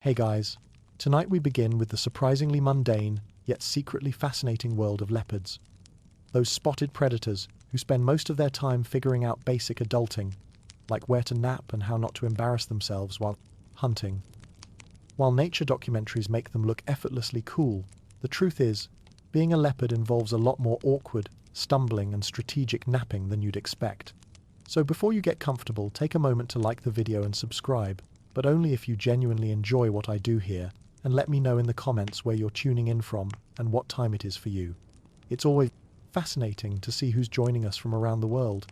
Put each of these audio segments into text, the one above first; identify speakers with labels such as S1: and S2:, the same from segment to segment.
S1: Hey guys, tonight we begin with the surprisingly mundane, yet secretly fascinating world of leopards. Those spotted predators who spend most of their time figuring out basic adulting, like where to nap and how not to embarrass themselves while hunting. While nature documentaries make them look effortlessly cool, the truth is, being a leopard involves a lot more awkward, stumbling and strategic napping than you'd expect. So before you get comfortable, take a moment to like the video and subscribe, but only if you genuinely enjoy what I do here, and let me know in the comments where you're tuning in from and what time it is for you. It's always fascinating to see who's joining us from around the world.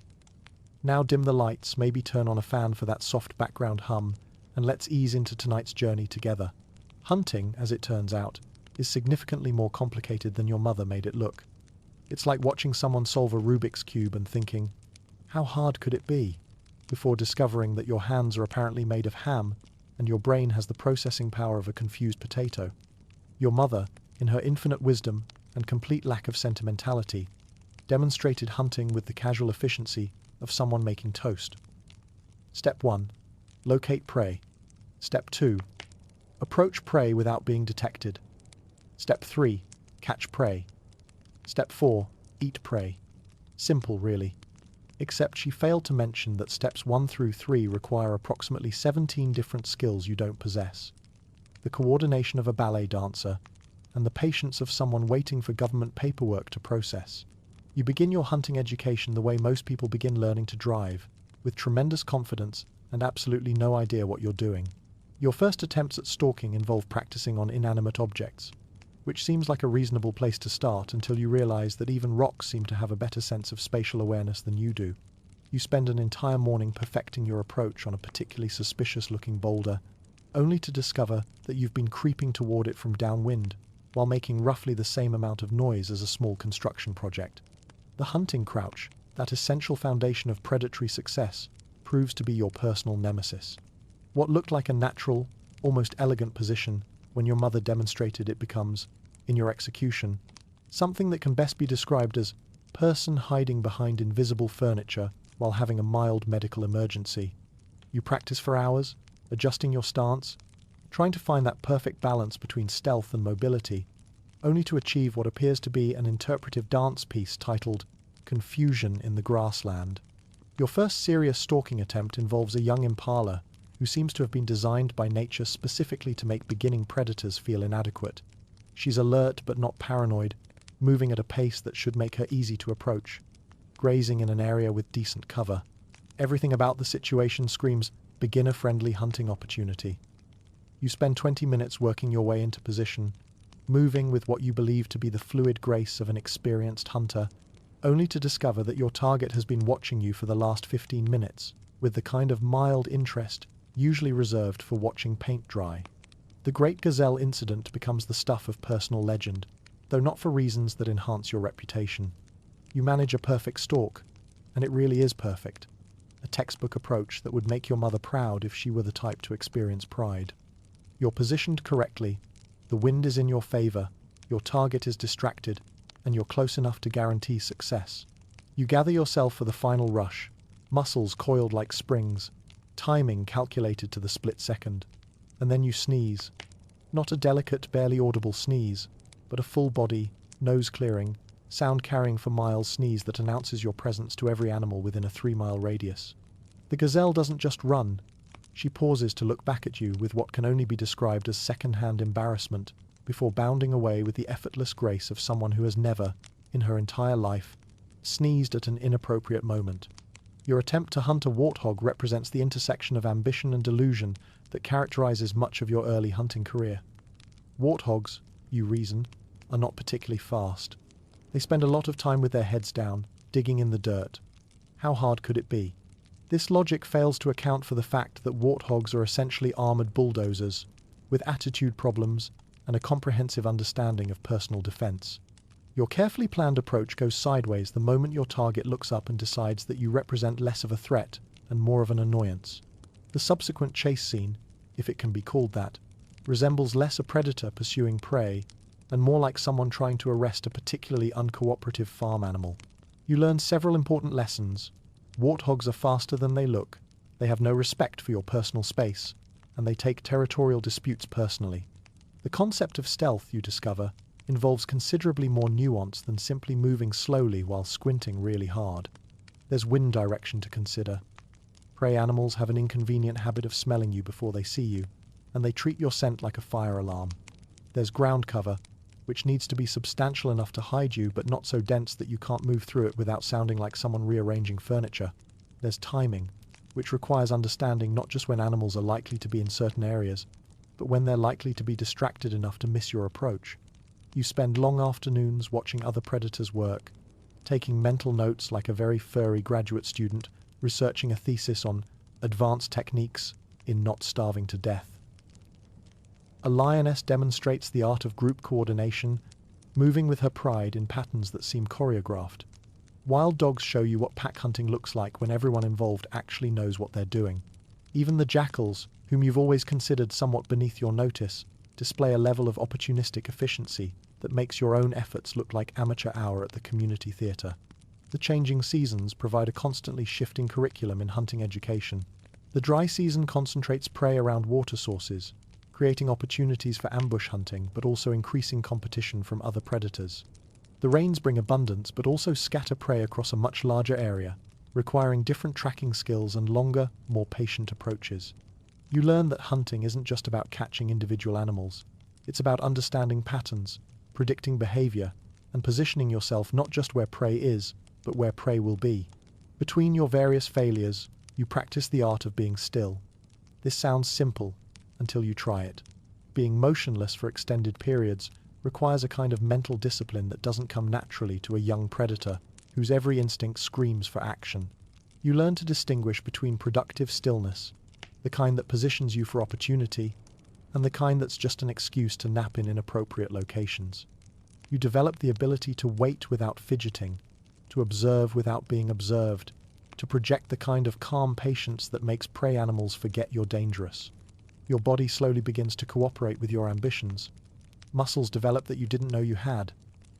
S1: Now dim the lights, maybe turn on a fan for that soft background hum, and let's ease into tonight's journey together. Hunting, as it turns out, is significantly more complicated than your mother made it look. It's like watching someone solve a Rubik's Cube and thinking, how hard could it be? Before discovering that your hands are apparently made of ham and your brain has the processing power of a confused potato. Your mother, in her infinite wisdom and complete lack of sentimentality, demonstrated hunting with the casual efficiency of someone making toast. Step 1. Locate prey. Step 2. Approach prey without being detected. Step 3. Catch prey. Step 4. Eat prey. Simple, really. Except she failed to mention that steps 1 through 3 require approximately 17 different skills you don't possess. The coordination of a ballet dancer, and the patience of someone waiting for government paperwork to process. You begin your hunting education the way most people begin learning to drive, with tremendous confidence and absolutely no idea what you're doing. Your first attempts at stalking involve practicing on inanimate objects, which seems like a reasonable place to start until you realize that even rocks seem to have a better sense of spatial awareness than you do. You spend an entire morning perfecting your approach on a particularly suspicious-looking boulder, only to discover that you've been creeping toward it from downwind, while making roughly the same amount of noise as a small construction project. The hunting crouch, that essential foundation of predatory success, proves to be your personal nemesis. What looked like a natural, almost elegant position when your mother demonstrated it becomes, in your execution, something that can best be described as person hiding behind invisible furniture while having a mild medical emergency. You practice for hours, adjusting your stance, trying to find that perfect balance between stealth and mobility, only to achieve what appears to be an interpretive dance piece titled Confusion in the Grassland. Your first serious stalking attempt involves a young impala who seems to have been designed by nature specifically to make beginning predators feel inadequate. She's alert but not paranoid, moving at a pace that should make her easy to approach, grazing in an area with decent cover. Everything about the situation screams beginner-friendly hunting opportunity. You spend 20 minutes working your way into position, moving with what you believe to be the fluid grace of an experienced hunter, only to discover that your target has been watching you for the last 15 minutes, with the kind of mild interest usually reserved for watching paint dry. The Great Gazelle incident becomes the stuff of personal legend, though not for reasons that enhance your reputation. You manage a perfect stalk, and it really is perfect. A textbook approach that would make your mother proud if she were the type to experience pride. You're positioned correctly, the wind is in your favor, your target is distracted, and you're close enough to guarantee success. You gather yourself for the final rush, muscles coiled like springs, timing calculated to the split second, and then you sneeze. Not a delicate, barely audible sneeze, but a full-body, nose-clearing, sound-carrying for miles sneeze that announces your presence to every animal within a 3-mile radius. The gazelle doesn't just run. She pauses to look back at you with what can only be described as second-hand embarrassment, before bounding away with the effortless grace of someone who has never, in her entire life, sneezed at an inappropriate moment. Your attempt to hunt a warthog represents the intersection of ambition and delusion that characterizes much of your early hunting career. Warthogs, you reason, are not particularly fast. They spend a lot of time with their heads down, digging in the dirt. How hard could it be? This logic fails to account for the fact that warthogs are essentially armored bulldozers, with attitude problems and a comprehensive understanding of personal defense. Your carefully planned approach goes sideways the moment your target looks up and decides that you represent less of a threat and more of an annoyance. The subsequent chase scene, if it can be called that, resembles less a predator pursuing prey and more like someone trying to arrest a particularly uncooperative farm animal. You learn several important lessons. Warthogs are faster than they look, they have no respect for your personal space, and they take territorial disputes personally. The concept of stealth, you discover, involves considerably more nuance than simply moving slowly while squinting really hard. There's wind direction to consider. Prey animals have an inconvenient habit of smelling you before they see you, and they treat your scent like a fire alarm. There's ground cover, which needs to be substantial enough to hide you but not so dense that you can't move through it without sounding like someone rearranging furniture. There's timing, which requires understanding not just when animals are likely to be in certain areas, but when they're likely to be distracted enough to miss your approach. You spend long afternoons watching other predators work, taking mental notes like a very furry graduate student researching a thesis on advanced techniques in not starving to death. A lioness demonstrates the art of group coordination, moving with her pride in patterns that seem choreographed. Wild dogs show you what pack hunting looks like when everyone involved actually knows what they're doing. Even the jackals, whom you've always considered somewhat beneath your notice, display a level of opportunistic efficiency that makes your own efforts look like amateur hour at the community theatre. The changing seasons provide a constantly shifting curriculum in hunting education. The dry season concentrates prey around water sources, creating opportunities for ambush hunting but also increasing competition from other predators. The rains bring abundance but also scatter prey across a much larger area, requiring different tracking skills and longer, more patient approaches. You learn that hunting isn't just about catching individual animals. It's about understanding patterns, predicting behavior, and positioning yourself not just where prey is, but where prey will be. Between your various failures, you practice the art of being still. This sounds simple until you try it. Being motionless for extended periods requires a kind of mental discipline that doesn't come naturally to a young predator whose every instinct screams for action. You learn to distinguish between productive stillness, the kind that positions you for opportunity, and the kind that's just an excuse to nap in inappropriate locations. You develop the ability to wait without fidgeting, to observe without being observed, to project the kind of calm patience that makes prey animals forget you're dangerous. Your body slowly begins to cooperate with your ambitions. Muscles develop that you didn't know you had.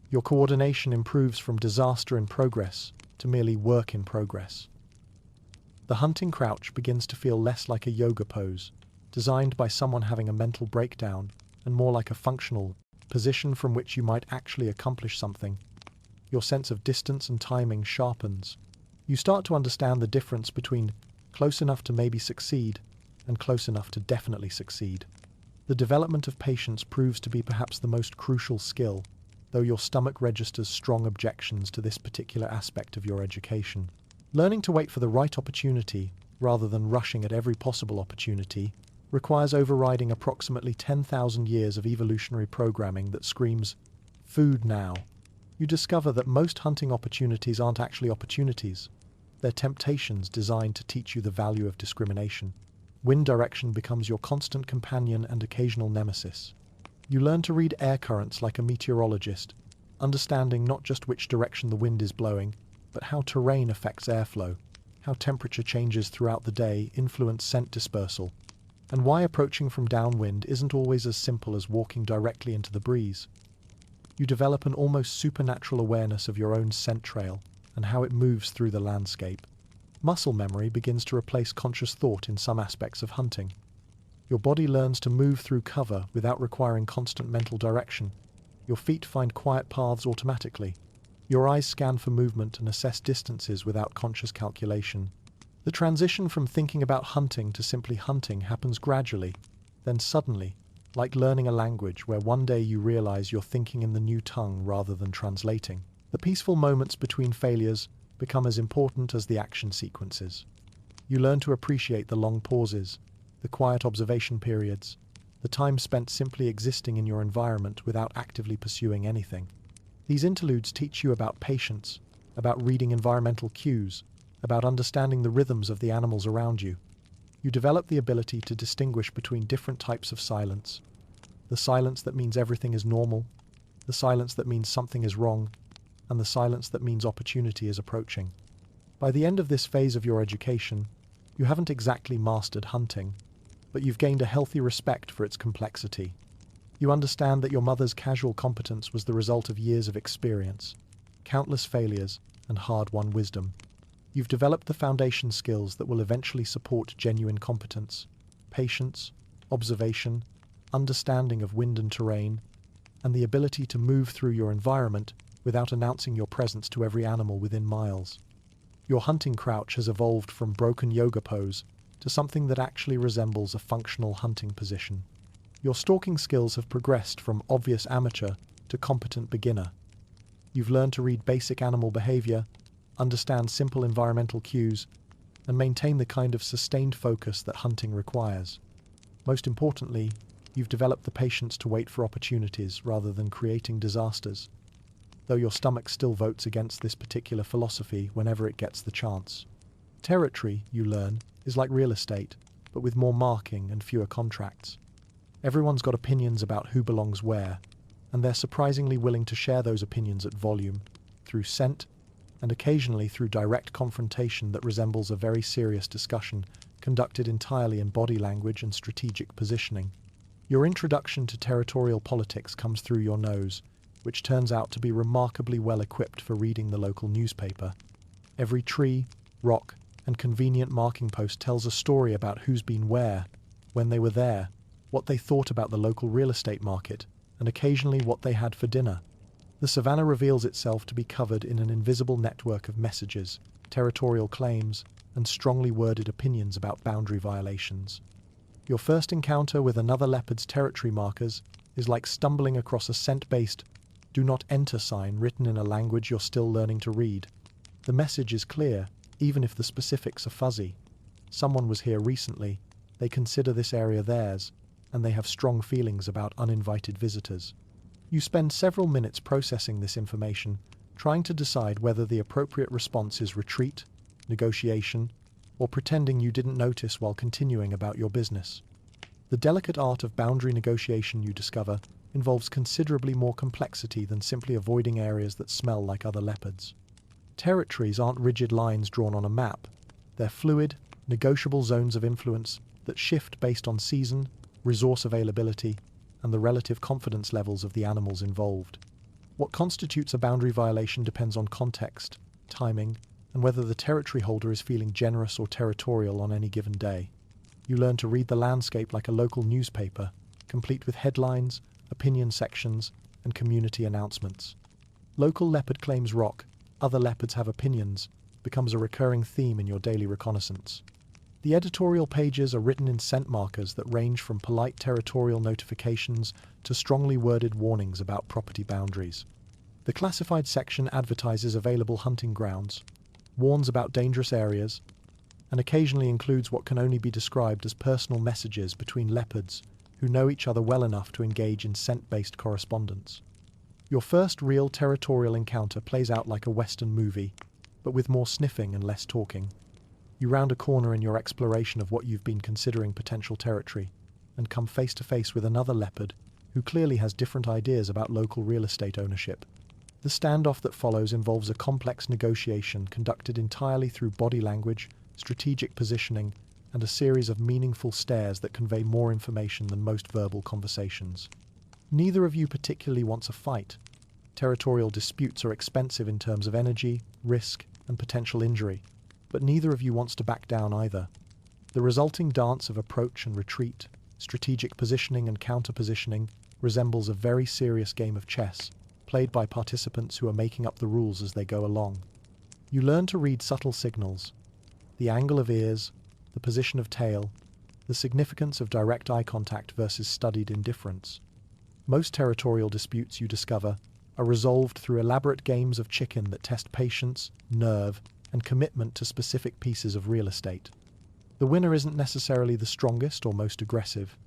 S1: Your coordination improves from disaster in progress to merely work in progress. The hunting crouch begins to feel less like a yoga pose, designed by someone having a mental breakdown, and more like a functional position from which you might actually accomplish something. Your sense of distance and timing sharpens. You start to understand the difference between close enough to maybe succeed and close enough to definitely succeed. The development of patience proves to be perhaps the most crucial skill, though your stomach registers strong objections to this particular aspect of your education. Learning to wait for the right opportunity, rather than rushing at every possible opportunity, requires overriding approximately 10,000 years of evolutionary programming that screams, "Food now." You discover that most hunting opportunities aren't actually opportunities. They're temptations designed to teach you the value of discrimination. Wind direction becomes your constant companion and occasional nemesis. You learn to read air currents like a meteorologist, understanding not just which direction the wind is blowing, but how terrain affects airflow, how temperature changes throughout the day influence scent dispersal, and why approaching from downwind isn't always as simple as walking directly into the breeze. You develop an almost supernatural awareness of your own scent trail and how it moves through the landscape. Muscle memory begins to replace conscious thought in some aspects of hunting. Your body learns to move through cover without requiring constant mental direction. Your feet find quiet paths automatically. Your eyes scan for movement and assess distances without conscious calculation. The transition from thinking about hunting to simply hunting happens gradually, then suddenly, like learning a language where one day you realize you're thinking in the new tongue rather than translating. The peaceful moments between failures become as important as the action sequences. You learn to appreciate the long pauses, the quiet observation periods, the time spent simply existing in your environment without actively pursuing anything. These interludes teach you about patience, about reading environmental cues, about understanding the rhythms of the animals around you. You develop the ability to distinguish between different types of silence. The silence that means everything is normal, the silence that means something is wrong, and the silence that means opportunity is approaching. By the end of this phase of your education, you haven't exactly mastered hunting, but you've gained a healthy respect for its complexity. You understand that your mother's casual competence was the result of years of experience, countless failures, and hard-won wisdom. You've developed the foundation skills that will eventually support genuine competence, patience, observation, understanding of wind and terrain, and the ability to move through your environment without announcing your presence to every animal within miles. Your hunting crouch has evolved from broken yoga pose to something that actually resembles a functional hunting position. Your stalking skills have progressed from obvious amateur to competent beginner. You've learned to read basic animal behavior, understand simple environmental cues, and maintain the kind of sustained focus that hunting requires. Most importantly, you've developed the patience to wait for opportunities rather than creating disasters, though your stomach still votes against this particular philosophy whenever it gets the chance. Territory, you learn, is like real estate, but with more marking and fewer contracts. Everyone's got opinions about who belongs where, and they're surprisingly willing to share those opinions at volume, through scent, and occasionally through direct confrontation that resembles a very serious discussion conducted entirely in body language and strategic positioning. Your introduction to territorial politics comes through your nose, which turns out to be remarkably well equipped for reading the local newspaper. Every tree, rock, and convenient marking post tells a story about who's been where, when they were there, what they thought about the local real estate market, and occasionally what they had for dinner. The savannah reveals itself to be covered in an invisible network of messages, territorial claims, and strongly worded opinions about boundary violations. Your first encounter with another leopard's territory markers is like stumbling across a scent-based "Do not enter" sign written in a language you're still learning to read. The message is clear, even if the specifics are fuzzy. Someone was here recently, they consider this area theirs, and they have strong feelings about uninvited visitors. You spend several minutes processing this information, trying to decide whether the appropriate response is retreat, negotiation, or pretending you didn't notice while continuing about your business. The delicate art of boundary negotiation, you discover, involves considerably more complexity than simply avoiding areas that smell like other leopards. Territories aren't rigid lines drawn on a map. They're fluid, negotiable zones of influence that shift based on season, resource availability, and the relative confidence levels of the animals involved. What constitutes a boundary violation depends on context, timing, and whether the territory holder is feeling generous or territorial on any given day. You learn to read the landscape like a local newspaper, complete with headlines, opinion sections, and community announcements. Local leopard claims rock, other leopards have opinions, becomes a recurring theme in your daily reconnaissance. The editorial pages are written in scent markers that range from polite territorial notifications to strongly worded warnings about property boundaries. The classified section advertises available hunting grounds, warns about dangerous areas, and occasionally includes what can only be described as personal messages between leopards who know each other well enough to engage in scent-based correspondence. Your first real territorial encounter plays out like a Western movie, but with more sniffing and less talking. You round a corner in your exploration of what you've been considering potential territory, and come face to face with another leopard who clearly has different ideas about local real estate ownership. The standoff that follows involves a complex negotiation conducted entirely through body language, strategic positioning, and a series of meaningful stares that convey more information than most verbal conversations. Neither of you particularly wants a fight. Territorial disputes are expensive in terms of energy, risk, and potential injury, but neither of you wants to back down either. The resulting dance of approach and retreat, strategic positioning and counter-positioning, resembles a very serious game of chess, played by participants who are making up the rules as they go along. You learn to read subtle signals, the angle of ears, the position of tail, the significance of direct eye contact versus studied indifference. Most territorial disputes, you discover, are resolved through elaborate games of chicken that test patience, nerve, and commitment to specific pieces of real estate. The winner isn't necessarily the strongest or most aggressive.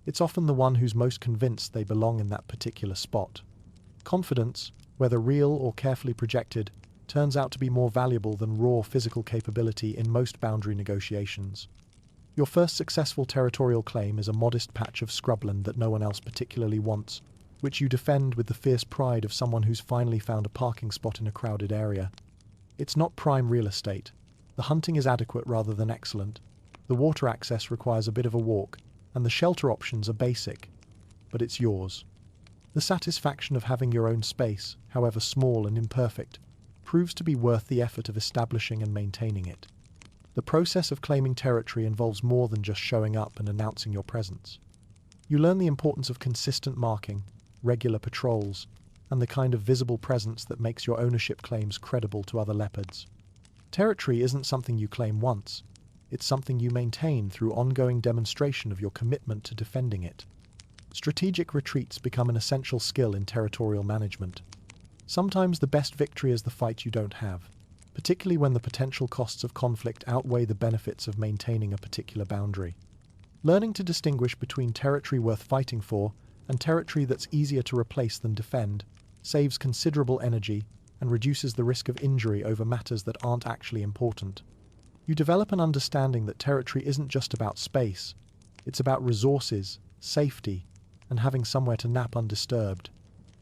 S1: It's often the one who's most convinced they belong in that particular spot. Confidence, whether real or carefully projected, turns out to be more valuable than raw physical capability in most boundary negotiations. Your first successful territorial claim is a modest patch of scrubland that no one else particularly wants, which you defend with the fierce pride of someone who's finally found a parking spot in a crowded area. It's not prime real estate. The hunting is adequate rather than excellent. The water access requires a bit of a walk, and the shelter options are basic, but it's yours. The satisfaction of having your own space, however small and imperfect, proves to be worth the effort of establishing and maintaining it. The process of claiming territory involves more than just showing up and announcing your presence. You learn the importance of consistent marking, regular patrols, and the kind of visible presence that makes your ownership claims credible to other leopards. Territory isn't something you claim once, it's something you maintain through ongoing demonstration of your commitment to defending it. Strategic retreats become an essential skill in territorial management. Sometimes the best victory is the fight you don't have, particularly when the potential costs of conflict outweigh the benefits of maintaining a particular boundary. Learning to distinguish between territory worth fighting for and territory that's easier to replace than defend saves considerable energy and reduces the risk of injury over matters that aren't actually important. You develop an understanding that territory isn't just about space, it's about resources, safety, and having somewhere to nap undisturbed.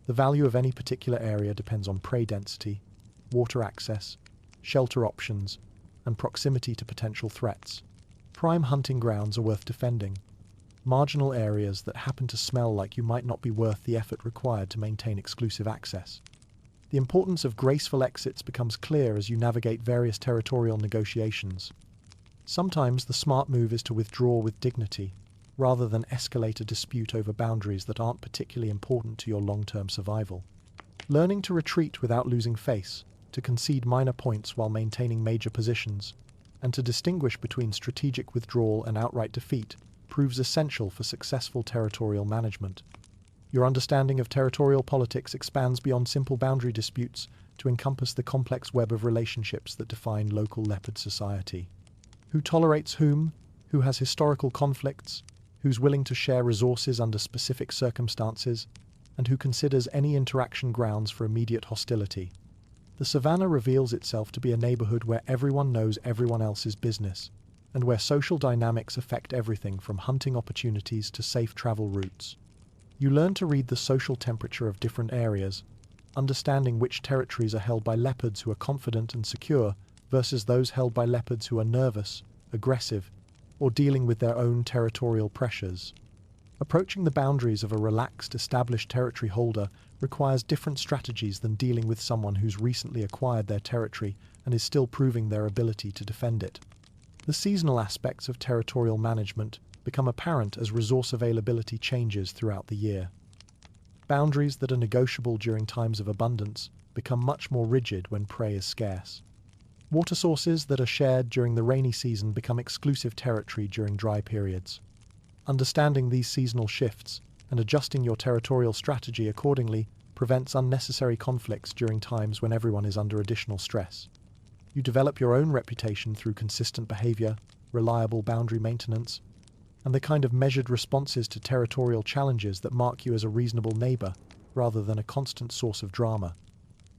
S1: The value of any particular area depends on prey density, water access, shelter options, and proximity to potential threats. Prime hunting grounds are worth defending. Marginal areas that happen to smell like you might not be worth the effort required to maintain exclusive access. The importance of graceful exits becomes clear as you navigate various territorial negotiations. Sometimes the smart move is to withdraw with dignity, rather than escalate a dispute over boundaries that aren't particularly important to your long-term survival. Learning to retreat without losing face, to concede minor points while maintaining major positions, and to distinguish between strategic withdrawal and outright defeat proves essential for successful territorial management. Your understanding of territorial politics expands beyond simple boundary disputes to encompass the complex web of relationships that define local leopard society. Who tolerates whom? Who has historical conflicts? Who's willing to share resources under specific circumstances? And who considers any interaction grounds for immediate hostility? The savannah reveals itself to be a neighborhood where everyone knows everyone else's business, and where social dynamics affect everything from hunting opportunities to safe travel routes. You learn to read the social temperature of different areas, understanding which territories are held by leopards who are confident and secure versus those held by leopards who are nervous, aggressive, or dealing with their own territorial pressures. Approaching the boundaries of a relaxed, established territory holder requires different strategies than dealing with someone who's recently acquired their territory and is still proving their ability to defend it. The seasonal aspects of territorial management become apparent as resource availability changes throughout the year. Boundaries that are negotiable during times of abundance become much more rigid when prey is scarce. Water sources that are shared during the rainy season become exclusive territory during dry periods. Understanding these seasonal shifts and adjusting your territorial strategy accordingly prevents unnecessary conflicts during times when everyone is under additional stress. You develop your own reputation through consistent behavior, reliable boundary maintenance, and the kind of measured responses to territorial challenges that mark you as a reasonable neighbor rather than a constant source of drama.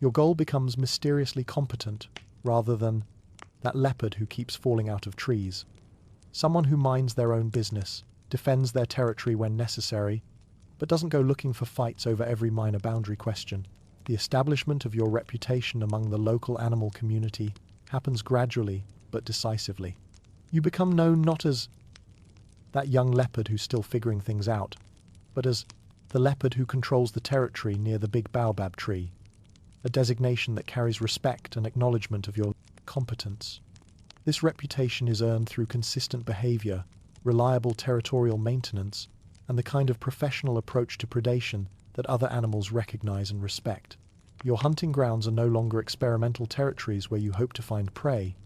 S1: Your goal becomes mysteriously competent rather than that leopard who keeps falling out of trees. Someone who minds their own business, defends their territory when necessary, but doesn't go looking for fights over every minor boundary question. The establishment of your reputation among the local animal community happens gradually but decisively. You become known not as that young leopard who's still figuring things out, but as the leopard who controls the territory near the big baobab tree, a designation that carries respect and acknowledgement of your competence. This reputation is earned through consistent behavior, reliable territorial maintenance, and the kind of professional approach to predation that other animals recognize and respect. Your hunting grounds are no longer experimental territories where you hope to find prey.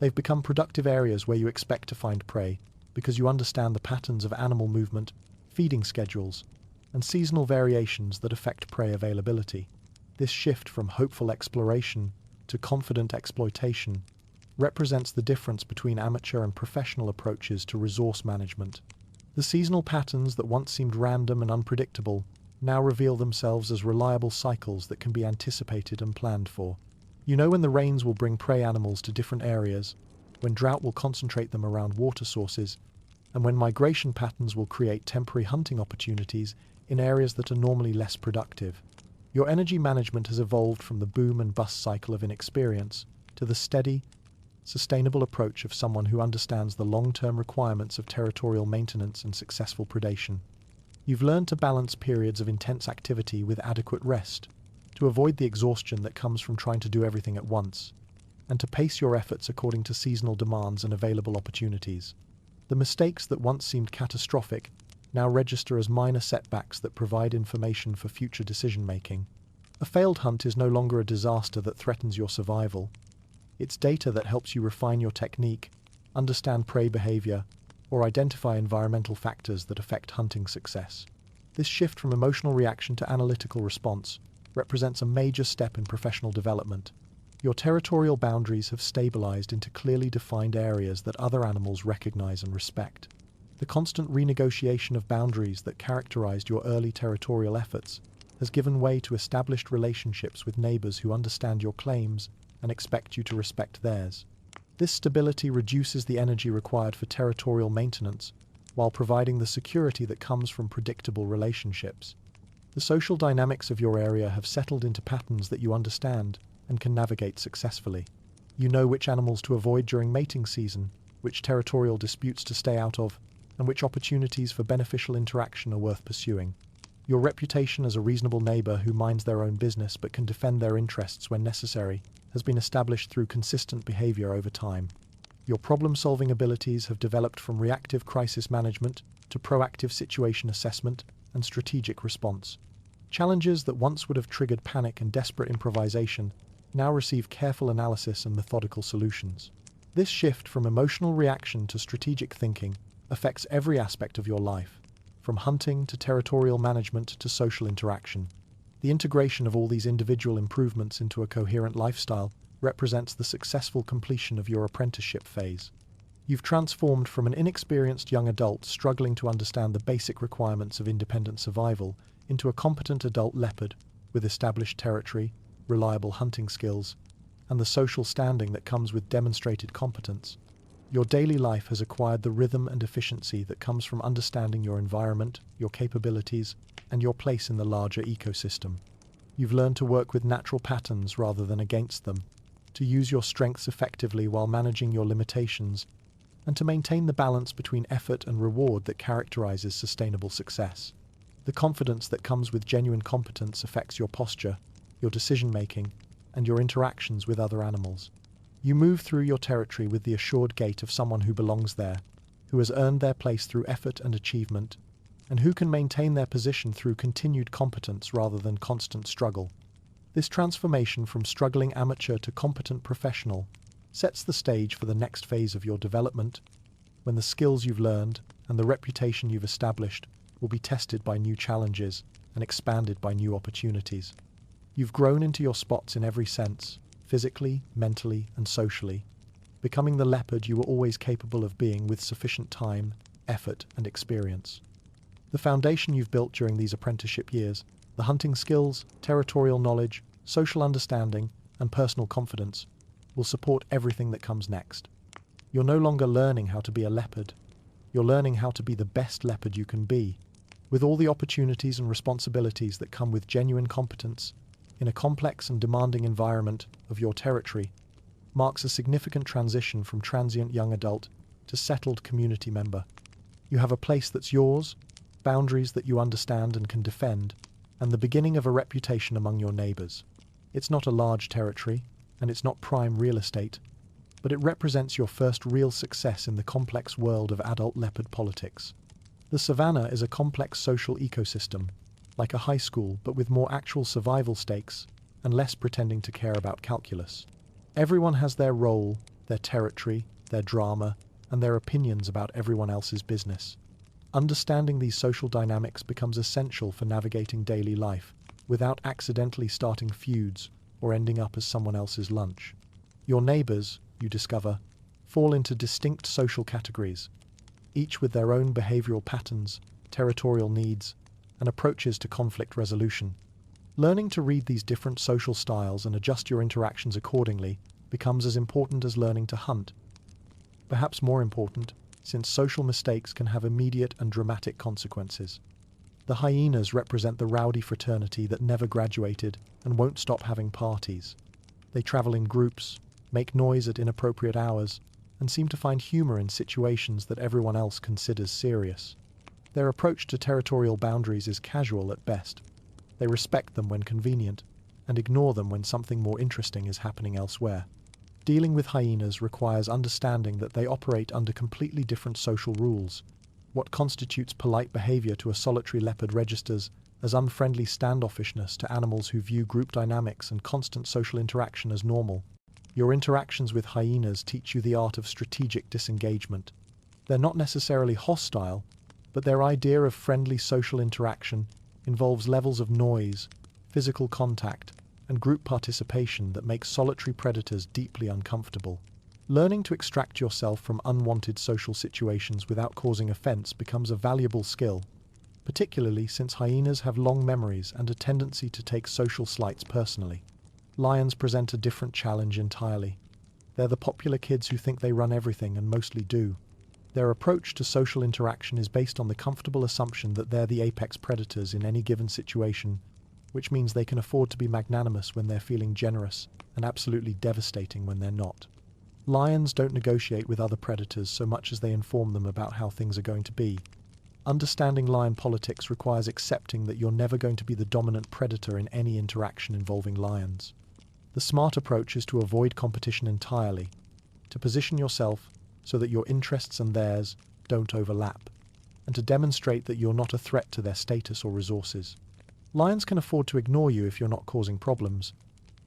S1: They've become productive areas where you expect to find prey because you understand the patterns of animal movement, feeding schedules, and seasonal variations that affect prey availability. This shift from hopeful exploration to confident exploitation represents the difference between amateur and professional approaches to resource management. The seasonal patterns that once seemed random and unpredictable now reveal themselves as reliable cycles that can be anticipated and planned for. You know when the rains will bring prey animals to different areas, when drought will concentrate them around water sources, and when migration patterns will create temporary hunting opportunities in areas that are normally less productive. Your energy management has evolved from the boom and bust cycle of inexperience to the steady, sustainable approach of someone who understands the long-term requirements of territorial maintenance and successful predation. You've learned to balance periods of intense activity with adequate rest, to avoid the exhaustion that comes from trying to do everything at once. and to pace your efforts according to seasonal demands and available opportunities. The mistakes that once seemed catastrophic now register as minor setbacks that provide information for future decision-making. A failed hunt is no longer a disaster that threatens your survival. It's data that helps you refine your technique, understand prey behavior, or identify environmental factors that affect hunting success. This shift from emotional reaction to analytical response represents a major step in professional development. Your territorial boundaries have stabilized into clearly defined areas that other animals recognize and respect. The constant renegotiation of boundaries that characterized your early territorial efforts has given way to established relationships with neighbors who understand your claims and expect you to respect theirs. This stability reduces the energy required for territorial maintenance while providing the security that comes from predictable relationships. The social dynamics of your area have settled into patterns that you understand and can navigate successfully. You know which animals to avoid during mating season, which territorial disputes to stay out of, and which opportunities for beneficial interaction are worth pursuing. Your reputation as a reasonable neighbor who minds their own business but can defend their interests when necessary has been established through consistent behavior over time. Your problem-solving abilities have developed from reactive crisis management to proactive situation assessment and strategic response. Challenges that once would have triggered panic and desperate improvisation now receive careful analysis and methodical solutions. This shift from emotional reaction to strategic thinking affects every aspect of your life, from hunting to territorial management to social interaction. The integration of all these individual improvements into a coherent lifestyle represents the successful completion of your apprenticeship phase. You've transformed from an inexperienced young adult struggling to understand the basic requirements of independent survival into a competent adult leopard with established territory, reliable hunting skills, and the social standing that comes with demonstrated competence. Your daily life has acquired the rhythm and efficiency that comes from understanding your environment, your capabilities, and your place in the larger ecosystem. You've learned to work with natural patterns rather than against them, to use your strengths effectively while managing your limitations, and to maintain the balance between effort and reward that characterizes sustainable success. The confidence that comes with genuine competence affects your posture, your decision-making, and your interactions with other animals. You move through your territory with the assured gait of someone who belongs there, who has earned their place through effort and achievement, and who can maintain their position through continued competence rather than constant struggle. This transformation from struggling amateur to competent professional sets the stage for the next phase of your development, when the skills you've learned and the reputation you've established will be tested by new challenges and expanded by new opportunities. You've grown into your spots in every sense, physically, mentally, and socially, becoming the leopard you were always capable of being with sufficient time, effort, and experience. The foundation you've built during these apprenticeship years, the hunting skills, territorial knowledge, social understanding, and personal confidence, will support everything that comes next. You're no longer learning how to be a leopard. You're learning how to be the best leopard you can be, with all the opportunities and responsibilities that come with genuine competence in a complex and demanding environment of your territory, marks a significant transition from transient young adult to settled community member. You have a place that's yours, boundaries that you understand and can defend, and the beginning of a reputation among your neighbors. It's not a large territory, and it's not prime real estate, but it represents your first real success in the complex world of adult leopard politics. The savanna is a complex social ecosystem, like a high school but with more actual survival stakes and less pretending to care about calculus. Everyone has their role, their territory, their drama, and their opinions about everyone else's business. Understanding these social dynamics becomes essential for navigating daily life without accidentally starting feuds or ending up as someone else's lunch. Your neighbors, you discover, fall into distinct social categories, each with their own behavioral patterns, territorial needs, and approaches to conflict resolution. Learning to read these different social styles and adjust your interactions accordingly becomes as important as learning to hunt. Perhaps more important, since social mistakes can have immediate and dramatic consequences. The hyenas represent the rowdy fraternity that never graduated and won't stop having parties. They travel in groups, make noise at inappropriate hours, and seem to find humor in situations that everyone else considers serious. Their approach to territorial boundaries is casual at best. They respect them when convenient, and ignore them when something more interesting is happening elsewhere. Dealing with hyenas requires understanding that they operate under completely different social rules. What constitutes polite behavior to a solitary leopard registers as unfriendly standoffishness to animals who view group dynamics and constant social interaction as normal. Your interactions with hyenas teach you the art of strategic disengagement. They're not necessarily hostile, but their idea of friendly social interaction involves levels of noise, physical contact, and group participation that make solitary predators deeply uncomfortable. Learning to extract yourself from unwanted social situations without causing offense becomes a valuable skill, particularly since hyenas have long memories and a tendency to take social slights personally. Lions present a different challenge entirely. They're the popular kids who think they run everything and mostly do. Their approach to social interaction is based on the comfortable assumption that they're the apex predators in any given situation, which means they can afford to be magnanimous when they're feeling generous and absolutely devastating when they're not. Lions don't negotiate with other predators so much as they inform them about how things are going to be. Understanding lion politics requires accepting that you're never going to be the dominant predator in any interaction involving lions. The smart approach is to avoid competition entirely, to position yourself so that your interests and theirs don't overlap, and to demonstrate that you're not a threat to their status or resources. Lions can afford to ignore you if you're not causing problems,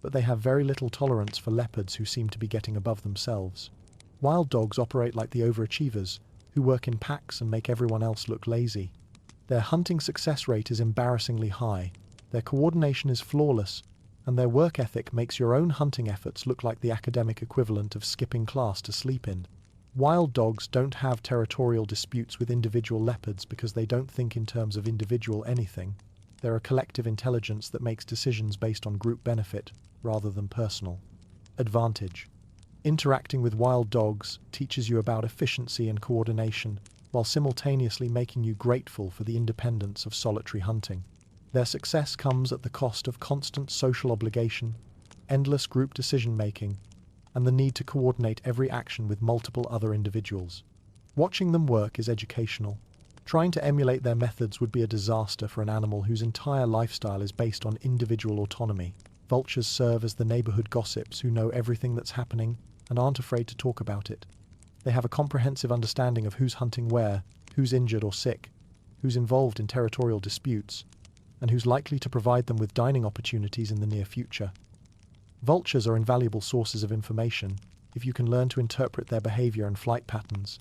S1: but they have very little tolerance for leopards who seem to be getting above themselves. Wild dogs operate like the overachievers, who work in packs and make everyone else look lazy. Their hunting success rate is embarrassingly high, their coordination is flawless, and their work ethic makes your own hunting efforts look like the academic equivalent of skipping class to sleep in. Wild dogs don't have territorial disputes with individual leopards because they don't think in terms of individual anything. They're a collective intelligence that makes decisions based on group benefit rather than personal. Advantage. Interacting with wild dogs teaches you about efficiency and coordination, while simultaneously making you grateful for the independence of solitary hunting. Their success comes at the cost of constant social obligation, endless group decision-making, and the need to coordinate every action with multiple other individuals. Watching them work is educational. Trying to emulate their methods would be a disaster for an animal whose entire lifestyle is based on individual autonomy. Vultures serve as the neighborhood gossips who know everything that's happening and aren't afraid to talk about it. They have a comprehensive understanding of who's hunting where, who's injured or sick, who's involved in territorial disputes, and who's likely to provide them with dining opportunities in the near future. Vultures are invaluable sources of information if you can learn to interpret their behavior and flight patterns.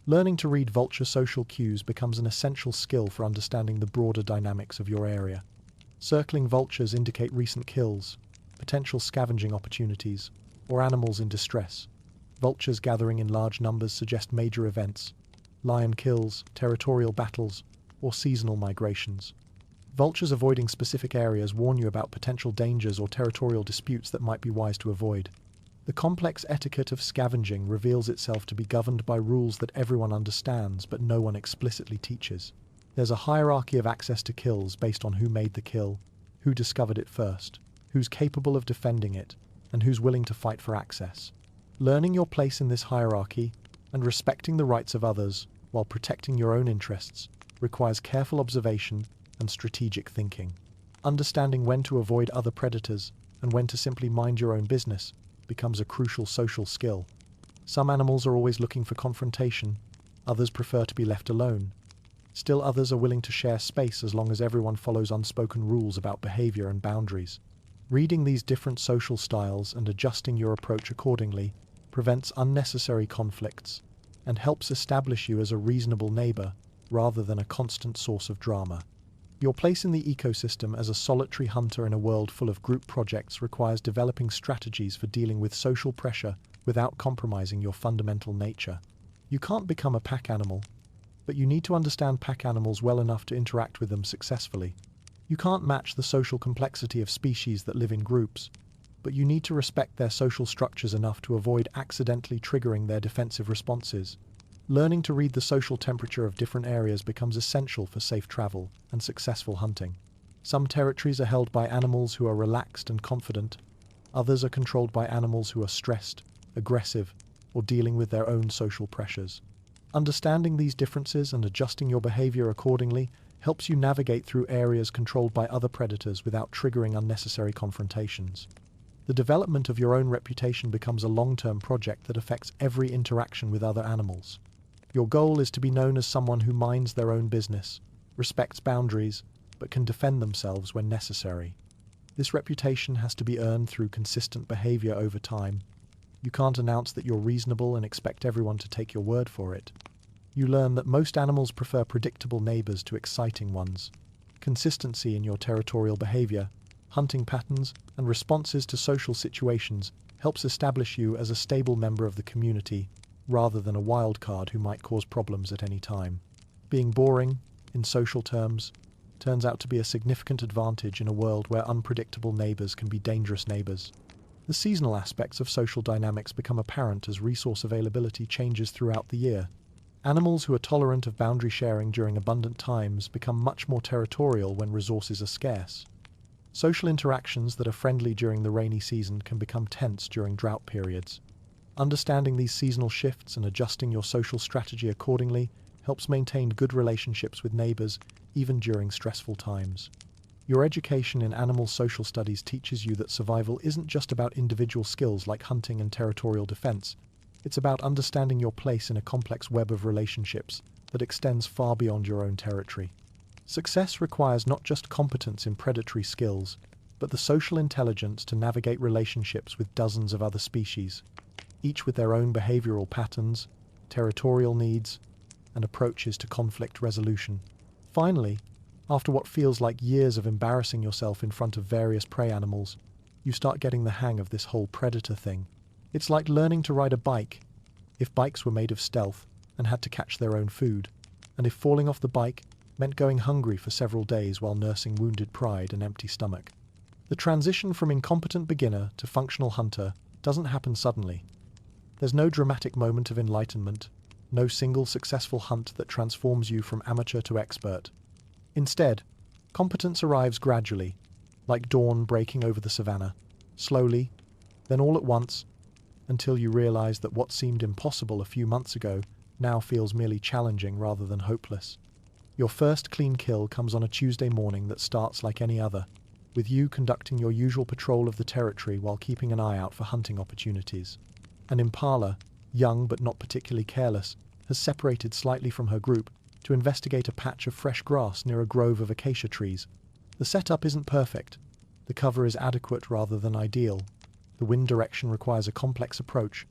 S1: Learning to read vulture social cues becomes an essential skill for understanding the broader dynamics of your area. Circling vultures indicate recent kills, potential scavenging opportunities, or animals in distress. Vultures gathering in large numbers suggest major events, lion kills, territorial battles, or seasonal migrations. Vultures avoiding specific areas warn you about potential dangers or territorial disputes that might be wise to avoid. The complex etiquette of scavenging reveals itself to be governed by rules that everyone understands but no one explicitly teaches. There's a hierarchy of access to kills based on who made the kill, who discovered it first, who's capable of defending it, and who's willing to fight for access. Learning your place in this hierarchy and respecting the rights of others while protecting your own interests requires careful observation and strategic thinking. Understanding when to avoid other predators and when to simply mind your own business becomes a crucial social skill. Some animals are always looking for confrontation, others prefer to be left alone. Still others are willing to share space as long as everyone follows unspoken rules about behavior and boundaries. Reading these different social styles and adjusting your approach accordingly prevents unnecessary conflicts and helps establish you as a reasonable neighbor rather than a constant source of drama. Your place in the ecosystem as a solitary hunter in a world full of group projects requires developing strategies for dealing with social pressure without compromising your fundamental nature. You can't become a pack animal, but you need to understand pack animals well enough to interact with them successfully. You can't match the social complexity of species that live in groups, but you need to respect their social structures enough to avoid accidentally triggering their defensive responses. Learning to read the social temperature of different areas becomes essential for safe travel and successful hunting. Some territories are held by animals who are relaxed and confident. Others are controlled by animals who are stressed, aggressive, or dealing with their own social pressures. Understanding these differences and adjusting your behavior accordingly helps you navigate through areas controlled by other predators without triggering unnecessary confrontations. The development of your own reputation becomes a long-term project that affects every interaction with other animals. Your goal is to be known as someone who minds their own business, respects boundaries, but can defend themselves when necessary. This reputation has to be earned through consistent behavior over time. You can't announce that you're reasonable and expect everyone to take your word for it. You learn that most animals prefer predictable neighbors to exciting ones. Consistency in your territorial behavior, hunting patterns, and responses to social situations helps establish you as a stable member of the community, rather than a wild card who might cause problems at any time. Being boring, in social terms, turns out to be a significant advantage in a world where unpredictable neighbors can be dangerous neighbors. The seasonal aspects of social dynamics become apparent as resource availability changes throughout the year. Animals who are tolerant of boundary sharing during abundant times become much more territorial when resources are scarce. Social interactions that are friendly during the rainy season can become tense during drought periods. Understanding these seasonal shifts and adjusting your social strategy accordingly helps maintain good relationships with neighbors even during stressful times. Your education in animal social studies teaches you that survival isn't just about individual skills like hunting and territorial defense. It's about understanding your place in a complex web of relationships that extends far beyond your own territory. Success requires not just competence in predatory skills, but the social intelligence to navigate relationships with dozens of other species, each with their own behavioral patterns, territorial needs, and approaches to conflict resolution. Finally, after what feels like years of embarrassing yourself in front of various prey animals, you start getting the hang of this whole predator thing. It's like learning to ride a bike, if bikes were made of stealth and had to catch their own food, and if falling off the bike meant going hungry for several days while nursing wounded pride and empty stomach. The transition from incompetent beginner to functional hunter doesn't happen suddenly. There's no dramatic moment of enlightenment, no single successful hunt that transforms you from amateur to expert. Instead, competence arrives gradually, like dawn breaking over the savannah, slowly, then all at once, until you realize that what seemed impossible a few months ago now feels merely challenging rather than hopeless. Your first clean kill comes on a Tuesday morning that starts like any other, with you conducting your usual patrol of the territory while keeping an eye out for hunting opportunities. An impala, young but not particularly careless, has separated slightly from her group to investigate a patch of fresh grass near a grove of acacia trees. The setup isn't perfect. The cover is adequate rather than ideal. The wind direction requires a complex approach,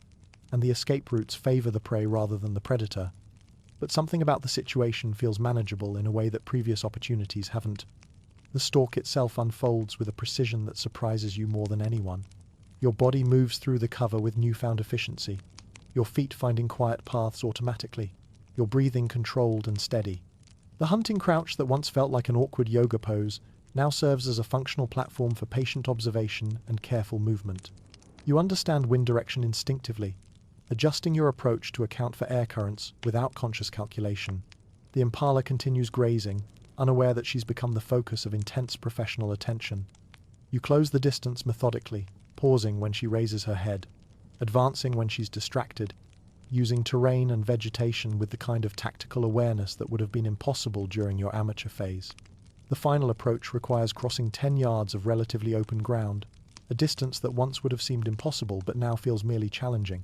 S1: and the escape routes favor the prey rather than the predator. But something about the situation feels manageable in a way that previous opportunities haven't. The stalk itself unfolds with a precision that surprises you more than anyone. Your body moves through the cover with newfound efficiency, your feet finding quiet paths automatically, your breathing controlled and steady. The hunting crouch that once felt like an awkward yoga pose now serves as a functional platform for patient observation and careful movement. You understand wind direction instinctively, adjusting your approach to account for air currents without conscious calculation. The impala continues grazing, unaware that she's become the focus of intense professional attention. You close the distance methodically, pausing when she raises her head, advancing when she's distracted, using terrain and vegetation with the kind of tactical awareness that would have been impossible during your amateur phase. The final approach requires crossing 10 yards of relatively open ground, a distance that once would have seemed impossible but now feels merely challenging.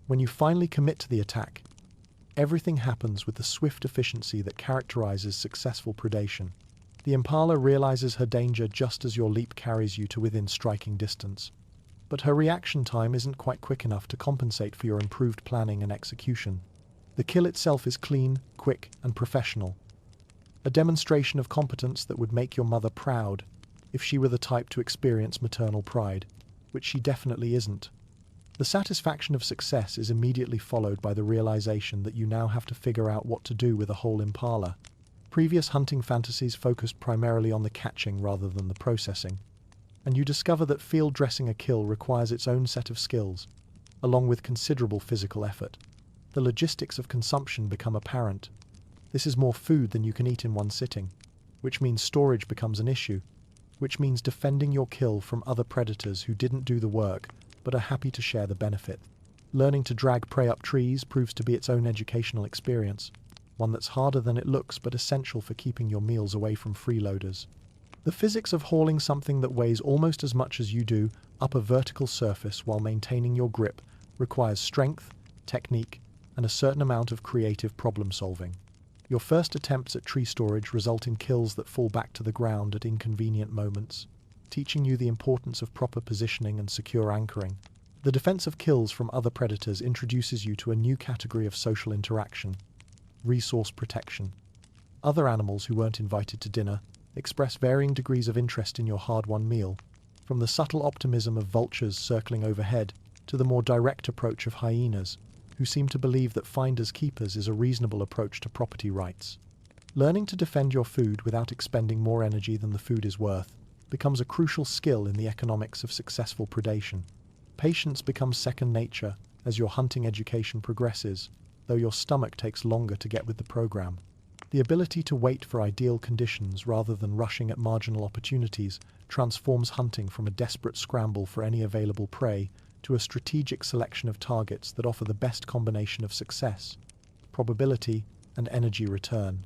S1: When you finally commit to the attack, everything happens with the swift efficiency that characterizes successful predation. The impala realizes her danger just as your leap carries you to within striking distance. But her reaction time isn't quite quick enough to compensate for your improved planning and execution. The kill itself is clean, quick, and professional. A demonstration of competence that would make your mother proud if she were the type to experience maternal pride, which she definitely isn't. The satisfaction of success is immediately followed by the realization that you now have to figure out what to do with a whole impala. Previous hunting fantasies focused primarily on the catching rather than the processing, and you discover that field dressing a kill requires its own set of skills, along with considerable physical effort. The logistics of consumption become apparent. This is more food than you can eat in one sitting, which means storage becomes an issue, which means defending your kill from other predators who didn't do the work but are happy to share the benefit. Learning to drag prey up trees proves to be its own educational experience, one that's harder than it looks but essential for keeping your meals away from freeloaders. The physics of hauling something that weighs almost as much as you do up a vertical surface while maintaining your grip requires strength, technique, and a certain amount of creative problem solving. Your first attempts at tree storage result in kills that fall back to the ground at inconvenient moments, teaching you the importance of proper positioning and secure anchoring. The defense of kills from other predators introduces you to a new category of social interaction: resource protection. Other animals who weren't invited to dinner express varying degrees of interest in your hard-won meal, from the subtle optimism of vultures circling overhead to the more direct approach of hyenas, who seem to believe that finders keepers is a reasonable approach to property rights. Learning to defend your food without expending more energy than the food is worth becomes a crucial skill in the economics of successful predation. Patience becomes second nature as your hunting education progresses, though your stomach takes longer to get with the program. The ability to wait for ideal conditions rather than rushing at marginal opportunities transforms hunting from a desperate scramble for any available prey to a strategic selection of targets that offer the best combination of success, probability, and energy return.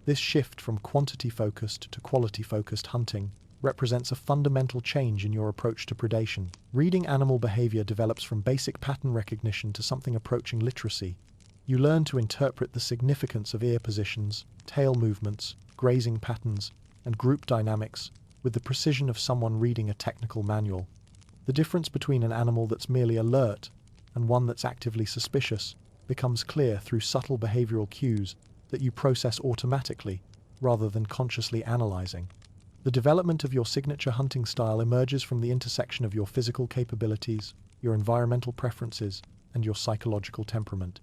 S1: This shift from quantity-focused to quality-focused hunting represents a fundamental change in your approach to predation. Reading animal behavior develops from basic pattern recognition to something approaching literacy. You learn to interpret the significance of ear positions, tail movements, grazing patterns, and group dynamics with the precision of someone reading a technical manual. The difference between an animal that's merely alert and one that's actively suspicious becomes clear through subtle behavioral cues that you process automatically rather than consciously analyzing. The development of your signature hunting style emerges from the intersection of your physical capabilities, your environmental preferences, and your psychological temperament.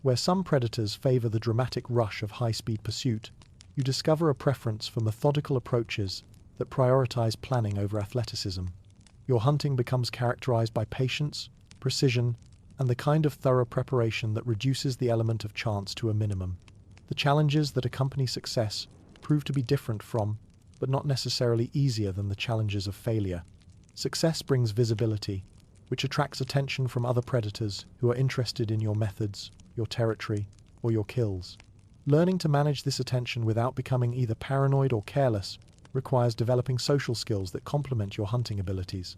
S1: Where some predators favor the dramatic rush of high-speed pursuit, you discover a preference for methodical approaches that prioritize planning over athleticism. Your hunting becomes characterized by patience, precision, and the kind of thorough preparation that reduces the element of chance to a minimum. The challenges that accompany success prove to be different from, but not necessarily easier than, the challenges of failure. Success brings visibility, which attracts attention from other predators who are interested in your methods, your territory, or your kills. Learning to manage this attention without becoming either paranoid or careless requires developing social skills that complement your hunting abilities.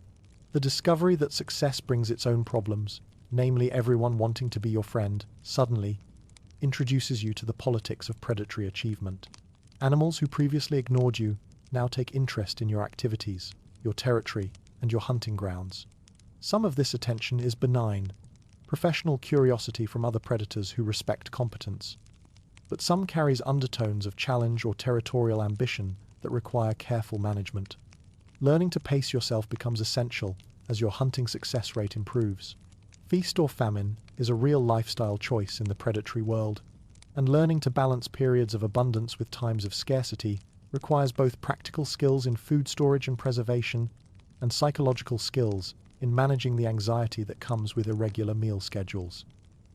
S1: The discovery that success brings its own problems, namely everyone wanting to be your friend, suddenly introduces you to the politics of predatory achievement. Animals who previously ignored you now take interest in your activities, your territory, and your hunting grounds. Some of this attention is benign, professional curiosity from other predators who respect competence, but some carries undertones of challenge or territorial ambition that require careful management. Learning to pace yourself becomes essential as your hunting success rate improves. Feast or famine is a real lifestyle choice in the predatory world, and learning to balance periods of abundance with times of scarcity requires both practical skills in food storage and preservation and psychological skills in managing the anxiety that comes with irregular meal schedules.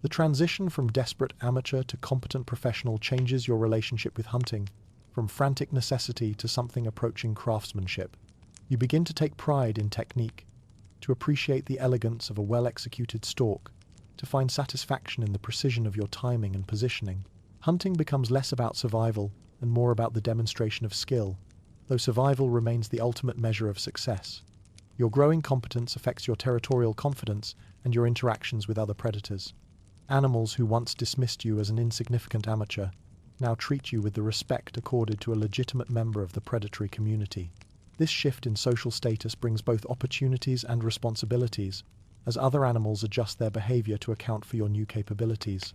S1: The transition from desperate amateur to competent professional changes your relationship with hunting, from frantic necessity to something approaching craftsmanship. You begin to take pride in technique, to appreciate the elegance of a well-executed stalk, to find satisfaction in the precision of your timing and positioning. Hunting becomes less about survival and more about the demonstration of skill, though survival remains the ultimate measure of success. Your growing competence affects your territorial confidence and your interactions with other predators. Animals who once dismissed you as an insignificant amateur now treat you with the respect accorded to a legitimate member of the predatory community. This shift in social status brings both opportunities and responsibilities, as other animals adjust their behavior to account for your new capabilities.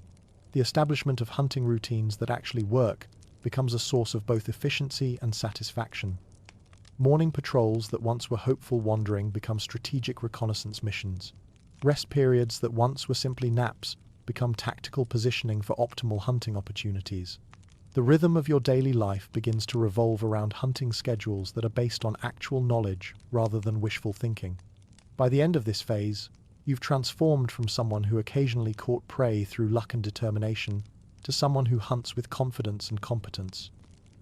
S1: The establishment of hunting routines that actually work becomes a source of both efficiency and satisfaction. Morning patrols that once were hopeful wandering become strategic reconnaissance missions. Rest periods that once were simply naps become tactical positioning for optimal hunting opportunities. The rhythm of your daily life begins to revolve around hunting schedules that are based on actual knowledge rather than wishful thinking. By the end of this phase, you've transformed from someone who occasionally caught prey through luck and determination to someone who hunts with confidence and competence.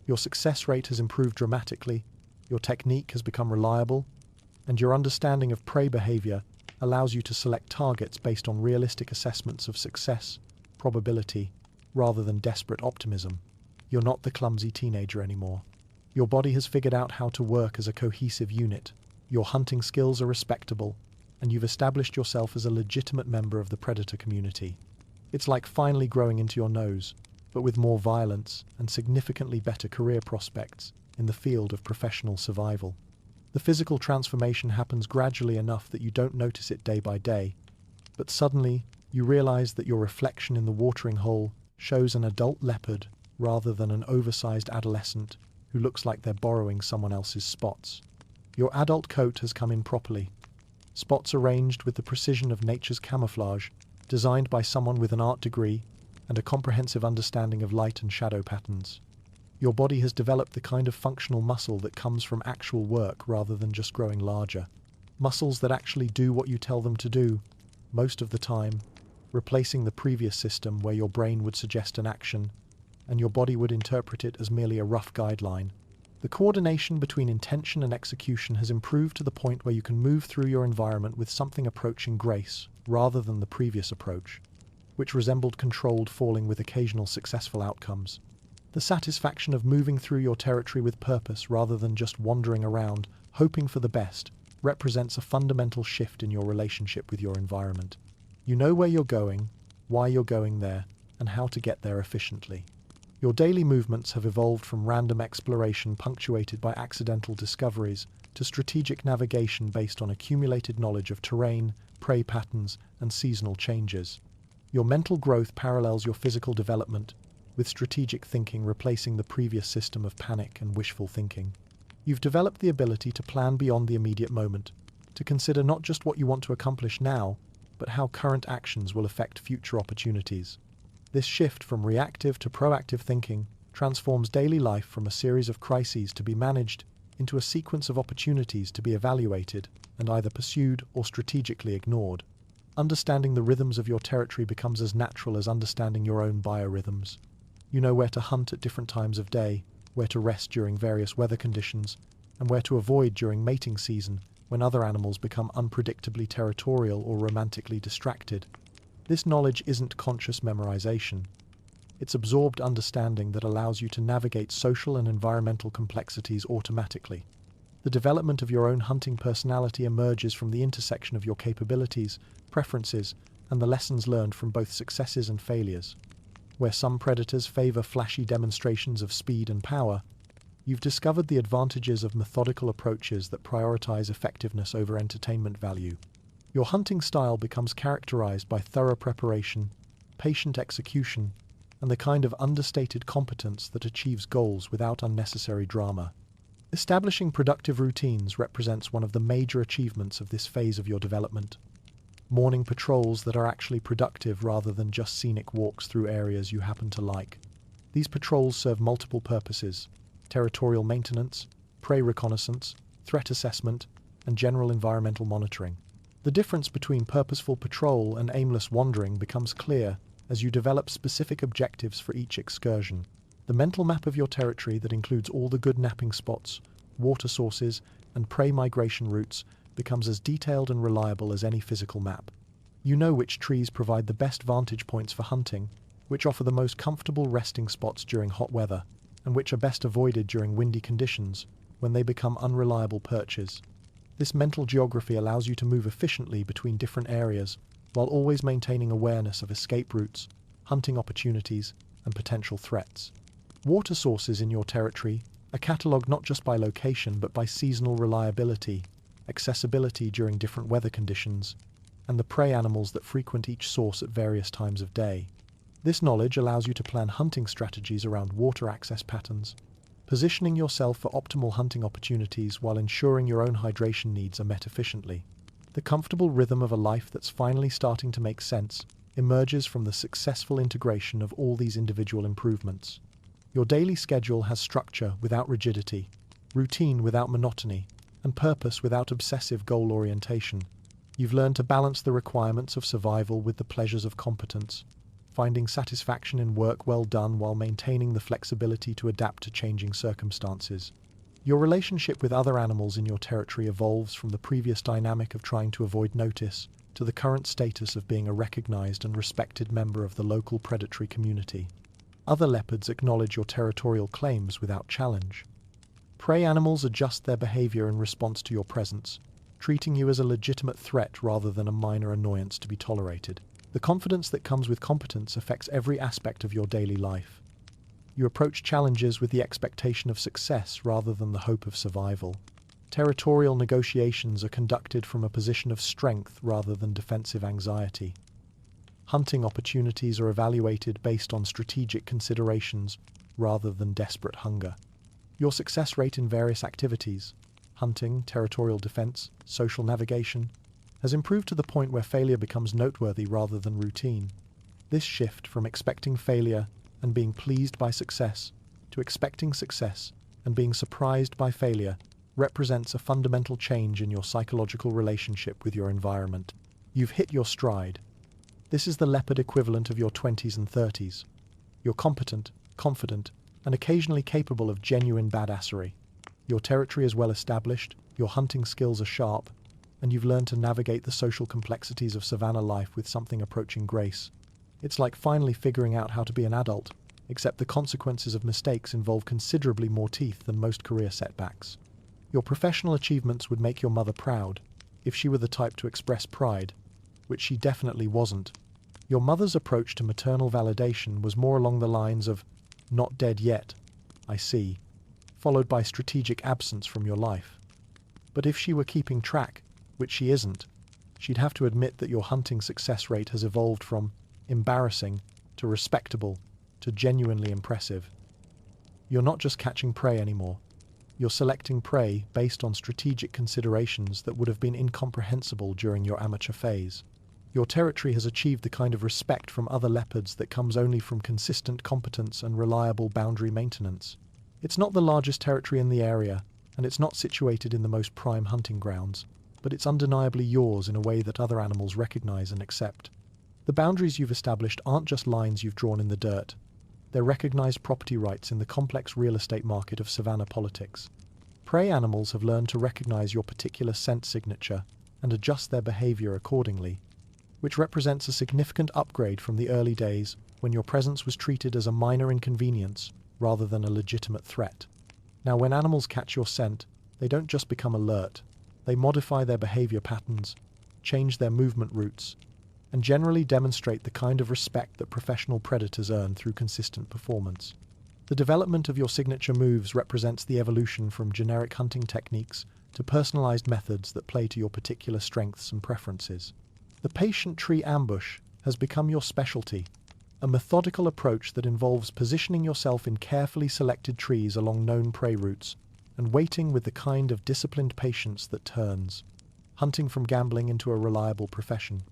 S1: Your success rate has improved dramatically, your technique has become reliable, and your understanding of prey behavior allows you to select targets based on realistic assessments of success, probability, rather than desperate optimism. You're not the clumsy teenager anymore. Your body has figured out how to work as a cohesive unit. Your hunting skills are respectable, and you've established yourself as a legitimate member of the predator community. It's like finally growing into your nose, but with more violence and significantly better career prospects in the field of professional survival. The physical transformation happens gradually enough that you don't notice it day by day, but suddenly you realize that your reflection in the watering hole shows an adult leopard rather than an oversized adolescent who looks like they're borrowing someone else's spots. Your adult coat has come in properly, spots arranged with the precision of nature's camouflage, designed by someone with an art degree and a comprehensive understanding of light and shadow patterns. Your body has developed the kind of functional muscle that comes from actual work rather than just growing larger. Muscles that actually do what you tell them to do, most of the time, replacing the previous system where your brain would suggest an action and your body would interpret it as merely a rough guideline. The coordination between intention and execution has improved to the point where you can move through your environment with something approaching grace rather than the previous approach, which resembled controlled falling with occasional successful outcomes. The satisfaction of moving through your territory with purpose rather than just wandering around, hoping for the best, represents a fundamental shift in your relationship with your environment. You know where you're going, why you're going there, and how to get there efficiently. Your daily movements have evolved from random exploration punctuated by accidental discoveries to strategic navigation based on accumulated knowledge of terrain, prey patterns, and seasonal changes. Your mental growth parallels your physical development, with strategic thinking replacing the previous system of panic and wishful thinking. You've developed the ability to plan beyond the immediate moment, to consider not just what you want to accomplish now, but how current actions will affect future opportunities. This shift from reactive to proactive thinking transforms daily life from a series of crises to be managed into a sequence of opportunities to be evaluated and either pursued or strategically ignored. Understanding the rhythms of your territory becomes as natural as understanding your own biorhythms. You know where to hunt at different times of day, where to rest during various weather conditions, and where to avoid during mating season when other animals become unpredictably territorial or romantically distracted. This knowledge isn't conscious memorization. It's absorbed understanding that allows you to navigate social and environmental complexities automatically. The development of your own hunting personality emerges from the intersection of your capabilities, preferences, and the lessons learned from both successes and failures. Where some predators favor flashy demonstrations of speed and power, you've discovered the advantages of methodical approaches that prioritize effectiveness over entertainment value. Your hunting style becomes characterized by thorough preparation, patient execution, and the kind of understated competence that achieves goals without unnecessary drama. Establishing productive routines represents one of the major achievements of this phase of your development. Morning patrols that are actually productive rather than just scenic walks through areas you happen to like. These patrols serve multiple purposes: territorial maintenance, prey reconnaissance, threat assessment, and general environmental monitoring. The difference between purposeful patrol and aimless wandering becomes clear as you develop specific objectives for each excursion. The mental map of your territory that includes all the good napping spots, water sources, and prey migration routes becomes as detailed and reliable as any physical map. You know which trees provide the best vantage points for hunting, which offer the most comfortable resting spots during hot weather, and which are best avoided during windy conditions when they become unreliable perches. This mental geography allows you to move efficiently between different areas while always maintaining awareness of escape routes, hunting opportunities, and potential threats. Water sources in your territory are catalogued not just by location but by seasonal reliability, accessibility during different weather conditions, and the prey animals that frequent each source at various times of day. This knowledge allows you to plan hunting strategies around water access patterns, positioning yourself for optimal hunting opportunities while ensuring your own hydration needs are met efficiently. The comfortable rhythm of a life that's finally starting to make sense emerges from the successful integration of all these individual improvements. Your daily schedule has structure without rigidity, routine without monotony, and purpose without obsessive goal orientation. You've learned to balance the requirements of survival with the pleasures of competence, finding satisfaction in work well done while maintaining the flexibility to adapt to changing circumstances. Your relationship with other animals in your territory evolves from the previous dynamic of trying to avoid notice to the current status of being a recognized and respected member of the local predatory community. Other leopards acknowledge your territorial claims without challenge, Prey animals adjust their behavior in response to your presence, treating you as a legitimate threat rather than a minor annoyance to be tolerated. The confidence that comes with competence affects every aspect of your daily life. You approach challenges with the expectation of success rather than the hope of survival. Territorial negotiations are conducted from a position of strength rather than defensive anxiety. Hunting opportunities are evaluated based on strategic considerations rather than desperate hunger. Your success rate in various activities, hunting, territorial defense, social navigation, has improved to the point where failure becomes noteworthy rather than routine. This shift from expecting failure and being pleased by success to expecting success and being surprised by failure represents a fundamental change in your psychological relationship with your environment. You've hit your stride. This is the leopard equivalent of your 20s and 30s. You're competent, confident, and occasionally capable of genuine badassery. Your territory is well established, your hunting skills are sharp, and you've learned to navigate the social complexities of savanna life with something approaching grace. It's like finally figuring out how to be an adult, except the consequences of mistakes involve considerably more teeth than most career setbacks. Your professional achievements would make your mother proud, if she were the type to express pride, which she definitely wasn't. Your mother's approach to maternal validation was more along the lines of, "Not dead yet, I see," followed by strategic absence from your life. But if she were keeping track, which she isn't, she'd have to admit that your hunting success rate has evolved from embarrassing to respectable to genuinely impressive. You're not just catching prey anymore. You're selecting prey based on strategic considerations that would have been incomprehensible during your amateur phase. Your territory has achieved the kind of respect from other leopards that comes only from consistent competence and reliable boundary maintenance. It's not the largest territory in the area, and it's not situated in the most prime hunting grounds, but it's undeniably yours in a way that other animals recognize and accept. The boundaries you've established aren't just lines you've drawn in the dirt. They're recognized property rights in the complex real estate market of savanna politics. Prey animals have learned to recognize your particular scent signature and adjust their behavior accordingly, which represents a significant upgrade from the early days when your presence was treated as a minor inconvenience rather than a legitimate threat. Now, when animals catch your scent, they don't just become alert. They modify their behavior patterns, change their movement routes, and generally demonstrate the kind of respect that professional predators earn through consistent performance. The development of your signature moves represents the evolution from generic hunting techniques to personalized methods that play to your particular strengths and preferences. The patient tree ambush has become your specialty, a methodical approach that involves positioning yourself in carefully selected trees along known prey routes and waiting with the kind of disciplined patience that turns hunting from gambling into a reliable profession.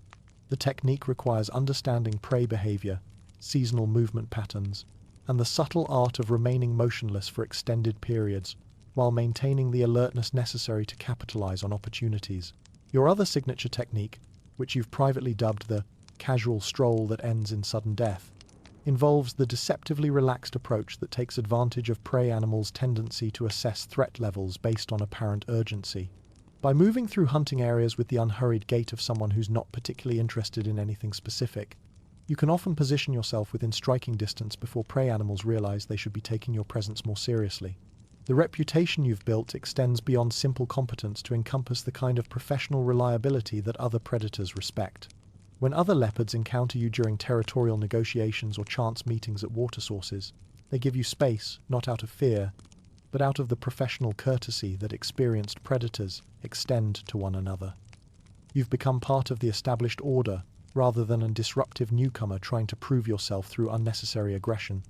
S1: The technique requires understanding prey behavior, seasonal movement patterns, and the subtle art of remaining motionless for extended periods while maintaining the alertness necessary to capitalize on opportunities. Your other signature technique, which you've privately dubbed the casual stroll that ends in sudden death, involves the deceptively relaxed approach that takes advantage of prey animals' tendency to assess threat levels based on apparent urgency. By moving through hunting areas with the unhurried gait of someone who's not particularly interested in anything specific, you can often position yourself within striking distance before prey animals realize they should be taking your presence more seriously. The reputation you've built extends beyond simple competence to encompass the kind of professional reliability that other predators respect. When other leopards encounter you during territorial negotiations or chance meetings at water sources, they give you space, not out of fear, but out of the professional courtesy that experienced predators extend to one another. You've become part of the established order, rather than a disruptive newcomer trying to prove yourself through unnecessary aggression.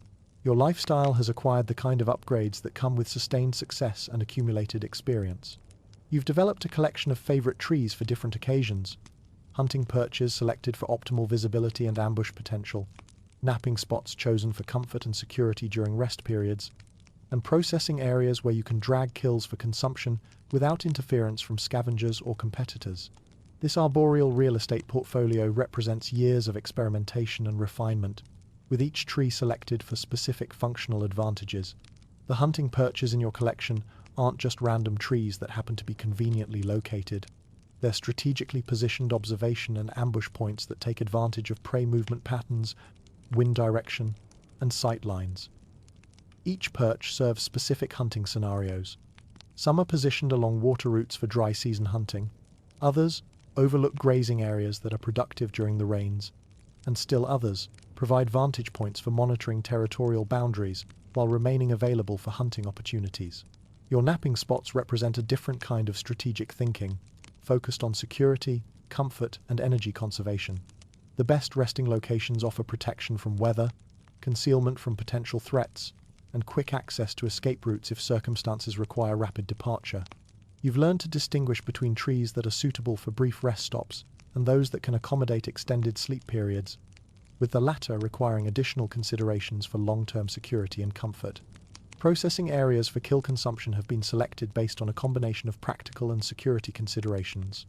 S1: Your lifestyle has acquired the kind of upgrades that come with sustained success and accumulated experience. You've developed a collection of favorite trees for different occasions, hunting perches selected for optimal visibility and ambush potential, napping spots chosen for comfort and security during rest periods, and processing areas where you can drag kills for consumption without interference from scavengers or competitors. This arboreal real estate portfolio represents years of experimentation and refinement, with each tree selected for specific functional advantages. The hunting perches in your collection aren't just random trees that happen to be conveniently located. They're strategically positioned observation and ambush points that take advantage of prey movement patterns, wind direction, and sight lines. Each perch serves specific hunting scenarios, Some are positioned along water routes for dry season hunting. Others overlook grazing areas that are productive during the rains. And still others provide vantage points for monitoring territorial boundaries while remaining available for hunting opportunities. Your napping spots represent a different kind of strategic thinking, focused on security, comfort, and energy conservation. The best resting locations offer protection from weather, concealment from potential threats, and quick access to escape routes if circumstances require rapid departure. You've learned to distinguish between trees that are suitable for brief rest stops and those that can accommodate extended sleep periods, with the latter requiring additional considerations for long-term security and comfort. Processing areas for kill consumption have been selected based on a combination of practical and security considerations.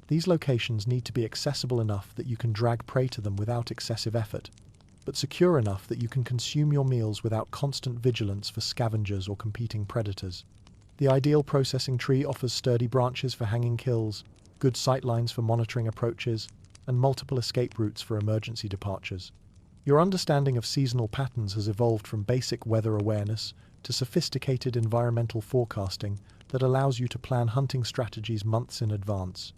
S1: These locations need to be accessible enough that you can drag prey to them without excessive effort, but secure enough that you can consume your meals without constant vigilance for scavengers or competing predators. The ideal processing tree offers sturdy branches for hanging kills, good sightlines for monitoring approaches, and multiple escape routes for emergency departures. Your understanding of seasonal patterns has evolved from basic weather awareness to sophisticated environmental forecasting that allows you to plan hunting strategies months in advance.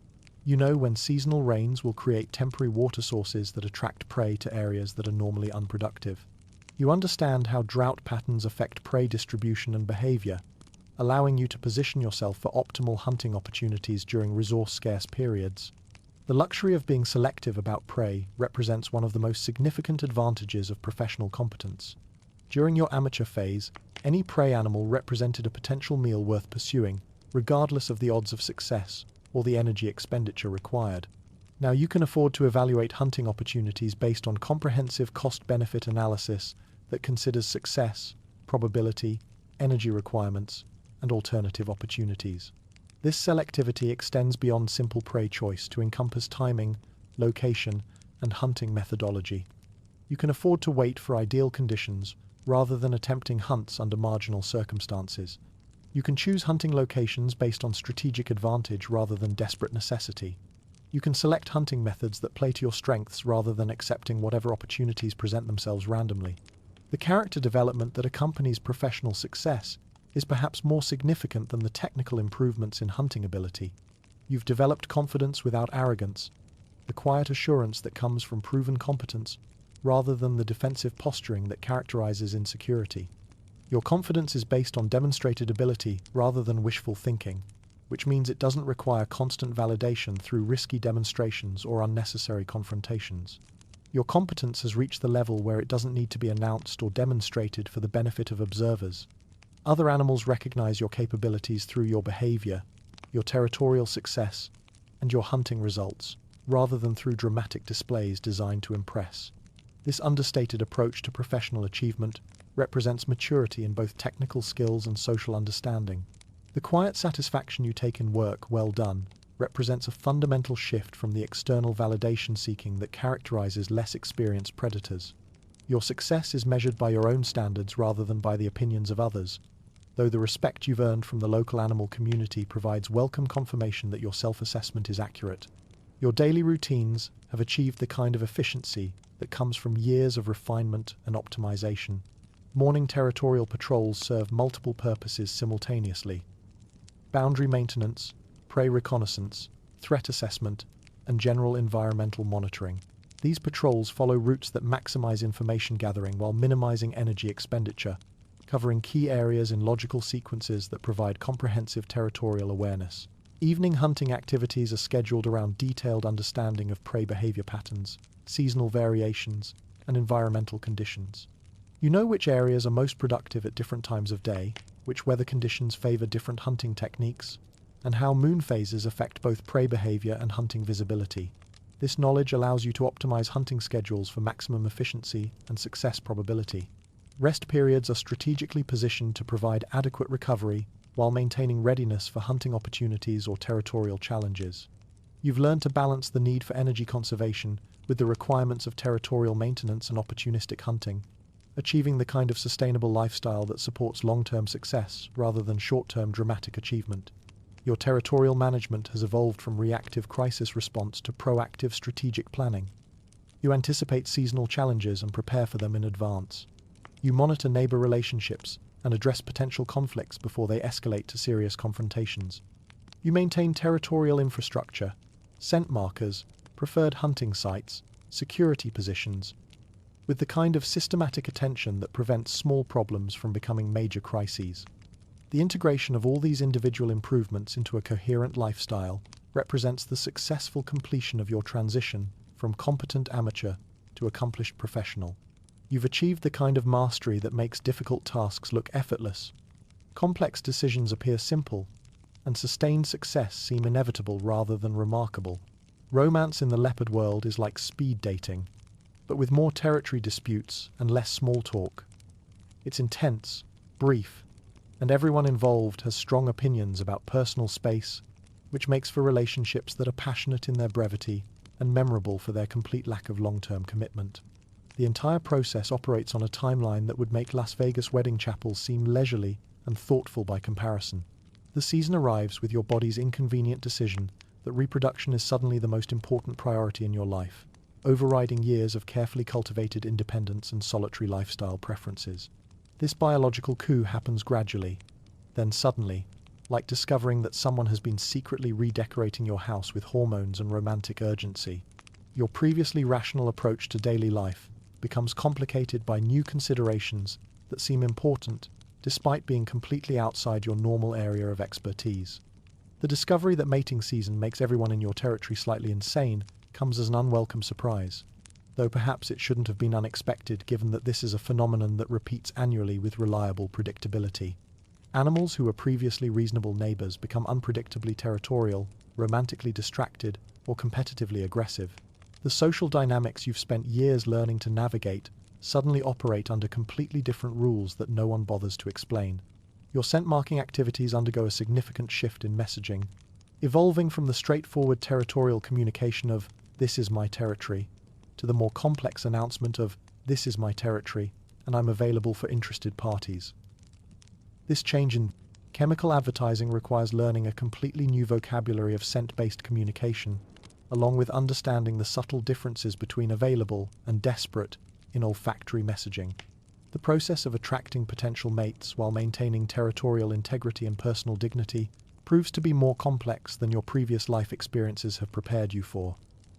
S1: You know when seasonal rains will create temporary water sources that attract prey to areas that are normally unproductive. You understand how drought patterns affect prey distribution and behavior, allowing you to position yourself for optimal hunting opportunities during resource-scarce periods. The luxury of being selective about prey represents one of the most significant advantages of professional competence. During your amateur phase, any prey animal represented a potential meal worth pursuing, regardless of the odds of success or the energy expenditure required. Now you can afford to evaluate hunting opportunities based on comprehensive cost-benefit analysis that considers success, probability, energy requirements, and alternative opportunities. This selectivity extends beyond simple prey choice to encompass timing, location, and hunting methodology. You can afford to wait for ideal conditions rather than attempting hunts under marginal circumstances. You can choose hunting locations based on strategic advantage rather than desperate necessity. You can select hunting methods that play to your strengths rather than accepting whatever opportunities present themselves randomly. The character development that accompanies professional success is perhaps more significant than the technical improvements in hunting ability. You've developed confidence without arrogance, the quiet assurance that comes from proven competence, rather than the defensive posturing that characterizes insecurity. Your confidence is based on demonstrated ability rather than wishful thinking, which means it doesn't require constant validation through risky demonstrations or unnecessary confrontations. Your competence has reached the level where it doesn't need to be announced or demonstrated for the benefit of observers. Other animals recognize your capabilities through your behavior, your territorial success, and your hunting results, rather than through dramatic displays designed to impress. This understated approach to professional achievement represents maturity in both technical skills and social understanding. The quiet satisfaction you take in work well done represents a fundamental shift from the external validation seeking that characterizes less experienced predators. Your success is measured by your own standards rather than by the opinions of others, though the respect you've earned from the local animal community provides welcome confirmation that your self-assessment is accurate. Your daily routines have achieved the kind of efficiency that comes from years of refinement and optimization. Morning territorial patrols serve multiple purposes simultaneously: boundary maintenance, prey reconnaissance, threat assessment, and general environmental monitoring. These patrols follow routes that maximize information gathering while minimizing energy expenditure, covering key areas in logical sequences that provide comprehensive territorial awareness. Evening hunting activities are scheduled around detailed understanding of prey behavior patterns, seasonal variations, and environmental conditions. You know which areas are most productive at different times of day, which weather conditions favor different hunting techniques, and how moon phases affect both prey behavior and hunting visibility. This knowledge allows you to optimize hunting schedules for maximum efficiency and success probability. Rest periods are strategically positioned to provide adequate recovery while maintaining readiness for hunting opportunities or territorial challenges. You've learned to balance the need for energy conservation with the requirements of territorial maintenance and opportunistic hunting, achieving the kind of sustainable lifestyle that supports long-term success rather than short-term dramatic achievement. Your territorial management has evolved from reactive crisis response to proactive strategic planning. You anticipate seasonal challenges and prepare for them in advance. You monitor neighbor relationships and address potential conflicts before they escalate to serious confrontations. You maintain territorial infrastructure, scent markers, preferred hunting sites, security positions, with the kind of systematic attention that prevents small problems from becoming major crises. The integration of all these individual improvements into a coherent lifestyle represents the successful completion of your transition from competent amateur to accomplished professional. You've achieved the kind of mastery that makes difficult tasks look effortless. Complex decisions appear simple, and sustained success seem inevitable rather than remarkable. Romance in the leopard world is like speed dating, but with more territory disputes and less small talk. It's intense, brief, and everyone involved has strong opinions about personal space, which makes for relationships that are passionate in their brevity and memorable for their complete lack of long-term commitment. The entire process operates on a timeline that would make Las Vegas wedding chapels seem leisurely and thoughtful by comparison. The season arrives with your body's inconvenient decision that reproduction is suddenly the most important priority in your life, overriding years of carefully cultivated independence and solitary lifestyle preferences. This biological coup happens gradually, then suddenly, like discovering that someone has been secretly redecorating your house with hormones and romantic urgency. Your previously rational approach to daily life becomes complicated by new considerations that seem important despite being completely outside your normal area of expertise. The discovery that mating season makes everyone in your territory slightly insane comes as an unwelcome surprise, though perhaps it shouldn't have been unexpected given that this is a phenomenon that repeats annually with reliable predictability. Animals who were previously reasonable neighbors become unpredictably territorial, romantically distracted, or competitively aggressive. The social dynamics you've spent years learning to navigate suddenly operate under completely different rules that no one bothers to explain. Your scent marking activities undergo a significant shift in messaging, evolving from the straightforward territorial communication of "this is my territory" to the more complex announcement of "this is my territory, and I'm available for interested parties." This change in chemical advertising requires learning a completely new vocabulary of scent-based communication, along with understanding the subtle differences between available and desperate in olfactory messaging. The process of attracting potential mates while maintaining territorial integrity and personal dignity proves to be more complex than your previous life experiences have prepared you for.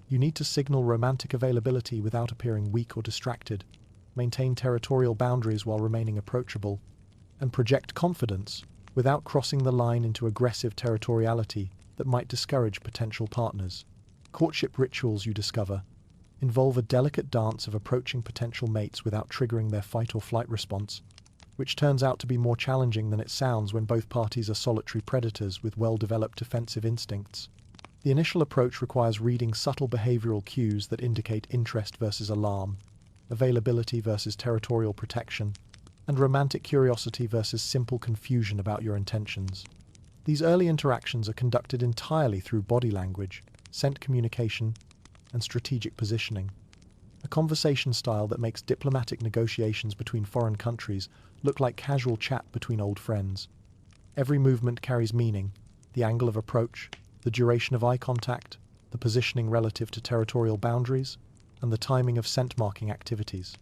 S1: You need to signal romantic availability without appearing weak or distracted, maintain territorial boundaries while remaining approachable, and project confidence without crossing the line into aggressive territoriality that might discourage potential partners. Courtship rituals, you discover, involve a delicate dance of approaching potential mates without triggering their fight-or-flight response, which turns out to be more challenging than it sounds when both parties are solitary predators with well-developed defensive instincts. The initial approach requires reading subtle behavioral cues that indicate interest versus alarm, availability versus territorial protection, and romantic curiosity versus simple confusion about your intentions. These early interactions are conducted entirely through body language, scent communication, and strategic positioning, a conversation style that makes diplomatic negotiations between foreign countries look like casual chat between old friends. Every movement carries meaning: the angle of approach, the duration of eye contact, the positioning relative to territorial boundaries, and the timing of scent marking activities.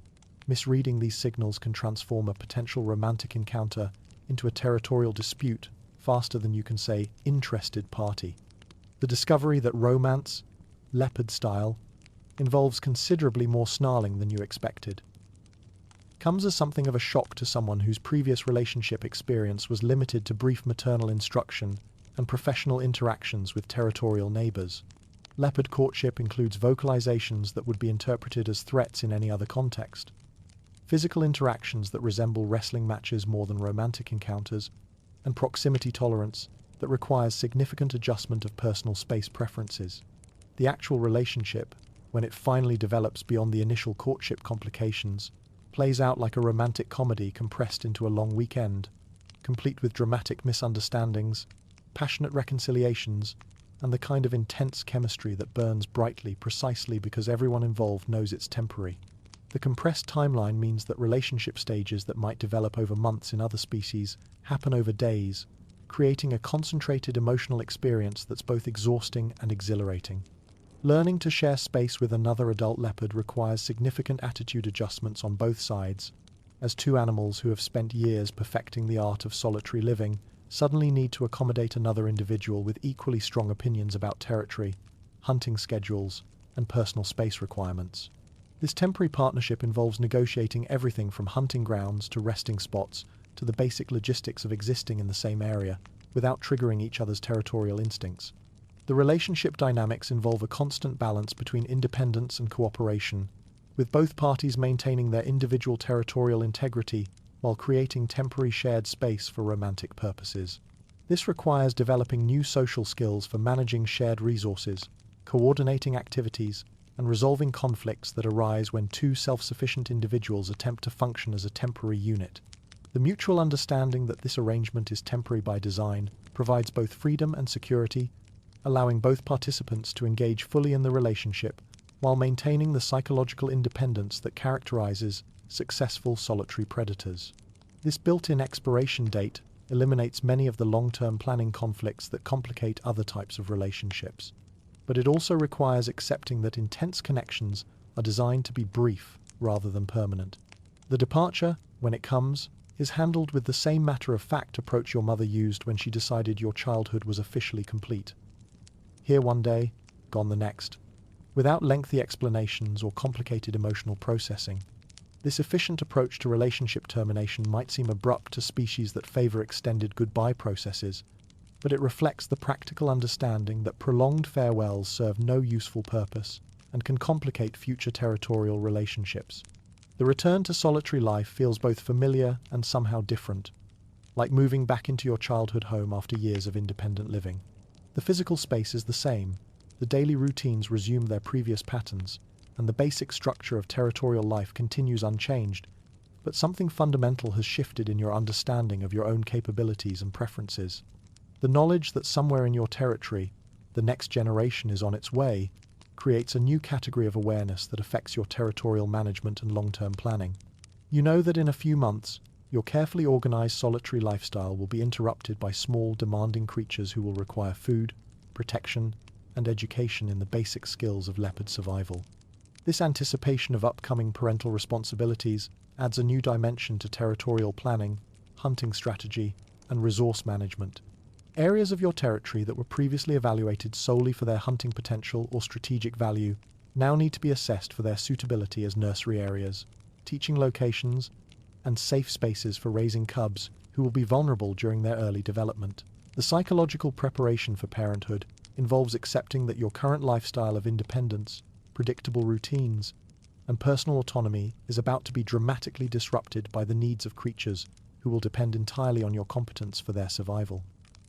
S1: Misreading these signals can transform a potential romantic encounter into a territorial dispute faster than you can say "interested party." The discovery that romance, leopard style, involves considerably more snarling than you expected comes as something of a shock to someone whose previous relationship experience was limited to brief maternal instruction and professional interactions with territorial neighbors. Leopard courtship includes vocalizations that would be interpreted as threats in any other context, physical interactions that resemble wrestling matches more than romantic encounters, and proximity tolerance that requires significant adjustment of personal space preferences. The actual relationship, when it finally develops beyond the initial courtship complications, plays out like a romantic comedy compressed into a long weekend, complete with dramatic misunderstandings, passionate reconciliations, and the kind of intense chemistry that burns brightly precisely because everyone involved knows it's temporary. The compressed timeline means that relationship stages that might develop over months in other species happen over days, creating a concentrated emotional experience that's both exhausting and exhilarating. Learning to share space with another adult leopard requires significant attitude adjustments on both sides, as two animals who have spent years perfecting the art of solitary living suddenly need to accommodate another individual with equally strong opinions about territory, hunting schedules, and personal space requirements. This temporary partnership involves negotiating everything from hunting grounds to resting spots to the basic logistics of existing in the same area without triggering each other's territorial instincts. The relationship dynamics involve a constant balance between independence and cooperation, with both parties maintaining their individual territorial integrity while creating temporary shared space for romantic purposes. This requires developing new social skills for managing shared resources, coordinating activities, and resolving conflicts that arise when two self-sufficient individuals attempt to function as a temporary unit. The mutual understanding that this arrangement is temporary by design provides both freedom and security, allowing both participants to engage fully in the relationship while maintaining the psychological independence that characterizes successful solitary predators. This built-in expiration date eliminates many of the long-term planning conflicts that complicate other types of relationships. But it also requires accepting that intense connections are designed to be brief rather than permanent. The departure, when it comes, is handled with the same matter-of-fact approach your mother used when she decided your childhood was officially complete. Here one day, gone the next, without lengthy explanations or complicated emotional processing. This efficient approach to relationship termination might seem abrupt to species that favor extended goodbye processes, but it reflects the practical understanding that prolonged farewells serve no useful purpose and can complicate future territorial relationships. The return to solitary life feels both familiar and somehow different, like moving back into your childhood home after years of independent living. The physical space is the same, the daily routines resume their previous patterns, and the basic structure of territorial life continues unchanged, but something fundamental has shifted in your understanding of your own capabilities and preferences. The knowledge that somewhere in your territory, the next generation is on its way, creates a new category of awareness that affects your territorial management and long-term planning. You know that in a few months, your carefully organized solitary lifestyle will be interrupted by small, demanding creatures who will require food, protection, and education in the basic skills of leopard survival. This anticipation of upcoming parental responsibilities adds a new dimension to territorial planning, hunting strategy, and resource management. Areas of your territory that were previously evaluated solely for their hunting potential or strategic value now need to be assessed for their suitability as nursery areas, teaching locations, and safe spaces for raising cubs who will be vulnerable during their early development. The psychological preparation for parenthood involves accepting that your current lifestyle of independence, predictable routines, and personal autonomy is about to be dramatically disrupted by the needs of creatures who will depend entirely on your competence for their survival.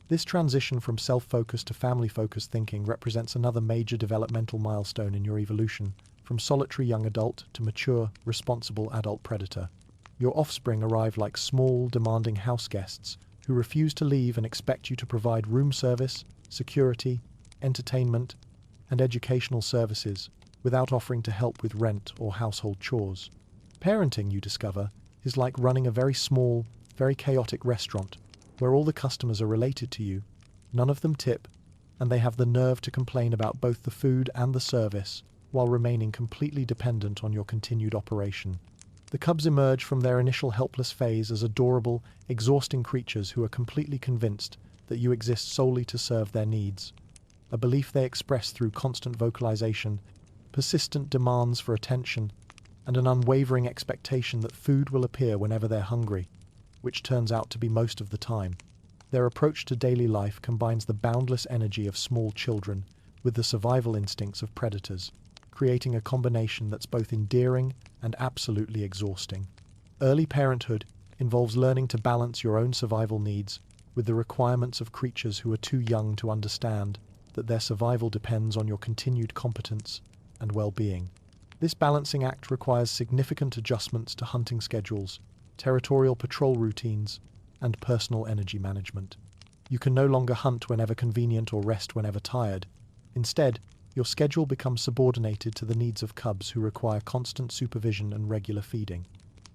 S1: This transition from self-focused to family-focused thinking represents another major developmental milestone in your evolution, from solitary young adult to mature, responsible adult predator. Your offspring arrive like small, demanding house guests who refuse to leave and expect you to provide room service, security, entertainment, and educational services without offering to help with rent or household chores. Parenting, you discover, is like running a very small, very chaotic restaurant where all the customers are related to you, none of them tip, and they have the nerve to complain about both the food and the service while remaining completely dependent on your continued operation. The cubs emerge from their initial helpless phase as adorable, exhausting creatures who are completely convinced that you exist solely to serve their needs, a belief they express through constant vocalization, persistent demands for attention, and an unwavering expectation that food will appear whenever they're hungry, which turns out to be most of the time. Their approach to daily life combines the boundless energy of small children with the survival instincts of predators, creating a combination that's both endearing and absolutely exhausting. Early parenthood involves learning to balance your own survival needs with the requirements of creatures who are too young to understand that their survival depends on your continued competence and well-being. This balancing act requires significant adjustments to hunting schedules, territorial patrol routines, and personal energy management. You can no longer hunt whenever convenient or rest whenever tired. Instead, your schedule becomes subordinated to the needs of cubs who require constant supervision and regular feeding.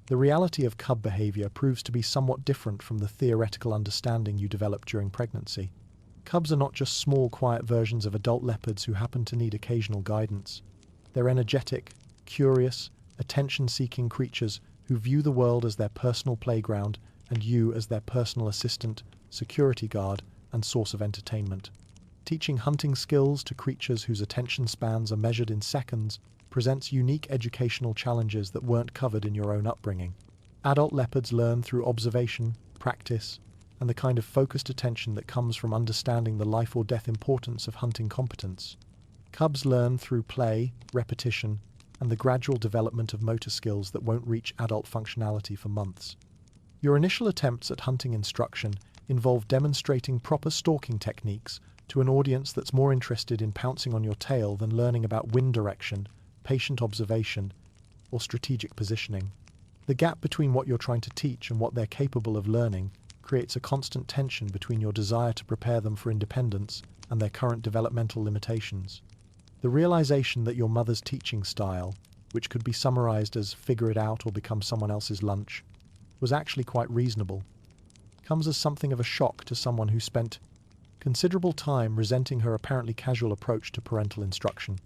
S1: The reality of cub behavior proves to be somewhat different from the theoretical understanding you develop during pregnancy. Cubs are not just small, quiet versions of adult leopards who happen to need occasional guidance. They're energetic, curious, attention-seeking creatures who view the world as their personal playground and you as their personal assistant, security guard, and source of entertainment. Teaching hunting skills to creatures whose attention spans are measured in seconds presents unique educational challenges that weren't covered in your own upbringing. Adult leopards learn through observation, practice, and the kind of focused attention that comes from understanding the life or death importance of hunting competence. Cubs learn through play, repetition, and the gradual development of motor skills that won't reach adult functionality for months. Your initial attempts at hunting instruction involve demonstrating proper stalking techniques to an audience that's more interested in pouncing on your tail than learning about wind direction, patient observation, or strategic positioning. The gap between what you're trying to teach and what they're capable of learning creates a constant tension between your desire to prepare them for independence and their current developmental limitations. The realization that your mother's teaching style, which could be summarized as figure it out or become someone else's lunch, was actually quite reasonable, comes as something of a shock to someone who spent considerable time resenting her apparently casual approach to parental instruction.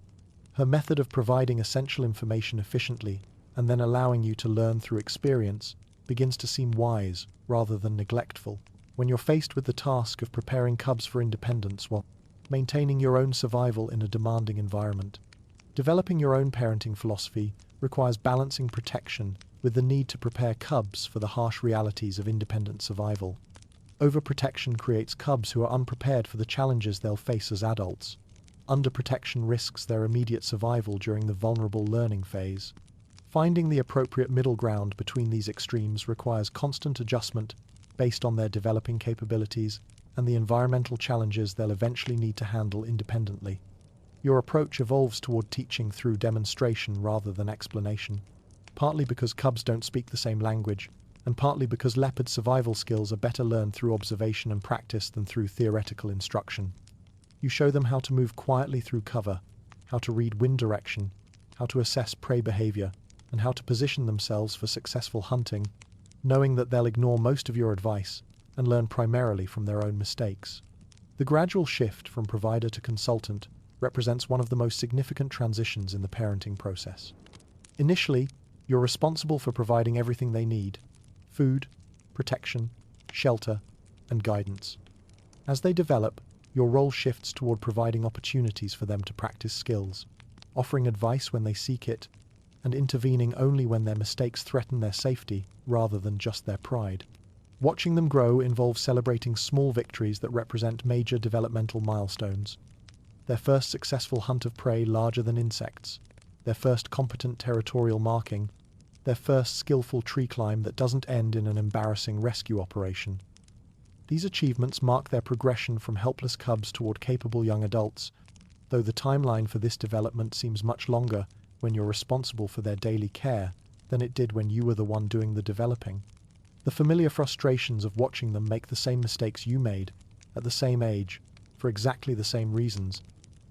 S1: Her method of providing essential information efficiently and then allowing you to learn through experience begins to seem wise rather than neglectful when you're faced with the task of preparing cubs for independence while maintaining your own survival in a demanding environment. Developing your own parenting philosophy requires balancing protection with the need to prepare cubs for the harsh realities of independent survival. Overprotection creates cubs who are unprepared for the challenges they'll face as adults. Underprotection risks their immediate survival during the vulnerable learning phase. Finding the appropriate middle ground between these extremes requires constant adjustment based on their developing capabilities and the environmental challenges they'll eventually need to handle independently. Your approach evolves toward teaching through demonstration rather than explanation, partly because cubs don't speak the same language, and partly because leopard survival skills are better learned through observation and practice than through theoretical instruction. You show them how to move quietly through cover, how to read wind direction, how to assess prey behavior, and how to position themselves for successful hunting, knowing that they'll ignore most of your advice and learn primarily from their own mistakes. The gradual shift from provider to consultant represents one of the most significant transitions in the parenting process. Initially, you're responsible for providing everything they need: food, protection, shelter, and guidance. As they develop, your role shifts toward providing opportunities for them to practice skills, offering advice when they seek it, and intervening only when their mistakes threaten their safety rather than just their pride. Watching them grow involves celebrating small victories that represent major developmental milestones. Their first successful hunt of prey larger than insects, their first competent territorial marking, their first skillful tree climb that doesn't end in an embarrassing rescue operation. These achievements mark their progression from helpless cubs toward capable young adults, though the timeline for this development seems much longer when you're responsible for their daily care than it did when you were the one doing the developing. The familiar frustrations of watching them make the same mistakes you made, at the same age, for exactly the same reasons,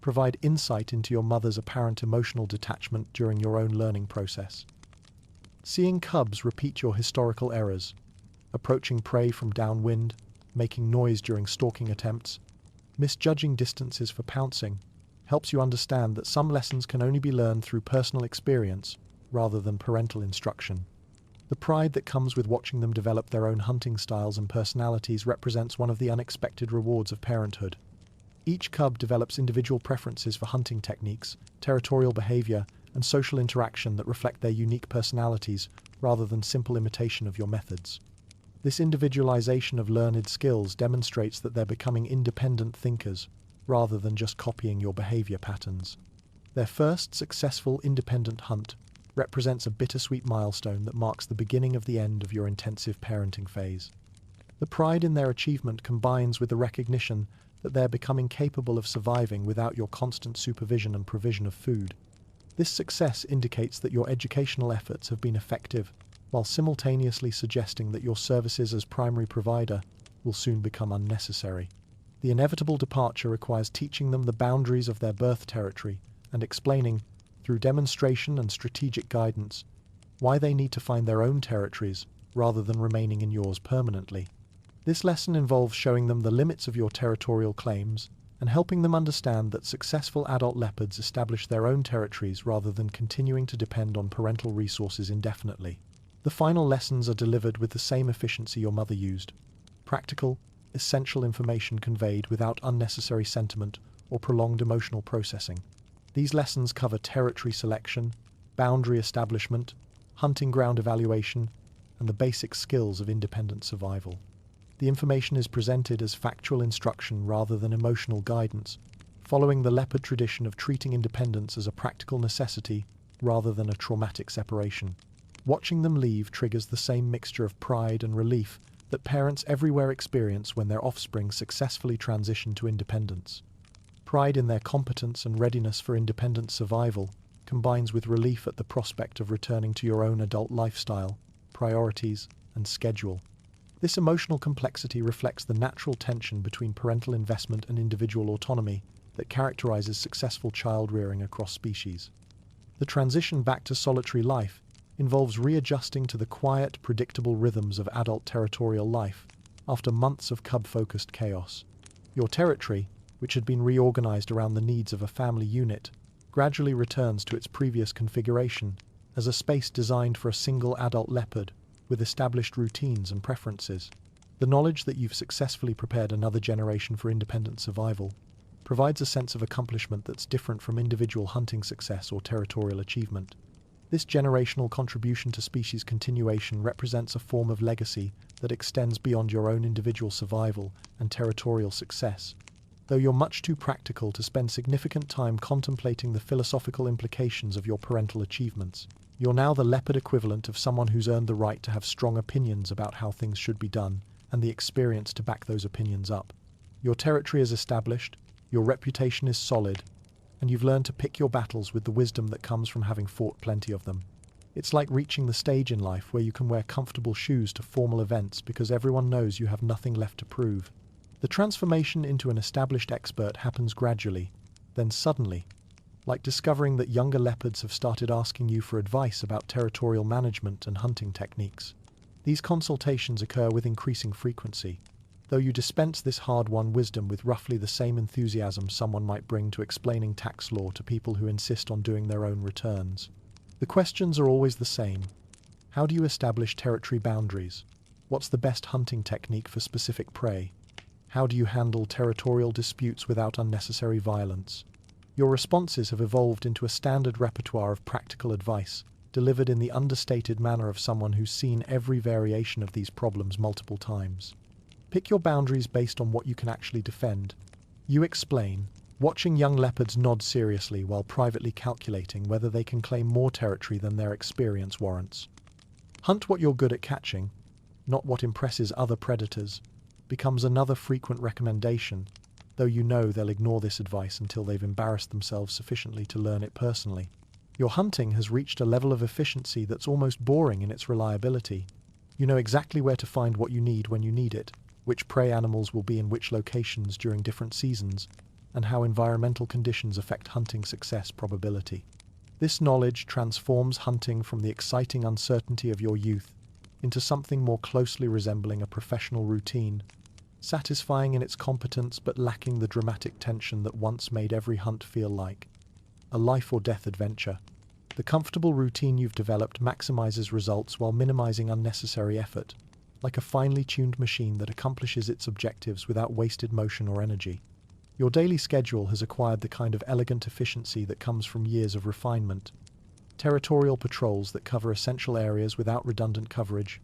S1: provide insight into your mother's apparent emotional detachment during your own learning process. Seeing cubs repeat your historical errors, approaching prey from downwind, making noise during stalking attempts, misjudging distances for pouncing, helps you understand that some lessons can only be learned through personal experience rather than parental instruction. The pride that comes with watching them develop their own hunting styles and personalities represents one of the unexpected rewards of parenthood. Each cub develops individual preferences for hunting techniques, territorial behavior, and social interaction that reflect their unique personalities rather than simple imitation of your methods. This individualization of learned skills demonstrates that they're becoming independent thinkers rather than just copying your behavior patterns. Their first successful independent hunt represents a bittersweet milestone that marks the beginning of the end of your intensive parenting phase. The pride in their achievement combines with the recognition that they're becoming capable of surviving without your constant supervision and provision of food. This success indicates that your educational efforts have been effective, while simultaneously suggesting that your services as primary provider will soon become unnecessary. The inevitable departure requires teaching them the boundaries of their birth territory and explaining, through demonstration and strategic guidance, why they need to find their own territories rather than remaining in yours permanently. This lesson involves showing them the limits of your territorial claims and helping them understand that successful adult leopards establish their own territories rather than continuing to depend on parental resources indefinitely. The final lessons are delivered with the same efficiency your mother used. Practical, essential information conveyed without unnecessary sentiment or prolonged emotional processing. These lessons cover territory selection, boundary establishment, hunting ground evaluation, and the basic skills of independent survival. The information is presented as factual instruction rather than emotional guidance, following the leopard tradition of treating independence as a practical necessity rather than a traumatic separation. Watching them leave triggers the same mixture of pride and relief that parents everywhere experience when their offspring successfully transition to independence. Pride in their competence and readiness for independent survival combines with relief at the prospect of returning to your own adult lifestyle, priorities, and schedule. This emotional complexity reflects the natural tension between parental investment and individual autonomy that characterizes successful child rearing across species. The transition back to solitary life involves readjusting to the quiet, predictable rhythms of adult territorial life after months of cub-focused chaos. Your territory, which had been reorganized around the needs of a family unit, gradually returns to its previous configuration as a space designed for a single adult leopard with established routines and preferences. The knowledge that you've successfully prepared another generation for independent survival provides a sense of accomplishment that's different from individual hunting success or territorial achievement. This generational contribution to species continuation represents a form of legacy that extends beyond your own individual survival and territorial success. Though you're much too practical to spend significant time contemplating the philosophical implications of your parental achievements, you're now the leopard equivalent of someone who's earned the right to have strong opinions about how things should be done and the experience to back those opinions up. Your territory is established, your reputation is solid, and you've learned to pick your battles with the wisdom that comes from having fought plenty of them. It's like reaching the stage in life where you can wear comfortable shoes to formal events because everyone knows you have nothing left to prove. The transformation into an established expert happens gradually, then suddenly, like discovering that younger leopards have started asking you for advice about territorial management and hunting techniques. These consultations occur with increasing frequency, though you dispense this hard-won wisdom with roughly the same enthusiasm someone might bring to explaining tax law to people who insist on doing their own returns. The questions are always the same. How do you establish territory boundaries? What's the best hunting technique for specific prey? How do you handle territorial disputes without unnecessary violence? Your responses have evolved into a standard repertoire of practical advice, delivered in the understated manner of someone who's seen every variation of these problems multiple times. Pick your boundaries based on what you can actually defend. You explain, watching young leopards nod seriously while privately calculating whether they can claim more territory than their experience warrants. Hunt what you're good at catching, not what impresses other predators, becomes another frequent recommendation, though you know they'll ignore this advice until they've embarrassed themselves sufficiently to learn it personally. Your hunting has reached a level of efficiency that's almost boring in its reliability. You know exactly where to find what you need when you need it, which prey animals will be in which locations during different seasons, and how environmental conditions affect hunting success probability. This knowledge transforms hunting from the exciting uncertainty of your youth into something more closely resembling a professional routine, satisfying in its competence but lacking the dramatic tension that once made every hunt feel like a life-or-death adventure. The comfortable routine you've developed maximizes results while minimizing unnecessary effort, like a finely tuned machine that accomplishes its objectives without wasted motion or energy. Your daily schedule has acquired the kind of elegant efficiency that comes from years of refinement. Territorial patrols that cover essential areas without redundant coverage,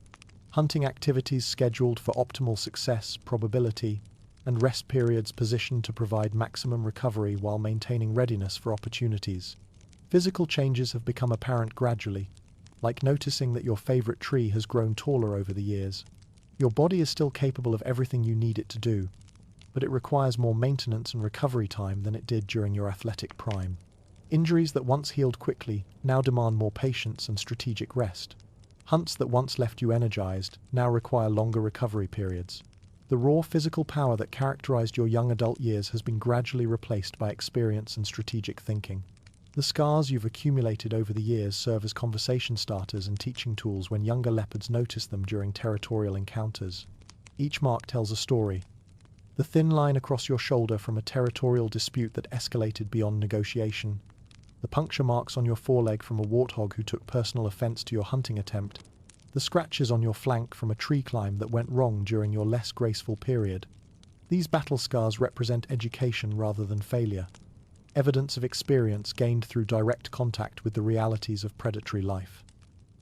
S1: hunting activities scheduled for optimal success, probability, and rest periods positioned to provide maximum recovery while maintaining readiness for opportunities. Physical changes have become apparent gradually, like noticing that your favorite tree has grown taller over the years. Your body is still capable of everything you need it to do, but it requires more maintenance and recovery time than it did during your athletic prime. Injuries that once healed quickly now demand more patience and strategic rest. Hunts that once left you energized now require longer recovery periods. The raw physical power that characterized your young adult years has been gradually replaced by experience and strategic thinking. The scars you've accumulated over the years serve as conversation starters and teaching tools when younger leopards notice them during territorial encounters. Each mark tells a story. The thin line across your shoulder from a territorial dispute that escalated beyond negotiation. The puncture marks on your foreleg from a warthog who took personal offense to your hunting attempt, the scratches on your flank from a tree climb that went wrong during your less graceful period. These battle scars represent education rather than failure, evidence of experience gained through direct contact with the realities of predatory life.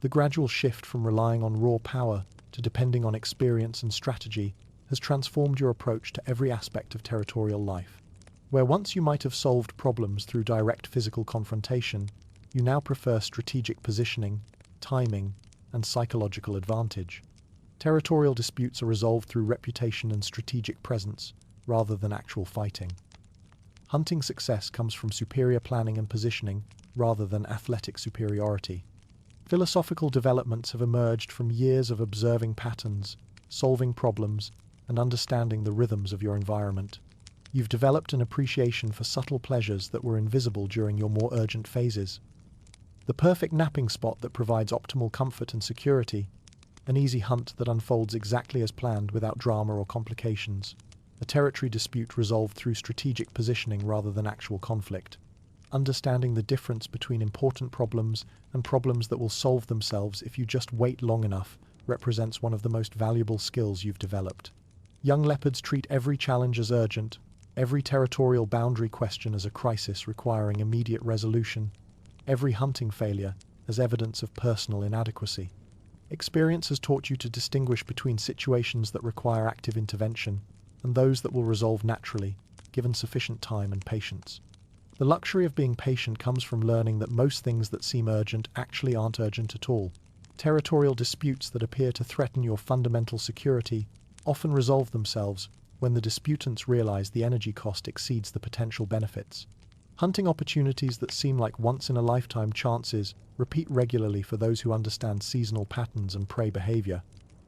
S1: The gradual shift from relying on raw power to depending on experience and strategy has transformed your approach to every aspect of territorial life. Where once you might have solved problems through direct physical confrontation, you now prefer strategic positioning, timing, and psychological advantage. Territorial disputes are resolved through reputation and strategic presence, rather than actual fighting. Hunting success comes from superior planning and positioning, rather than athletic superiority. Philosophical developments have emerged from years of observing patterns, solving problems, and understanding the rhythms of your environment. You've developed an appreciation for subtle pleasures that were invisible during your more urgent phases. The perfect napping spot that provides optimal comfort and security, an easy hunt that unfolds exactly as planned without drama or complications, a territory dispute resolved through strategic positioning rather than actual conflict. Understanding the difference between important problems and problems that will solve themselves if you just wait long enough represents one of the most valuable skills you've developed. Young leopards treat every challenge as urgent, every territorial boundary question as a crisis requiring immediate resolution, every hunting failure as evidence of personal inadequacy. Experience has taught you to distinguish between situations that require active intervention and those that will resolve naturally, given sufficient time and patience. The luxury of being patient comes from learning that most things that seem urgent actually aren't urgent at all. Territorial disputes that appear to threaten your fundamental security often resolve themselves when the disputants realize the energy cost exceeds the potential benefits. Hunting opportunities that seem like once-in-a-lifetime chances repeat regularly for those who understand seasonal patterns and prey behavior.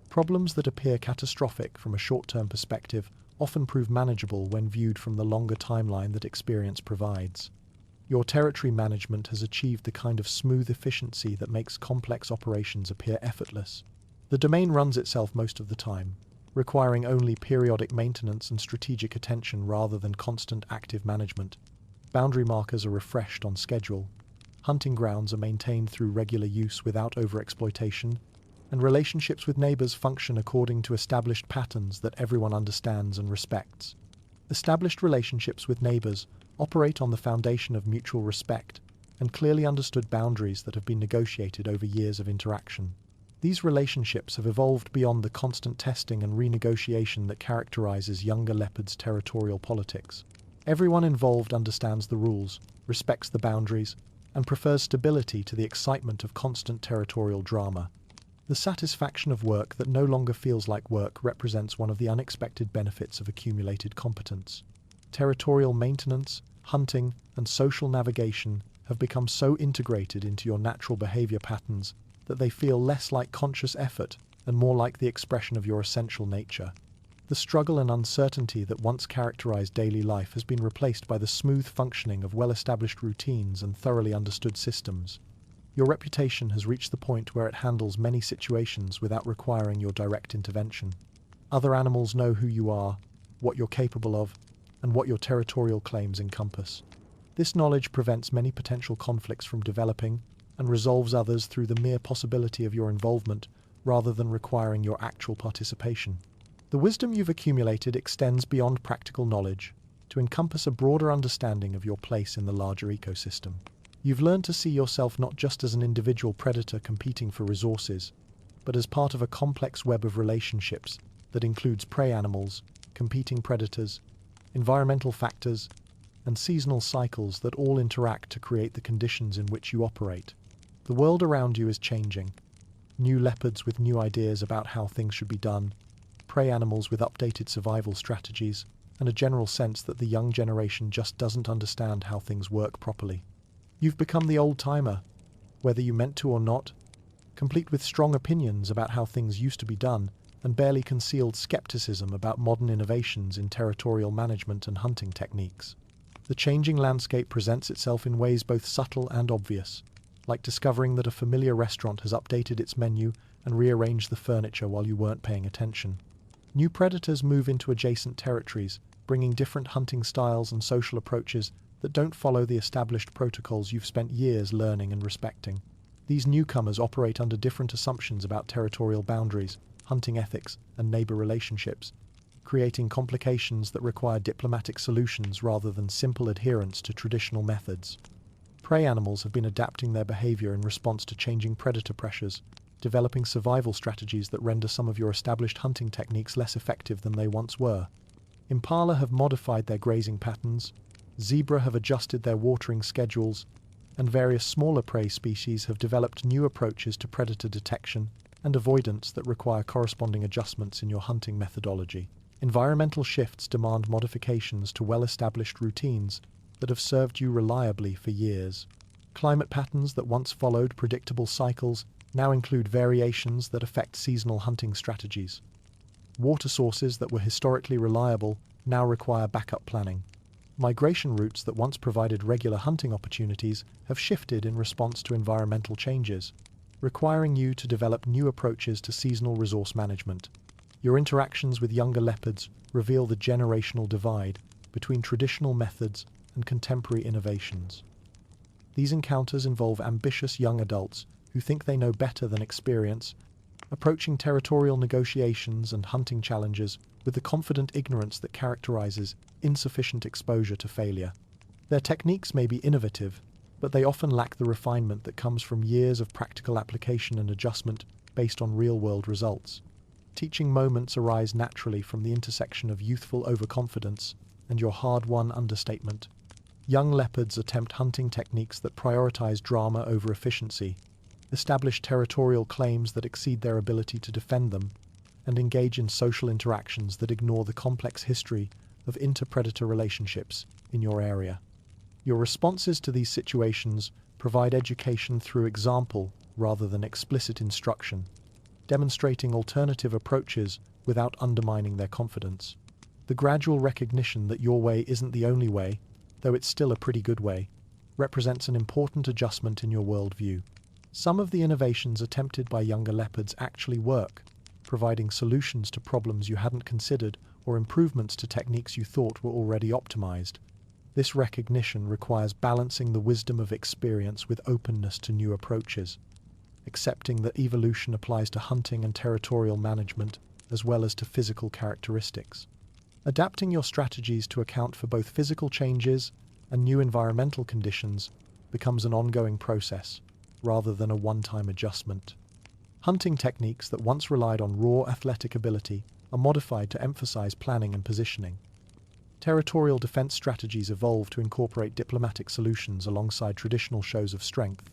S1: Problems that appear catastrophic from a short-term perspective often prove manageable when viewed from the longer timeline that experience provides. Your territory management has achieved the kind of smooth efficiency that makes complex operations appear effortless. The domain runs itself most of the time, requiring only periodic maintenance and strategic attention rather than constant active management. Boundary markers are refreshed on schedule. Hunting grounds are maintained through regular use without overexploitation, and relationships with neighbors function according to established patterns that everyone understands and respects. Established relationships with neighbors operate on the foundation of mutual respect and clearly understood boundaries that have been negotiated over years of interaction. These relationships have evolved beyond the constant testing and renegotiation that characterizes younger leopards' territorial politics. Everyone involved understands the rules, respects the boundaries, and prefers stability to the excitement of constant territorial drama. The satisfaction of work that no longer feels like work represents one of the unexpected benefits of accumulated competence. Territorial maintenance, hunting, and social navigation have become so integrated into your natural behavior patterns that they feel less like conscious effort and more like the expression of your essential nature. The struggle and uncertainty that once characterized daily life has been replaced by the smooth functioning of well-established routines and thoroughly understood systems. Your reputation has reached the point where it handles many situations without requiring your direct intervention. Other animals know who you are, what you're capable of, and what your territorial claims encompass. This knowledge prevents many potential conflicts from developing and resolves others through the mere possibility of your involvement rather than requiring your actual participation. The wisdom you've accumulated extends beyond practical knowledge to encompass a broader understanding of your place in the larger ecosystem. You've learned to see yourself not just as an individual predator competing for resources, but as part of a complex web of relationships that includes prey animals, competing predators, environmental factors, and seasonal cycles that all interact to create the conditions in which you operate. The world around you is changing. New leopards with new ideas about how things should be done, prey animals with updated survival strategies, and a general sense that the young generation just doesn't understand how things work properly. You've become the old-timer, whether you meant to or not, complete with strong opinions about how things used to be done and barely concealed skepticism about modern innovations in territorial management and hunting techniques. The changing landscape presents itself in ways both subtle and obvious, like discovering that a familiar restaurant has updated its menu and rearranged the furniture while you weren't paying attention. New predators move into adjacent territories, bringing different hunting styles and social approaches that don't follow the established protocols you've spent years learning and respecting. These newcomers operate under different assumptions about territorial boundaries, hunting ethics, and neighbor relationships, creating complications that require diplomatic solutions rather than simple adherence to traditional methods. Prey animals have been adapting their behavior in response to changing predator pressures, developing survival strategies that render some of your established hunting techniques less effective than they once were. Impala have modified their grazing patterns, zebra have adjusted their watering schedules, and various smaller prey species have developed new approaches to predator detection and avoidance that require corresponding adjustments in your hunting methodology. Environmental shifts demand modifications to well-established routines that have served you reliably for years. Climate patterns that once followed predictable cycles now include variations that affect seasonal hunting strategies. Water sources that were historically reliable now require backup planning. Migration routes that once provided regular hunting opportunities have shifted in response to environmental changes, requiring you to develop new approaches to seasonal resource management. Your interactions with younger leopards reveal the generational divide between traditional methods and contemporary innovations. These encounters involve ambitious young adults who think they know better than experience, approaching territorial negotiations and hunting challenges with the confident ignorance that characterizes insufficient exposure to failure. Their techniques may be innovative, but they often lack the refinement that comes from years of practical application and adjustment based on real-world results. Teaching moments arise naturally from the intersection of youthful overconfidence and your hard-won understatement. Young leopards attempt hunting techniques that prioritize drama over efficiency, establish territorial claims that exceed their ability to defend them, and engage in social interactions that ignore the complex history of inter-predator relationships in your area. Your responses to these situations provide education through example rather than explicit instruction, demonstrating alternative approaches without undermining their confidence. The gradual recognition that your way isn't the only way, though it's still a pretty good way, represents an important adjustment in your worldview. Some of the innovations attempted by younger leopards actually work, providing solutions to problems you hadn't considered or improvements to techniques you thought were already optimized. This recognition requires balancing the wisdom of experience with openness to new approaches, accepting that evolution applies to hunting and territorial management as well as to physical characteristics. Adapting your strategies to account for both physical changes and new environmental conditions becomes an ongoing process, rather than a one-time adjustment. Hunting techniques that once relied on raw athletic ability are modified to emphasize planning and positioning. Territorial defense strategies evolve to incorporate diplomatic solutions alongside traditional shows of strength.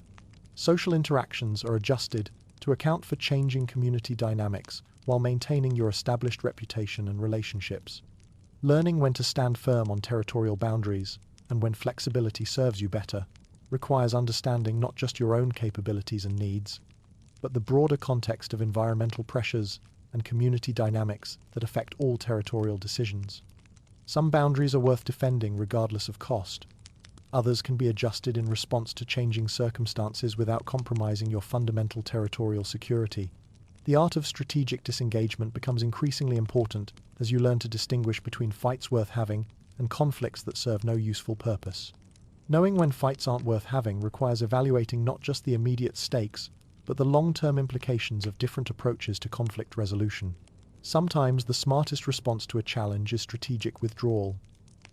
S1: Social interactions are adjusted to account for changing community dynamics while maintaining your established reputation and relationships. Learning when to stand firm on territorial boundaries and when flexibility serves you better requires understanding not just your own capabilities and needs, but the broader context of environmental pressures and community dynamics that affect all territorial decisions. Some boundaries are worth defending regardless of cost. Others can be adjusted in response to changing circumstances without compromising your fundamental territorial security. The art of strategic disengagement becomes increasingly important as you learn to distinguish between fights worth having and conflicts that serve no useful purpose. Knowing when fights aren't worth having requires evaluating not just the immediate stakes, but the long-term implications of different approaches to conflict resolution. Sometimes the smartest response to a challenge is strategic withdrawal.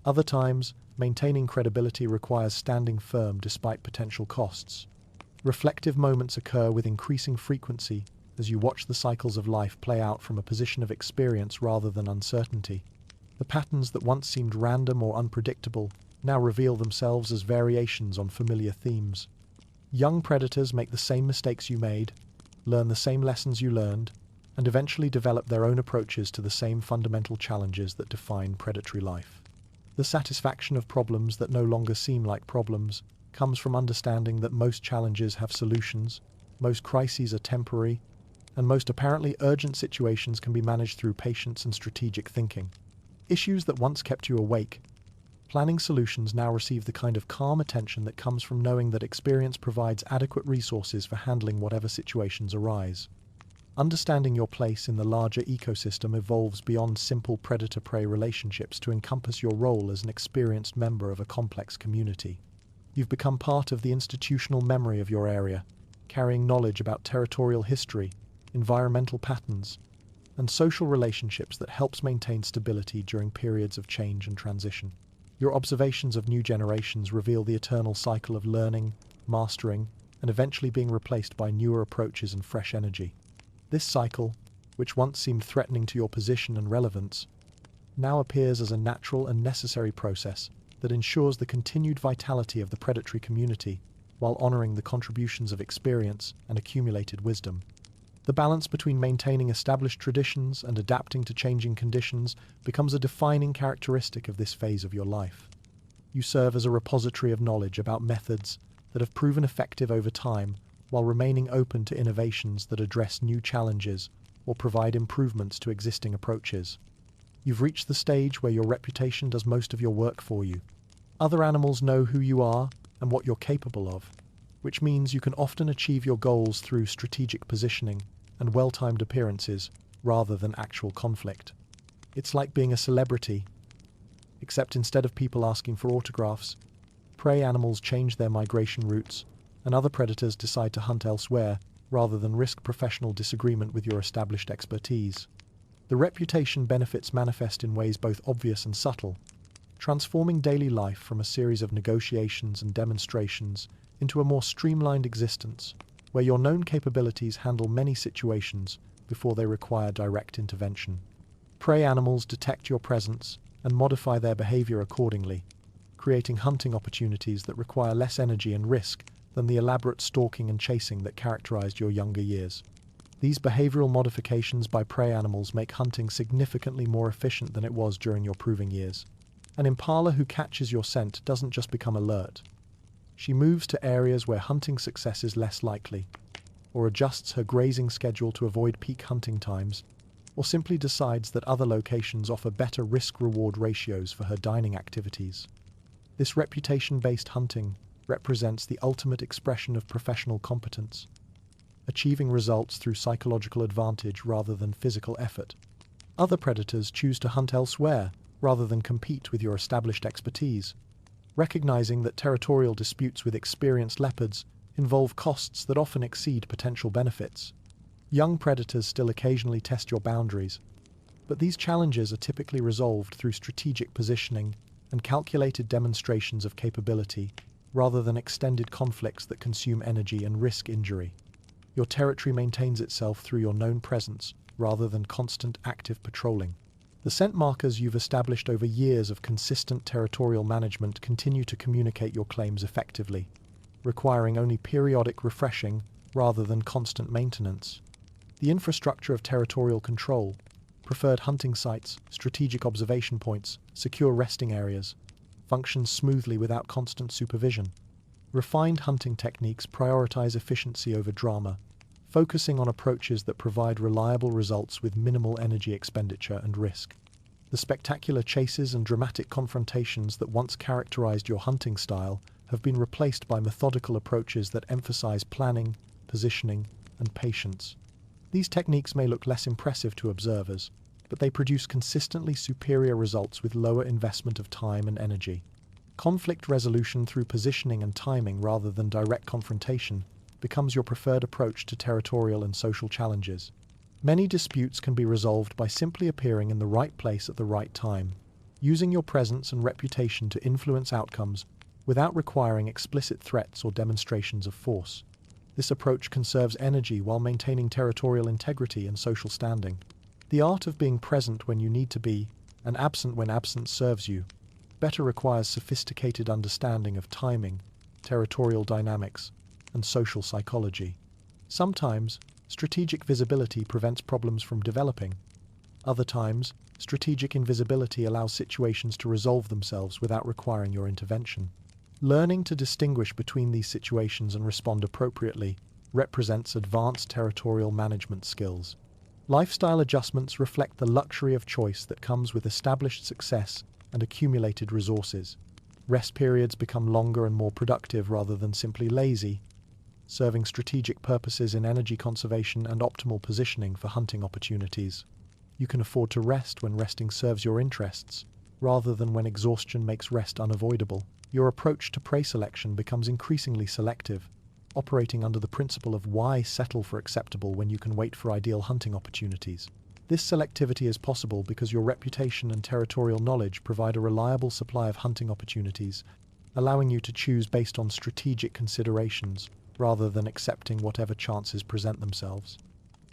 S1: Other times, maintaining credibility requires standing firm despite potential costs. Reflective moments occur with increasing frequency as you watch the cycles of life play out from a position of experience rather than uncertainty. The patterns that once seemed random or unpredictable now reveal themselves as variations on familiar themes. Young predators make the same mistakes you made, learn the same lessons you learned, and eventually develop their own approaches to the same fundamental challenges that define predatory life. The satisfaction of problems that no longer seem like problems comes from understanding that most challenges have solutions, most crises are temporary, and most apparently urgent situations can be managed through patience and strategic thinking. Issues that once kept you awake, planning solutions now receive the kind of calm attention that comes from knowing that experience provides adequate resources for handling whatever situations arise. Understanding your place in the larger ecosystem evolves beyond simple predator-prey relationships to encompass your role as an experienced member of a complex community. You've become part of the institutional memory of your area, carrying knowledge about territorial history, environmental patterns, and social relationships that helps maintain stability during periods of change and transition. Your observations of new generations reveal the eternal cycle of learning, mastering, and eventually being replaced by newer approaches and fresh energy. This cycle, which once seemed threatening to your position and relevance, now appears as a natural and necessary process that ensures the continued vitality of the predatory community while honoring the contributions of experience and accumulated wisdom. The balance between maintaining established traditions and adapting to changing conditions becomes a defining characteristic of this phase of your life. You serve as a repository of knowledge about methods that have proven effective over time while remaining open to innovations that address new challenges or provide improvements to existing approaches. You've reached the stage where your reputation does most of your work for you. Other animals know who you are and what you're capable of, which means you can often achieve your goals through strategic positioning and well-timed appearances rather than actual conflict. It's like being a celebrity, except instead of people asking for autographs, prey animals change their migration routes and other predators decide to hunt elsewhere rather than risk professional disagreement with your established expertise. The reputation benefits manifest in ways both obvious and subtle, transforming daily life from a series of negotiations and demonstrations into a more streamlined existence, where your known capabilities handle many situations before they require direct intervention. Prey animals detect your presence and modify their behavior accordingly, creating hunting opportunities that require less energy and risk than the elaborate stalking and chasing that characterized your younger years. These behavioral modifications by prey animals make hunting significantly more efficient than it was during your proving years. An impala who catches your scent doesn't just become alert. She moves to areas where hunting success is less likely, or adjusts her grazing schedule to avoid peak hunting times, or simply decides that other locations offer better risk-reward ratios for her dining activities. This reputation-based hunting represents the ultimate expression of professional competence, achieving results through psychological advantage rather than physical effort. Other predators choose to hunt elsewhere rather than compete with your established expertise, recognizing that territorial disputes with experienced leopards involve costs that often exceed potential benefits. Young predators still occasionally test your boundaries, but these challenges are typically resolved through strategic positioning and calculated demonstrations of capability rather than extended conflicts that consume energy and risk injury. Your territory maintains itself through your known presence rather than constant active patrolling. The scent markers you've established over years of consistent territorial management continue to communicate your claims effectively, requiring only periodic refreshing rather than constant maintenance. The infrastructure of territorial control, preferred hunting sites, strategic observation points, secure resting areas, functions smoothly without constant supervision. Refined hunting techniques prioritize efficiency over drama, focusing on approaches that provide reliable results with minimal energy expenditure and risk. The spectacular chases and dramatic confrontations that once characterized your hunting style have been replaced by methodical approaches that emphasize planning, positioning, and patience. These techniques may look less impressive to observers, but they produce consistently superior results with lower investment of time and energy. Conflict resolution through positioning and timing rather than direct confrontation becomes your preferred approach to territorial and social challenges. Many disputes can be resolved by simply appearing in the right place at the right time, using your presence and reputation to influence outcomes without requiring explicit threats or demonstrations of force. This approach conserves energy while maintaining territorial integrity and social standing. The art of being present when you need to be, and absent when absence serves you, better requires sophisticated understanding of timing, territorial dynamics, and social psychology. Sometimes, strategic visibility prevents problems from developing. Other times, strategic invisibility allows situations to resolve themselves without requiring your intervention. Learning to distinguish between these situations and respond appropriately represents advanced territorial management skills. Lifestyle adjustments reflect the luxury of choice that comes with established success and accumulated resources. Rest periods become longer and more productive rather than simply lazy, serving strategic purposes in energy conservation and optimal positioning for hunting opportunities. You can afford to rest when resting serves your interests, rather than when exhaustion makes rest unavoidable. Your approach to prey selection becomes increasingly selective, operating under the principle of why settle for acceptable when you can wait for ideal hunting opportunities. This selectivity is possible because your reputation and territorial knowledge provide a reliable supply of hunting opportunities, allowing you to choose based on strategic considerations rather than accepting whatever chances present themselves.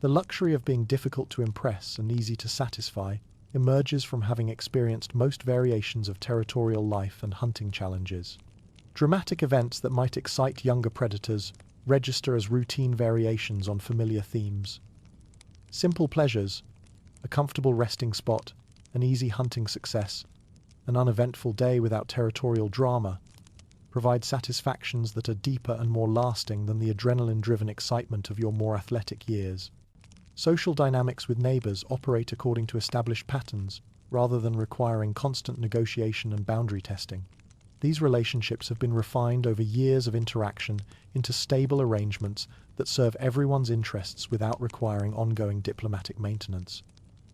S1: The luxury of being difficult to impress and easy to satisfy emerges from having experienced most variations of territorial life and hunting challenges. Dramatic events that might excite younger predators register as routine variations on familiar themes. Simple pleasures, a comfortable resting spot, an easy hunting success, an uneventful day without territorial drama, provide satisfactions that are deeper and more lasting than the adrenaline-driven excitement of your more athletic years. Social dynamics with neighbors operate according to established patterns, rather than requiring constant negotiation and boundary testing. These relationships have been refined over years of interaction into stable arrangements that serve everyone's interests without requiring ongoing diplomatic maintenance.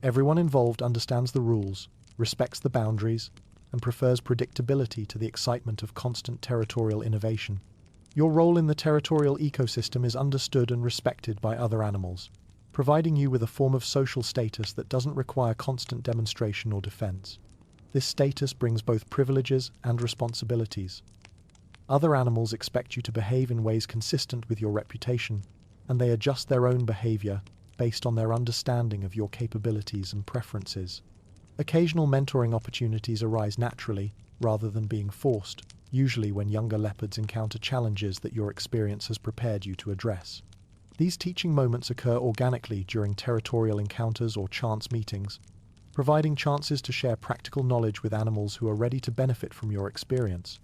S1: Everyone involved understands the rules, respects the boundaries, and prefers predictability to the excitement of constant territorial innovation. Your role in the territorial ecosystem is understood and respected by other animals, providing you with a form of social status that doesn't require constant demonstration or defense. This status brings both privileges and responsibilities. Other animals expect you to behave in ways consistent with your reputation, and they adjust their own behavior based on their understanding of your capabilities and preferences. Occasional mentoring opportunities arise naturally, rather than being forced, usually when younger leopards encounter challenges that your experience has prepared you to address. These teaching moments occur organically during territorial encounters or chance meetings, providing chances to share practical knowledge with animals who are ready to benefit from your experience.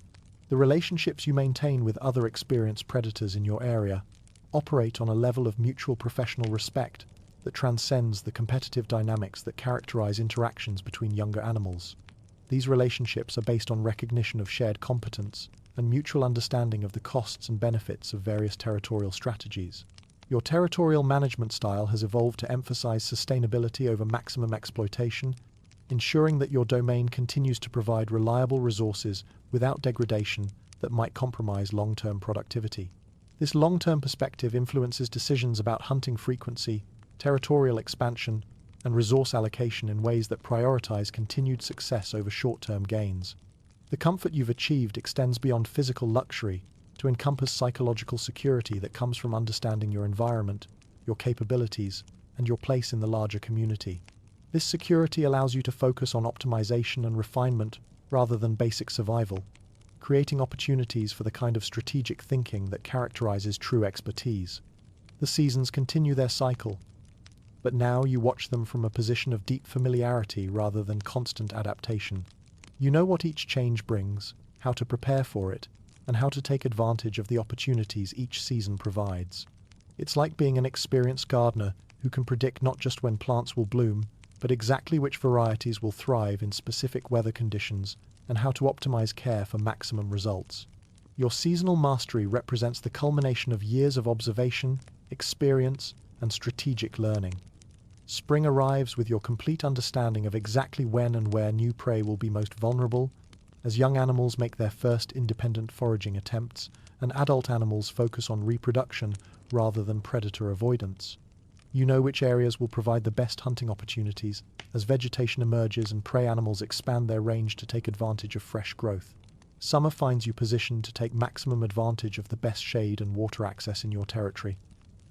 S1: The relationships you maintain with other experienced predators in your area operate on a level of mutual professional respect that transcends the competitive dynamics that characterize interactions between younger animals. These relationships are based on recognition of shared competence and mutual understanding of the costs and benefits of various territorial strategies. Your territorial management style has evolved to emphasize sustainability over maximum exploitation, ensuring that your domain continues to provide reliable resources without degradation that might compromise long-term productivity. This long-term perspective influences decisions about hunting frequency, territorial expansion, and resource allocation in ways that prioritize continued success over short-term gains. The comfort you've achieved extends beyond physical luxury to encompass psychological security that comes from understanding your environment, your capabilities, and your place in the larger community. This security allows you to focus on optimization and refinement rather than basic survival, creating opportunities for the kind of strategic thinking that characterizes true expertise. The seasons continue their cycle, but now you watch them from a position of deep familiarity rather than constant adaptation. You know what each change brings, how to prepare for it, and how to take advantage of the opportunities each season provides. It's like being an experienced gardener who can predict not just when plants will bloom, but exactly which varieties will thrive in specific weather conditions and how to optimize care for maximum results. Your seasonal mastery represents the culmination of years of observation, experience, and strategic learning. Spring arrives with your complete understanding of exactly when and where new prey will be most vulnerable, as young animals make their first independent foraging attempts, and adult animals focus on reproduction rather than predator avoidance. You know which areas will provide the best hunting opportunities as vegetation emerges and prey animals expand their range to take advantage of fresh growth. Summer finds you positioned to take maximum advantage of the best shade and water access in your territory,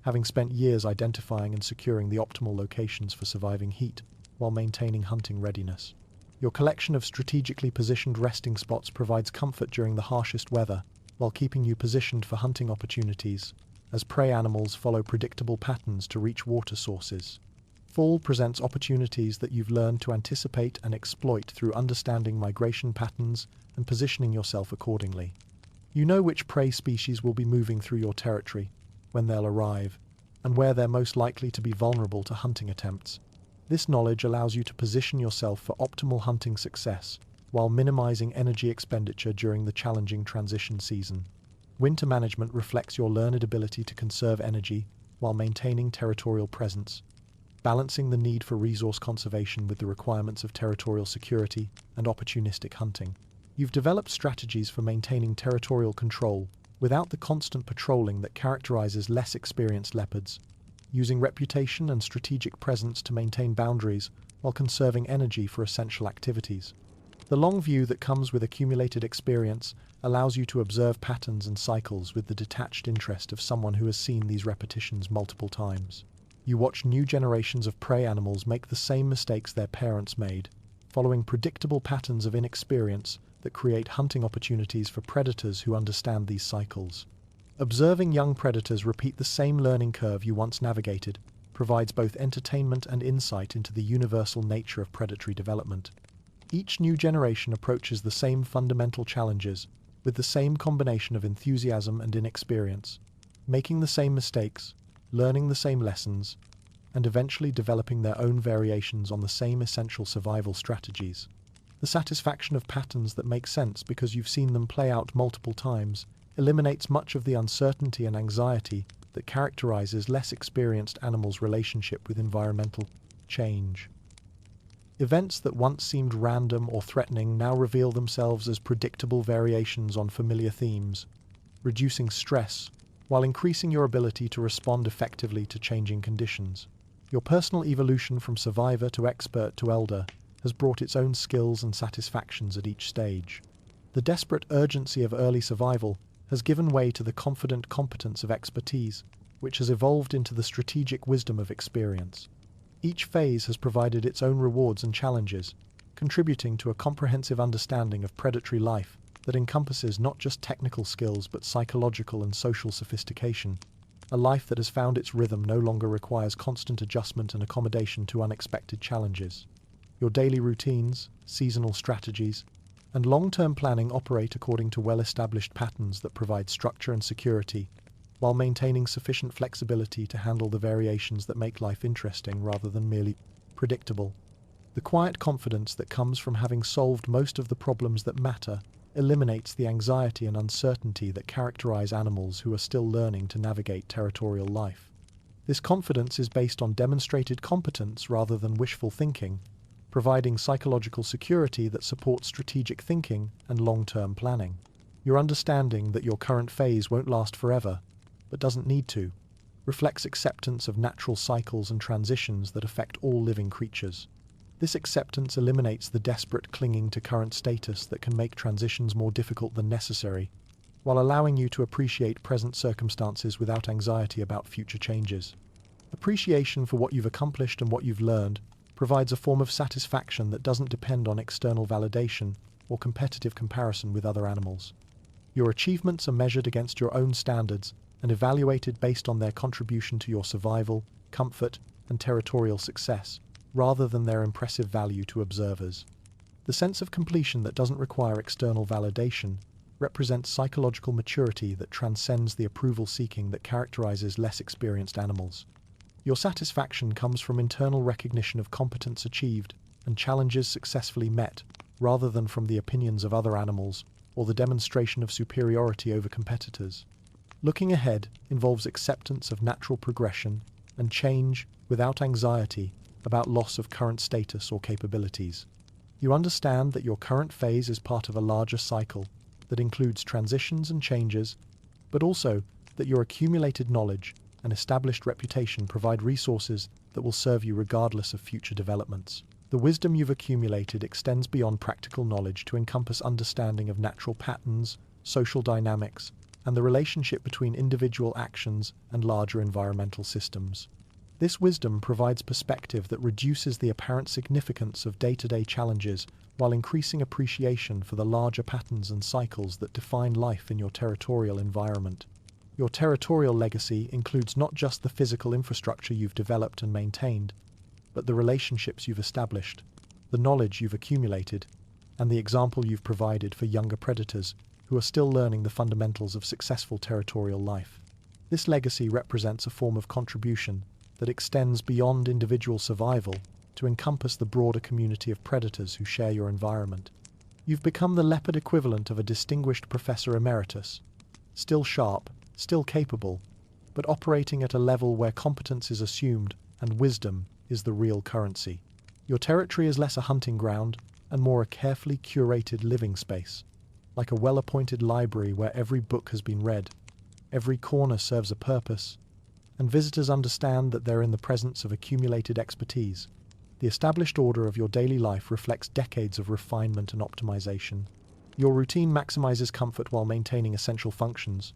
S1: having spent years identifying and securing the optimal locations for surviving heat while maintaining hunting readiness. Your collection of strategically positioned resting spots provides comfort during the harshest weather, while keeping you positioned for hunting opportunities, as prey animals follow predictable patterns to reach water sources. Fall presents opportunities that you've learned to anticipate and exploit through understanding migration patterns and positioning yourself accordingly. You know which prey species will be moving through your territory, when they'll arrive, and where they're most likely to be vulnerable to hunting attempts. This knowledge allows you to position yourself for optimal hunting success, while minimizing energy expenditure during the challenging transition season. Winter management reflects your learned ability to conserve energy while maintaining territorial presence, balancing the need for resource conservation with the requirements of territorial security and opportunistic hunting. You've developed strategies for maintaining territorial control, without the constant patrolling that characterizes less experienced leopards, using reputation and strategic presence to maintain boundaries while conserving energy for essential activities. The long view that comes with accumulated experience allows you to observe patterns and cycles with the detached interest of someone who has seen these repetitions multiple times. You watch new generations of prey animals make the same mistakes their parents made, following predictable patterns of inexperience that create hunting opportunities for predators who understand these cycles. Observing young predators repeat the same learning curve you once navigated provides both entertainment and insight into the universal nature of predatory development. Each new generation approaches the same fundamental challenges with the same combination of enthusiasm and inexperience, making the same mistakes, learning the same lessons, and eventually developing their own variations on the same essential survival strategies. The satisfaction of patterns that make sense because you've seen them play out multiple times eliminates much of the uncertainty and anxiety that characterizes less experienced animals' relationship with environmental change. Events that once seemed random or threatening now reveal themselves as predictable variations on familiar themes, reducing stress while increasing your ability to respond effectively to changing conditions. Your personal evolution from survivor to expert to elder has brought its own skills and satisfactions at each stage. The desperate urgency of early survival has given way to the confident competence of expertise, which has evolved into the strategic wisdom of experience. Each phase has provided its own rewards and challenges, contributing to a comprehensive understanding of predatory life that encompasses not just technical skills but psychological and social sophistication. A life that has found its rhythm no longer requires constant adjustment and accommodation to unexpected challenges. Your daily routines, seasonal strategies, and long-term planning operate according to well-established patterns that provide structure and security, while maintaining sufficient flexibility to handle the variations that make life interesting rather than merely predictable. The quiet confidence that comes from having solved most of the problems that matter eliminates the anxiety and uncertainty that characterize animals who are still learning to navigate territorial life. This confidence is based on demonstrated competence rather than wishful thinking, providing psychological security that supports strategic thinking and long-term planning. Your understanding that your current phase won't last forever, but doesn't need to, reflects acceptance of natural cycles and transitions that affect all living creatures. This acceptance eliminates the desperate clinging to current status that can make transitions more difficult than necessary, while allowing you to appreciate present circumstances without anxiety about future changes. Appreciation for what you've accomplished and what you've learned provides a form of satisfaction that doesn't depend on external validation or competitive comparison with other animals. Your achievements are measured against your own standards and evaluated based on their contribution to your survival, comfort, and territorial success, rather than their impressive value to observers. The sense of completion that doesn't require external validation represents psychological maturity that transcends the approval seeking that characterizes less experienced animals. Your satisfaction comes from internal recognition of competence achieved and challenges successfully met, rather than from the opinions of other animals or the demonstration of superiority over competitors. Looking ahead involves acceptance of natural progression and change without anxiety about loss of current status or capabilities. You understand that your current phase is part of a larger cycle that includes transitions and changes, but also that your accumulated knowledge and established reputation provide resources that will serve you regardless of future developments. The wisdom you've accumulated extends beyond practical knowledge to encompass understanding of natural patterns, social dynamics, and the relationship between individual actions and larger environmental systems. This wisdom provides perspective that reduces the apparent significance of day-to-day challenges while increasing appreciation for the larger patterns and cycles that define life in your territorial environment. Your territorial legacy includes not just the physical infrastructure you've developed and maintained, but the relationships you've established, the knowledge you've accumulated, and the example you've provided for younger predators who are still learning the fundamentals of successful territorial life. This legacy represents a form of contribution that extends beyond individual survival to encompass the broader community of predators who share your environment. You've become the leopard equivalent of a distinguished professor emeritus, still sharp, still capable, but operating at a level where competence is assumed and wisdom is the real currency. Your territory is less a hunting ground and more a carefully curated living space, like a well-appointed library where every book has been read, every corner serves a purpose, and visitors understand that they're in the presence of accumulated expertise. The established order of your daily life reflects decades of refinement and optimization. Your routine maximizes comfort while maintaining essential functions,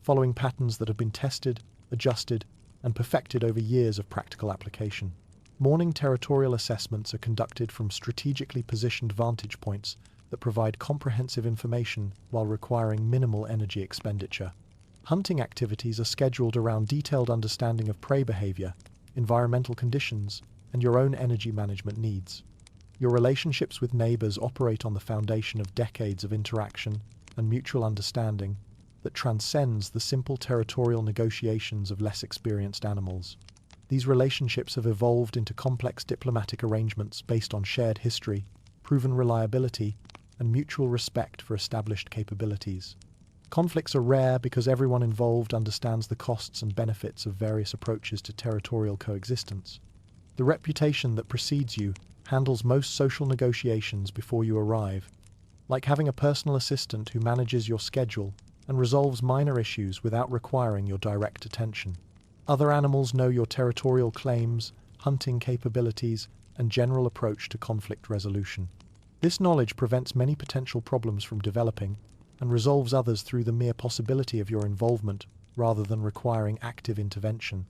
S1: following patterns that have been tested, adjusted, and perfected over years of practical application. Morning territorial assessments are conducted from strategically positioned vantage points that provide comprehensive information while requiring minimal energy expenditure. Hunting activities are scheduled around detailed understanding of prey behavior, environmental conditions, and your own energy management needs. Your relationships with neighbors operate on the foundation of decades of interaction and mutual understanding that transcends the simple territorial negotiations of less experienced animals. These relationships have evolved into complex diplomatic arrangements based on shared history, proven reliability, and mutual respect for established capabilities. Conflicts are rare because everyone involved understands the costs and benefits of various approaches to territorial coexistence. The reputation that precedes you handles most social negotiations before you arrive, like having a personal assistant who manages your schedule and resolves minor issues without requiring your direct attention. Other animals know your territorial claims, hunting capabilities, and general approach to conflict resolution. This knowledge prevents many potential problems from developing and resolves others through the mere possibility of your involvement rather than requiring active intervention.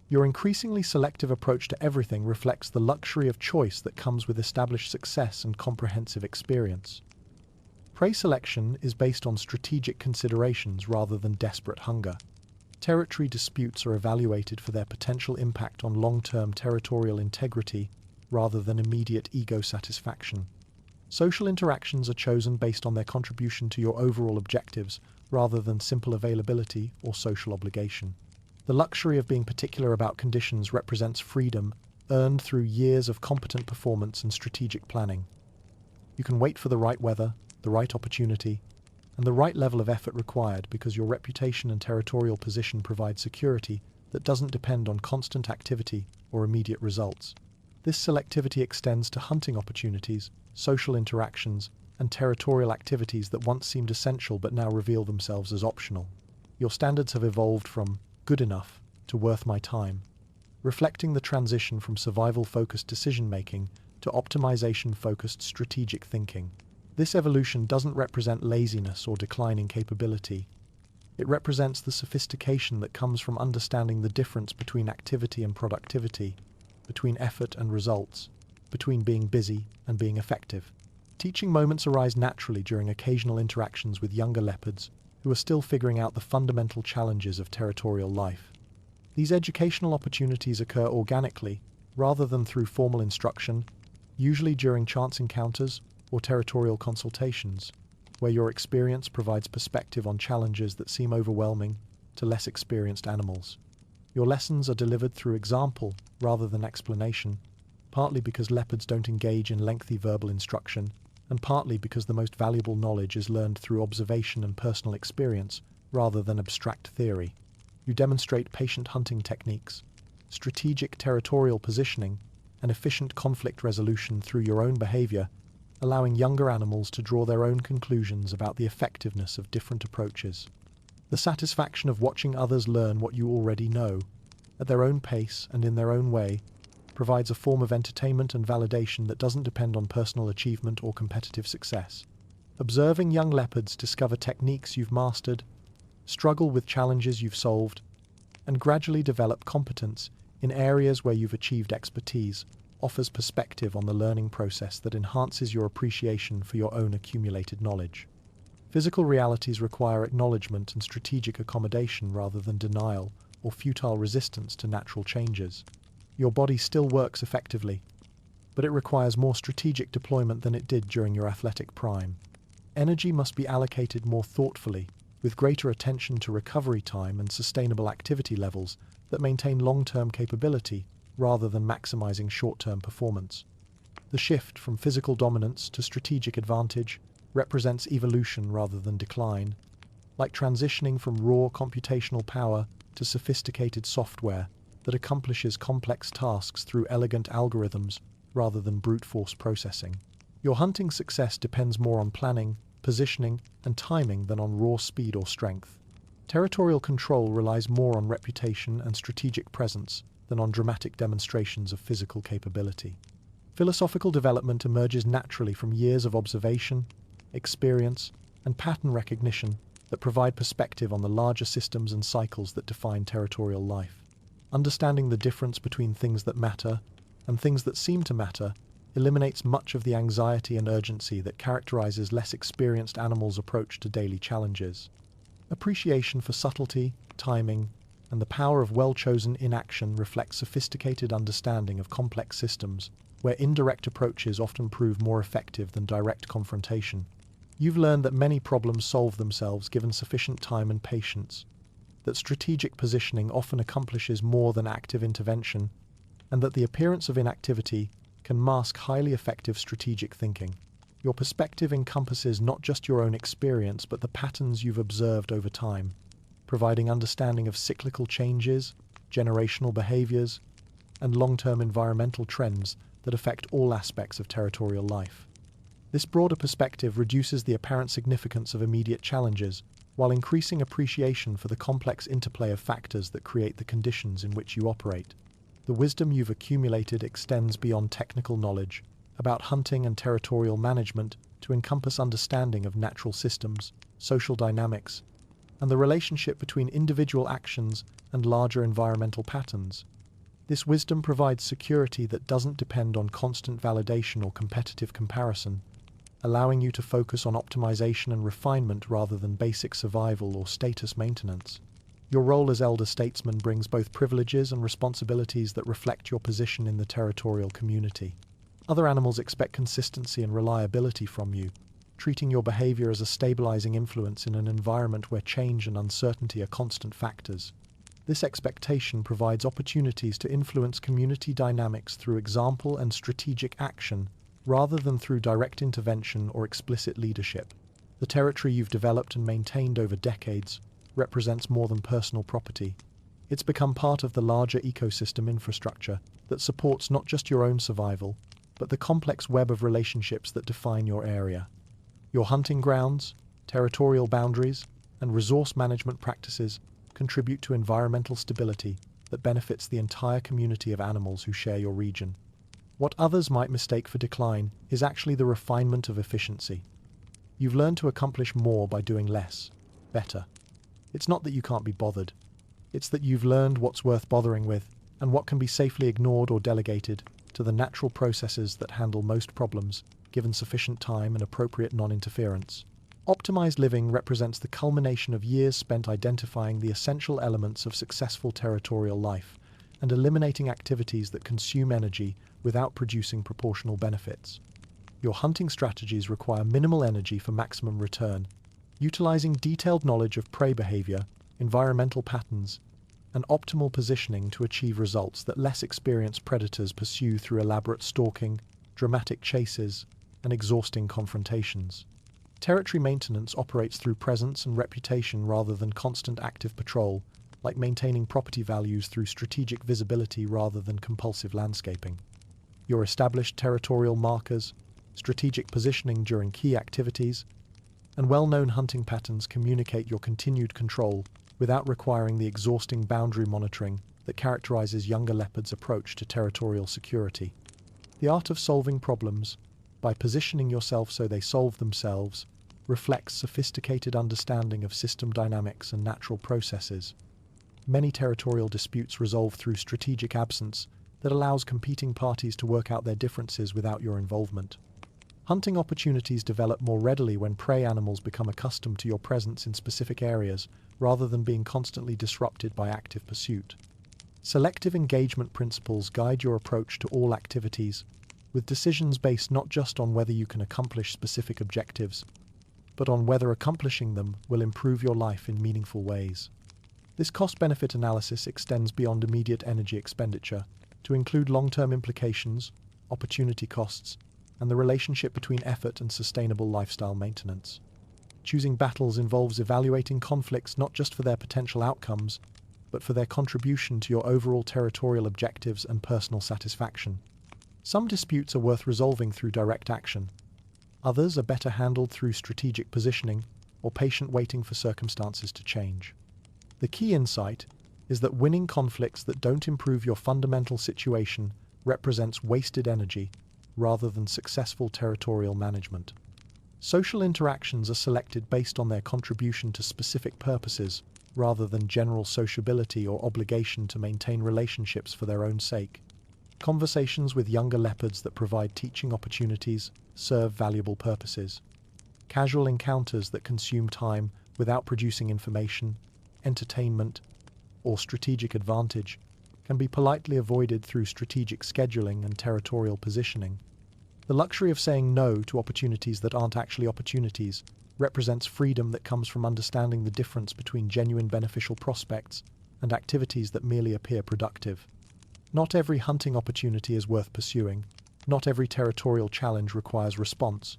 S1: Your increasingly selective approach to everything reflects the luxury of choice that comes with established success and comprehensive experience. Prey selection is based on strategic considerations rather than desperate hunger. Territory disputes are evaluated for their potential impact on long-term territorial integrity rather than immediate ego satisfaction. Social interactions are chosen based on their contribution to your overall objectives rather than simple availability or social obligation. The luxury of being particular about conditions represents freedom earned through years of competent performance and strategic planning. You can wait for the right weather, the right opportunity, and the right level of effort required because your reputation and territorial position provide security that doesn't depend on constant activity or immediate results. This selectivity extends to hunting opportunities, social interactions, and territorial activities that once seemed essential but now reveal themselves as optional. Your standards have evolved from good enough to worth my time, reflecting the transition from survival-focused decision-making to optimization-focused strategic thinking. This evolution doesn't represent laziness or declining capability. It represents the sophistication that comes from understanding the difference between activity and productivity, between effort and results, between being busy and being effective. Teaching moments arise naturally during occasional interactions with younger leopards who are still figuring out the fundamental challenges of territorial life. These educational opportunities occur organically, rather than through formal instruction, usually during chance encounters or territorial consultations, where your experience provides perspective on challenges that seem overwhelming to less experienced animals. Your lessons are delivered through example rather than explanation, partly because leopards don't engage in lengthy verbal instruction, and partly because the most valuable knowledge is learned through observation and personal experience rather than abstract theory. You demonstrate patient hunting techniques, strategic territorial positioning, and efficient conflict resolution through your own behavior, allowing younger animals to draw their own conclusions about the effectiveness of different approaches. The satisfaction of watching others learn what you already know, at their own pace and in their own way, provides a form of entertainment and validation that doesn't depend on personal achievement or competitive success. Observing young leopards discover techniques you've mastered, struggle with challenges you've solved, and gradually develop competence in areas where you've achieved expertise offers perspective on the learning process that enhances your appreciation for your own accumulated knowledge. Physical realities require acknowledgement and strategic accommodation rather than denial or futile resistance to natural changes. Your body still works effectively, but it requires more strategic deployment than it did during your athletic prime. Energy must be allocated more thoughtfully, with greater attention to recovery time and sustainable activity levels that maintain long-term capability rather than maximizing short-term performance. The shift from physical dominance to strategic advantage represents evolution rather than decline, like transitioning from raw computational power to sophisticated software that accomplishes complex tasks through elegant algorithms rather than brute force processing. Your hunting success depends more on planning, positioning, and timing than on raw speed or strength. Territorial control relies more on reputation and strategic presence than on dramatic demonstrations of physical capability. Philosophical development emerges naturally from years of observation, experience, and pattern recognition that provide perspective on the larger systems and cycles that define territorial life. Understanding the difference between things that matter and things that seem to matter eliminates much of the anxiety and urgency that characterizes less experienced animals' approach to daily challenges. Appreciation for subtlety, timing, and the power of well-chosen inaction reflects sophisticated understanding of complex systems, where indirect approaches often prove more effective than direct confrontation. You've learned that many problems solve themselves given sufficient time and patience, that strategic positioning often accomplishes more than active intervention, and that the appearance of inactivity can mask highly effective strategic thinking. Your perspective encompasses not just your own experience, but the patterns you've observed over time, providing understanding of cyclical changes, generational behaviors, and long-term environmental trends that affect all aspects of territorial life. This broader perspective reduces the apparent significance of immediate challenges, while increasing appreciation for the complex interplay of factors that create the conditions in which you operate. The wisdom you've accumulated extends beyond technical knowledge about hunting and territorial management to encompass understanding of natural systems, social dynamics, and the relationship between individual actions and larger environmental patterns. This wisdom provides security that doesn't depend on constant validation or competitive comparison, allowing you to focus on optimization and refinement rather than basic survival or status maintenance. Your role as elder statesman brings both privileges and responsibilities that reflect your position in the territorial community. Other animals expect consistency and reliability from you, treating your behavior as a stabilizing influence in an environment where change and uncertainty are constant factors. This expectation provides opportunities to influence community dynamics through example and strategic action, rather than through direct intervention or explicit leadership. The territory you've developed and maintained over decades represents more than personal property. It's become part of the larger ecosystem infrastructure that supports not just your own survival, but the complex web of relationships that define your area. Your hunting grounds, territorial boundaries, and resource management practices contribute to environmental stability that benefits the entire community of animals who share your region. What others might mistake for decline is actually the refinement of efficiency. You've learned to accomplish more by doing less, better. It's not that you can't be bothered. It's that you've learned what's worth bothering with and what can be safely ignored or delegated to the natural processes that handle most problems, given sufficient time and appropriate non-interference. Optimized living represents the culmination of years spent identifying the essential elements of successful territorial life and eliminating activities that consume energy without producing proportional benefits. Your hunting strategies require minimal energy for maximum return, utilizing detailed knowledge of prey behavior, environmental patterns, and optimal positioning to achieve results that less experienced predators pursue through elaborate stalking, dramatic chases, and exhausting confrontations. Territory maintenance operates through presence and reputation rather than constant active patrol, like maintaining property values through strategic visibility rather than compulsive landscaping. Your established territorial markers, strategic positioning during key activities, and well-known hunting patterns communicate your continued control without requiring the exhausting boundary monitoring that characterizes younger leopards' approach to territorial security. The art of solving problems, by positioning yourself so they solve themselves, reflects sophisticated understanding of system dynamics and natural processes. Many territorial disputes resolve through strategic absence that allows competing parties to work out their differences without your involvement. Hunting opportunities develop more readily when prey animals become accustomed to your presence in specific areas rather than being constantly disrupted by active pursuit. Selective engagement principles guide your approach to all activities, with decisions based not just on whether you can accomplish specific objectives, but on whether accomplishing them will improve your life in meaningful ways. This cost-benefit analysis extends beyond immediate energy expenditure to include long-term implications, opportunity costs, and the relationship between effort and sustainable lifestyle maintenance. Choosing battles involves evaluating conflicts not just for their potential outcomes, but for their contribution to your overall territorial objectives and personal satisfaction. Some disputes are worth resolving through direct action. Others are better handled through strategic positioning or patient waiting for circumstances to change. The key insight is that winning conflicts that don't improve your fundamental situation represents wasted energy rather than successful territorial management. Social interactions are selected based on their contribution to specific purposes rather than general sociability or obligation to maintain relationships for their own sake. Conversations with younger leopards that provide teaching opportunities serve valuable purposes. Casual encounters that consume time without producing information, entertainment, or strategic advantage can be politely avoided through strategic scheduling and territorial positioning. The luxury of saying no to opportunities that aren't actually opportunities represents freedom that comes from understanding the difference between genuine beneficial prospects and activities that merely appear productive. Not every hunting opportunity is worth pursuing. Not every territorial challenge requires response.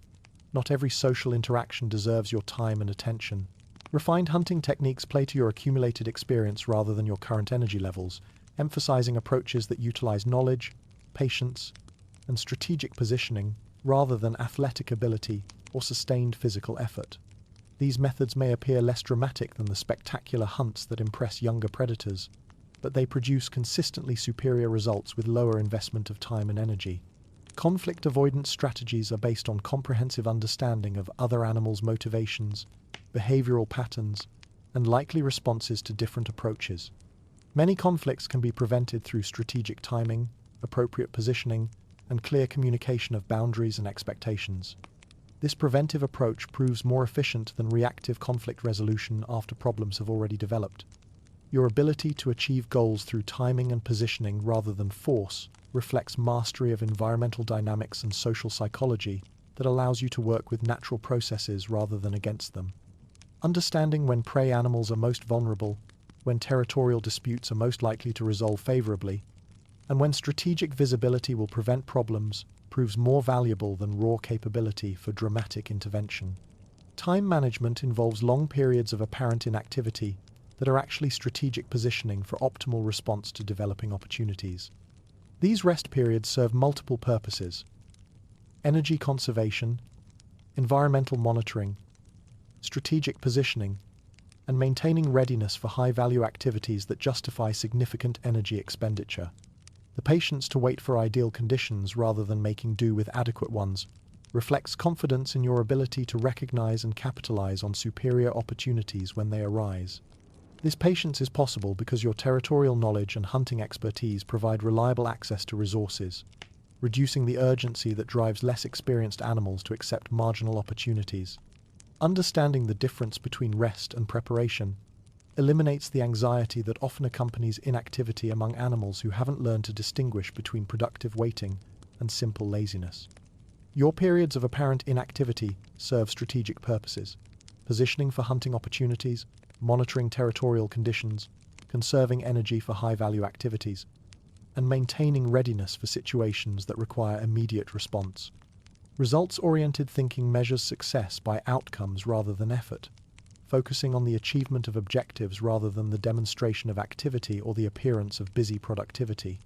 S1: Not every social interaction deserves your time and attention. Refined hunting techniques play to your accumulated experience rather than your current energy levels, emphasizing approaches that utilize knowledge, patience, and strategic positioning rather than athletic ability or sustained physical effort. These methods may appear less dramatic than the spectacular hunts that impress younger predators, but they produce consistently superior results with lower investment of time and energy. Conflict avoidance strategies are based on comprehensive understanding of other animals' motivations, behavioral patterns, and likely responses to different approaches. Many conflicts can be prevented through strategic timing, appropriate positioning, and clear communication of boundaries and expectations. This preventive approach proves more efficient than reactive conflict resolution after problems have already developed. Your ability to achieve goals through timing and positioning rather than force reflects mastery of environmental dynamics and social psychology that allows you to work with natural processes rather than against them. Understanding when prey animals are most vulnerable, when territorial disputes are most likely to resolve favorably, and when strategic visibility will prevent problems proves more valuable than raw capability for dramatic intervention. Time management involves long periods of apparent inactivity that are actually strategic positioning for optimal response to developing opportunities. These rest periods serve multiple purposes: energy conservation, environmental monitoring, strategic positioning, and maintaining readiness for high-value activities that justify significant energy expenditure. The patience to wait for ideal conditions rather than making do with adequate ones reflects confidence in your ability to recognize and capitalize on superior opportunities when they arise. This patience is possible because your territorial knowledge and hunting expertise provide reliable access to resources, reducing the urgency that drives less experienced animals to accept marginal opportunities. Understanding the difference between rest and preparation eliminates the anxiety that often accompanies inactivity among animals who haven't learned to distinguish between productive waiting and simple laziness. Your periods of apparent inactivity serve strategic purposes: positioning for hunting opportunities, monitoring territorial conditions, conserving energy for high-value activities, and maintaining readiness for situations that require immediate response. Results-oriented thinking measures success by outcomes rather than effort, focusing on the achievement of objectives rather than the demonstration of activity or the appearance of busy productivity.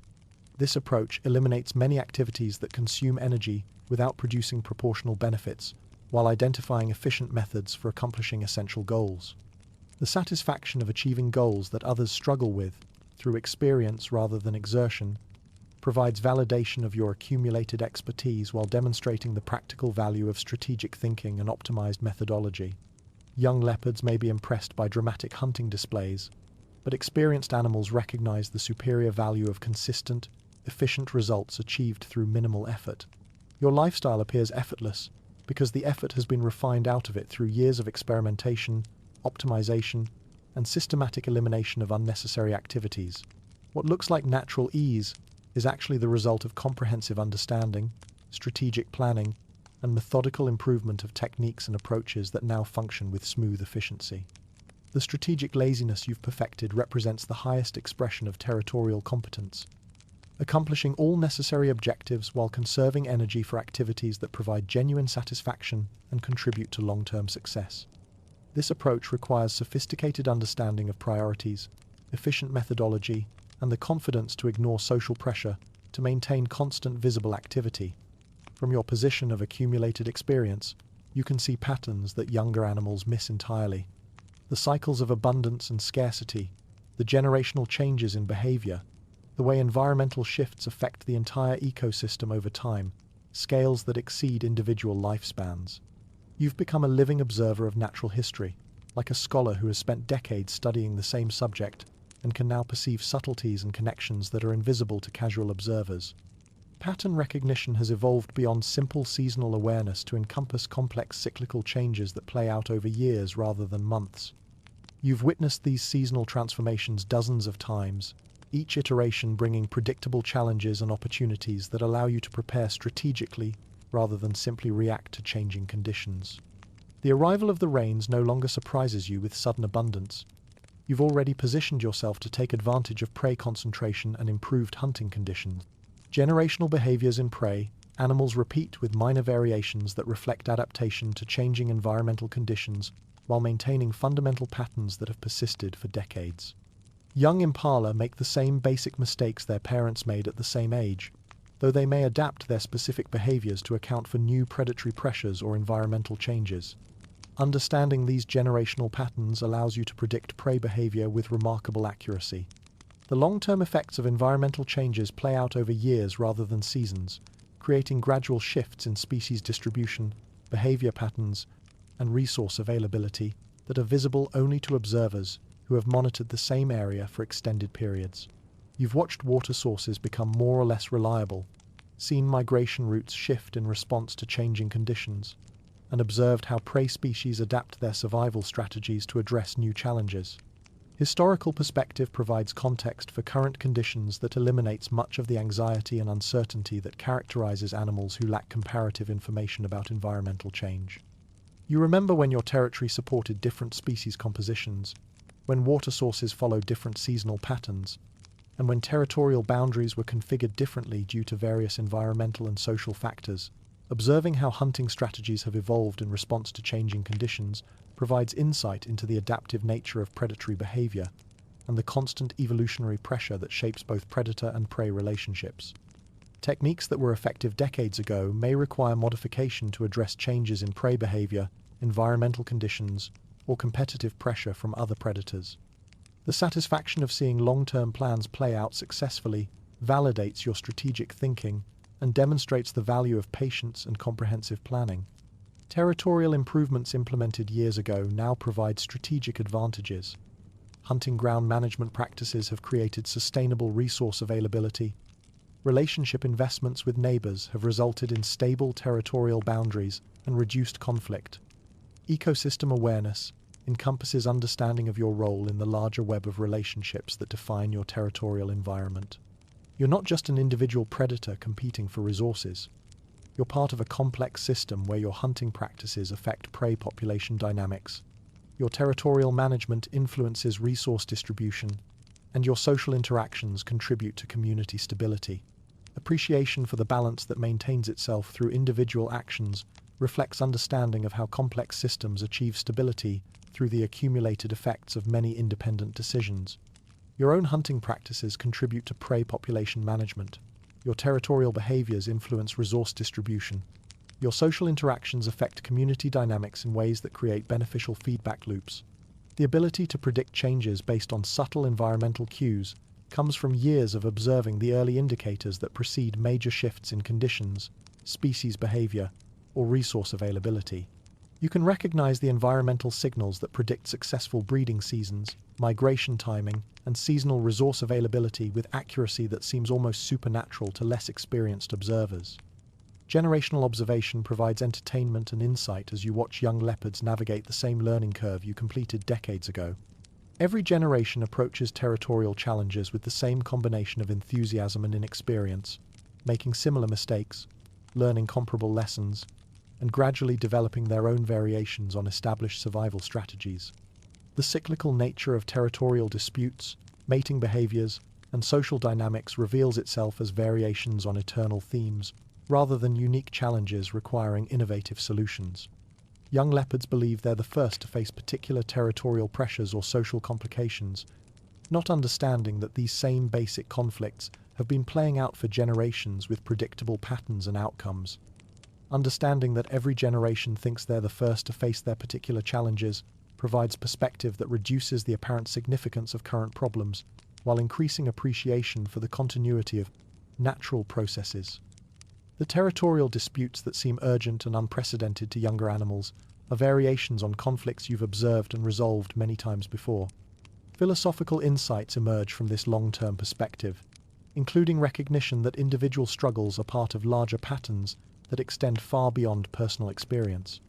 S1: This approach eliminates many activities that consume energy without producing proportional benefits, while identifying efficient methods for accomplishing essential goals. The satisfaction of achieving goals that others struggle with, through experience rather than exertion, provides validation of your accumulated expertise while demonstrating the practical value of strategic thinking and optimized methodology. Young leopards may be impressed by dramatic hunting displays, but experienced animals recognize the superior value of consistent, efficient results achieved through minimal effort. Your lifestyle appears effortless because the effort has been refined out of it through years of experimentation, optimization, and systematic elimination of unnecessary activities. What looks like natural ease is actually the result of comprehensive understanding, strategic planning, and methodical improvement of techniques and approaches that now function with smooth efficiency. The strategic laziness you've perfected represents the highest expression of territorial competence, accomplishing all necessary objectives while conserving energy for activities that provide genuine satisfaction and contribute to long-term success. This approach requires sophisticated understanding of priorities, efficient methodology, and the confidence to ignore social pressure to maintain constant visible activity. From your position of accumulated experience, you can see patterns that younger animals miss entirely. The cycles of abundance and scarcity, the generational changes in behavior, the way environmental shifts affect the entire ecosystem over time, scales that exceed individual lifespans. You've become a living observer of natural history, like a scholar who has spent decades studying the same subject and can now perceive subtleties and connections that are invisible to casual observers. Pattern recognition has evolved beyond simple seasonal awareness to encompass complex cyclical changes that play out over years rather than months. You've witnessed these seasonal transformations dozens of times, each iteration bringing predictable challenges and opportunities that allow you to prepare strategically rather than simply react to changing conditions. The arrival of the rains no longer surprises you with sudden abundance. You've already positioned yourself to take advantage of prey concentration and improved hunting conditions. Generational behaviors in prey, animals repeat with minor variations that reflect adaptation to changing environmental conditions while maintaining fundamental patterns that have persisted for decades. Young impala make the same basic mistakes their parents made at the same age, though they may adapt their specific behaviors to account for new predatory pressures or environmental changes. Understanding these generational patterns allows you to predict prey behavior with remarkable accuracy. The long-term effects of environmental changes play out over years rather than seasons, creating gradual shifts in species distribution, behavior patterns, and resource availability that are visible only to observers who have monitored the same area for extended periods. You've watched water sources become more or less reliable, seen migration routes shift in response to changing conditions, and observed how prey species adapt their survival strategies to address new challenges. Historical perspective provides context for current conditions that eliminates much of the anxiety and uncertainty that characterizes animals who lack comparative information about environmental change. You remember when your territory supported different species compositions, when water sources followed different seasonal patterns, and when territorial boundaries were configured differently due to various environmental and social factors. Observing how hunting strategies have evolved in response to changing conditions provides insight into the adaptive nature of predatory behavior and the constant evolutionary pressure that shapes both predator and prey relationships. Techniques that were effective decades ago may require modification to address changes in prey behavior, environmental conditions, or competitive pressure from other predators. The satisfaction of seeing long-term plans play out successfully validates your strategic thinking and demonstrates the value of patience and comprehensive planning. Territorial improvements implemented years ago now provide strategic advantages. Hunting ground management practices have created sustainable resource availability. Relationship investments with neighbors have resulted in stable territorial boundaries and reduced conflict. Ecosystem awareness encompasses understanding of your role in the larger web of relationships that define your territorial environment. You're not just an individual predator competing for resources. You're part of a complex system where your hunting practices affect prey population dynamics. Your territorial management influences resource distribution, and your social interactions contribute to community stability. Appreciation for the balance that maintains itself through individual actions reflects understanding of how complex systems achieve stability through the accumulated effects of many independent decisions. Your own hunting practices contribute to prey population management. Your territorial behaviors influence resource distribution. Your social interactions affect community dynamics in ways that create beneficial feedback loops. The ability to predict changes based on subtle environmental cues comes from years of observing the early indicators that precede major shifts in conditions, species behavior, or resource availability. You can recognize the environmental signals that predict successful breeding seasons, migration timing, and seasonal resource availability with accuracy that seems almost supernatural to less experienced observers. Generational observation provides entertainment and insight as you watch young leopards navigate the same learning curve you completed decades ago. Every generation approaches territorial challenges with the same combination of enthusiasm and inexperience, making similar mistakes, learning comparable lessons, and gradually developing their own variations on established survival strategies. The cyclical nature of territorial disputes, mating behaviors, and social dynamics reveals itself as variations on eternal themes, rather than unique challenges requiring innovative solutions. Young leopards believe they're the first to face particular territorial pressures or social complications, not understanding that these same basic conflicts have been playing out for generations with predictable patterns and outcomes. Understanding that every generation thinks they're the first to face their particular challenges provides perspective that reduces the apparent significance of current problems, while increasing appreciation for the continuity of natural processes. The territorial disputes that seem urgent and unprecedented to younger animals are variations on conflicts you've observed and resolved many times before. Philosophical insights emerge from this long-term perspective, including recognition that individual struggles are part of larger patterns that extend far beyond personal experience.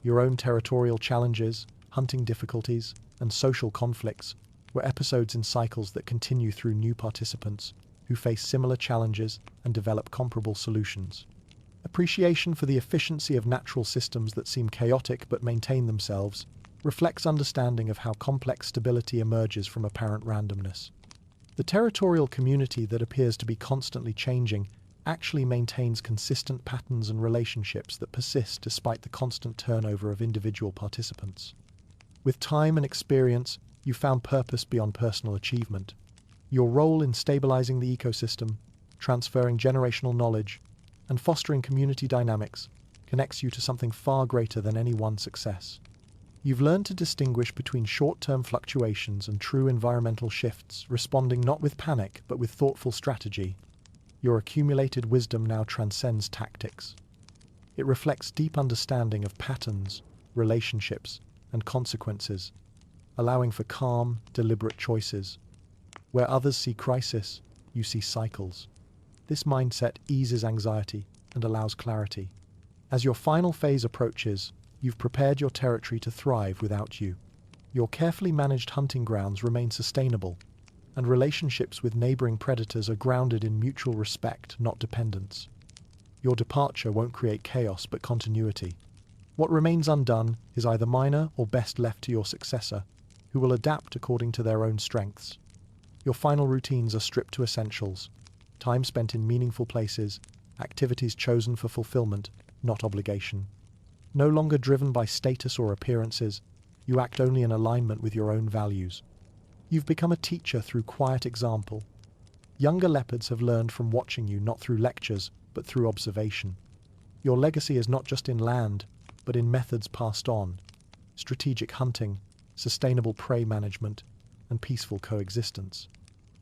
S1: Your own territorial challenges, hunting difficulties, and social conflicts were episodes in cycles that continue through new participants who face similar challenges and develop comparable solutions. Appreciation for the efficiency of natural systems that seem chaotic but maintain themselves reflects understanding of how complex stability emerges from apparent randomness. The territorial community that appears to be constantly changing actually maintains consistent patterns and relationships that persist despite the constant turnover of individual participants. With time and experience, you found purpose beyond personal achievement. Your role in stabilizing the ecosystem, transferring generational knowledge, and fostering community dynamics connects you to something far greater than any one success. You've learned to distinguish between short-term fluctuations and true environmental shifts, responding not with panic but with thoughtful strategy. Your accumulated wisdom now transcends tactics. It reflects deep understanding of patterns, relationships, and consequences, allowing for calm, deliberate choices. Where others see crisis, you see cycles. This mindset eases anxiety and allows clarity. As your final phase approaches, you've prepared your territory to thrive without you. Your carefully managed hunting grounds remain sustainable, and relationships with neighboring predators are grounded in mutual respect, not dependence. Your departure won't create chaos but continuity. What remains undone is either minor or best left to your successor, who will adapt according to their own strengths. Your final routines are stripped to essentials, time spent in meaningful places, activities chosen for fulfillment, not obligation. No longer driven by status or appearances, you act only in alignment with your own values. You've become a teacher through quiet example. Younger leopards have learned from watching you not through lectures, but through observation. Your legacy is not just in land, but in methods passed on: strategic hunting, sustainable prey management, and peaceful coexistence.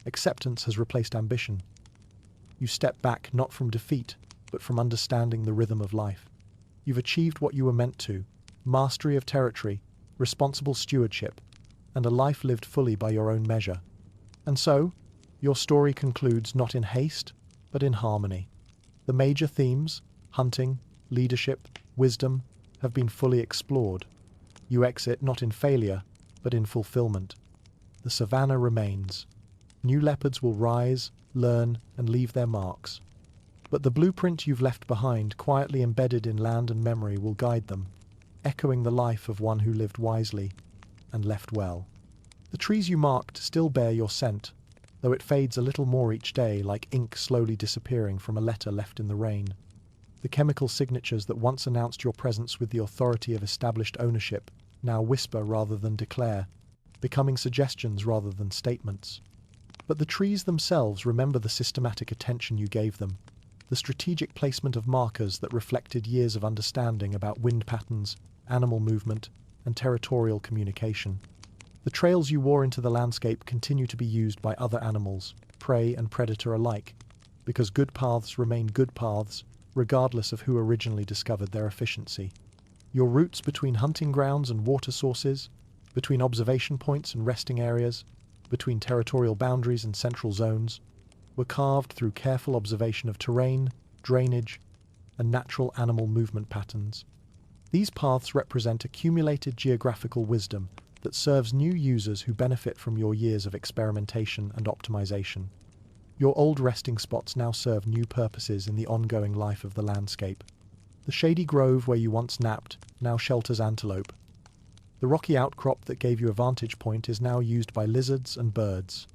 S1: Acceptance has replaced ambition. You step back not from defeat, but from understanding the rhythm of life. You've achieved what you were meant to: mastery of territory, responsible stewardship, and a life lived fully by your own measure. And so, your story concludes not in haste, but in harmony. The major themes, hunting, leadership, wisdom, have been fully explored. You exit not in failure, but in fulfillment. The savannah remains. New leopards will rise, learn, and leave their marks. But the blueprint you've left behind, quietly embedded in land and memory, will guide them, echoing the life of one who lived wisely and left well. The trees you marked still bear your scent, though it fades a little more each day, like ink slowly disappearing from a letter left in the rain. The chemical signatures that once announced your presence with the authority of established ownership now whisper rather than declare, becoming suggestions rather than statements. But the trees themselves remember the systematic attention you gave them, the strategic placement of markers that reflected years of understanding about wind patterns, animal movement, and territorial communication. The trails you wore into the landscape continue to be used by other animals, prey and predator alike, because good paths remain good paths, regardless of who originally discovered their efficiency. Your routes between hunting grounds and water sources, between observation points and resting areas, between territorial boundaries and central zones, were carved through careful observation of terrain, drainage, and natural animal movement patterns. These paths represent accumulated geographical wisdom that serves new users who benefit from your years of experimentation and optimization. Your old resting spots now serve new purposes in the ongoing life of the landscape. The shady grove where you once napped now shelters antelope. The rocky outcrop that gave you a vantage point is now used by lizards and birds.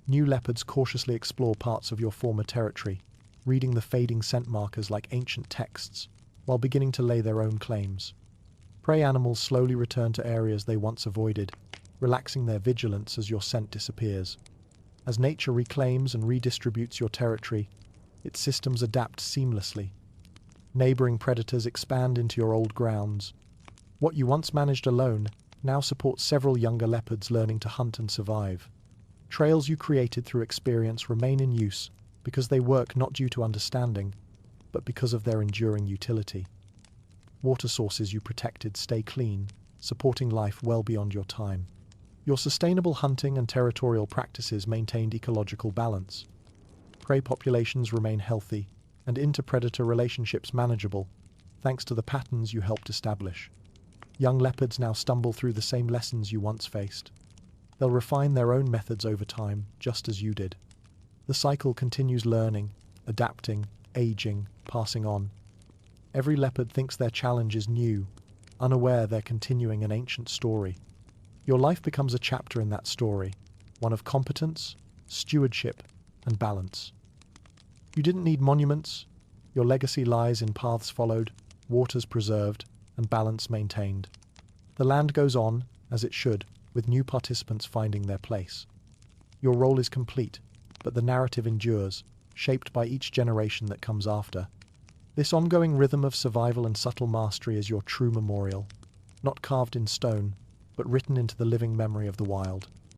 S1: New leopards cautiously explore parts of your former territory, reading the fading scent markers like ancient texts, while beginning to lay their own claims. Prey animals slowly return to areas they once avoided, relaxing their vigilance as your scent disappears. As nature reclaims and redistributes your territory, its systems adapt seamlessly. Neighboring predators expand into your old grounds. What you once managed alone now supports several younger leopards learning to hunt and survive. Trails you created through experience remain in use because they work not due to understanding, but because of their enduring utility. Water sources you protected stay clean, supporting life well beyond your time. Your sustainable hunting and territorial practices maintained ecological balance. Prey populations remain healthy, and inter-predator relationships manageable, thanks to the patterns you helped establish. Young leopards now stumble through the same lessons you once faced. They'll refine their own methods over time, just as you did. The cycle continues learning, adapting, aging, passing on. Every leopard thinks their challenge is new, unaware they're continuing an ancient story. Your life becomes a chapter in that story, one of competence, stewardship, and balance. You didn't need monuments. Your legacy lies in paths followed, waters preserved, and balance maintained. The land goes on, as it should, with new participants finding their place. Your role is complete, but the narrative endures, shaped by each generation that comes after. This ongoing rhythm of survival and subtle mastery is your true memorial, not carved in stone, but written into the living memory of the wild.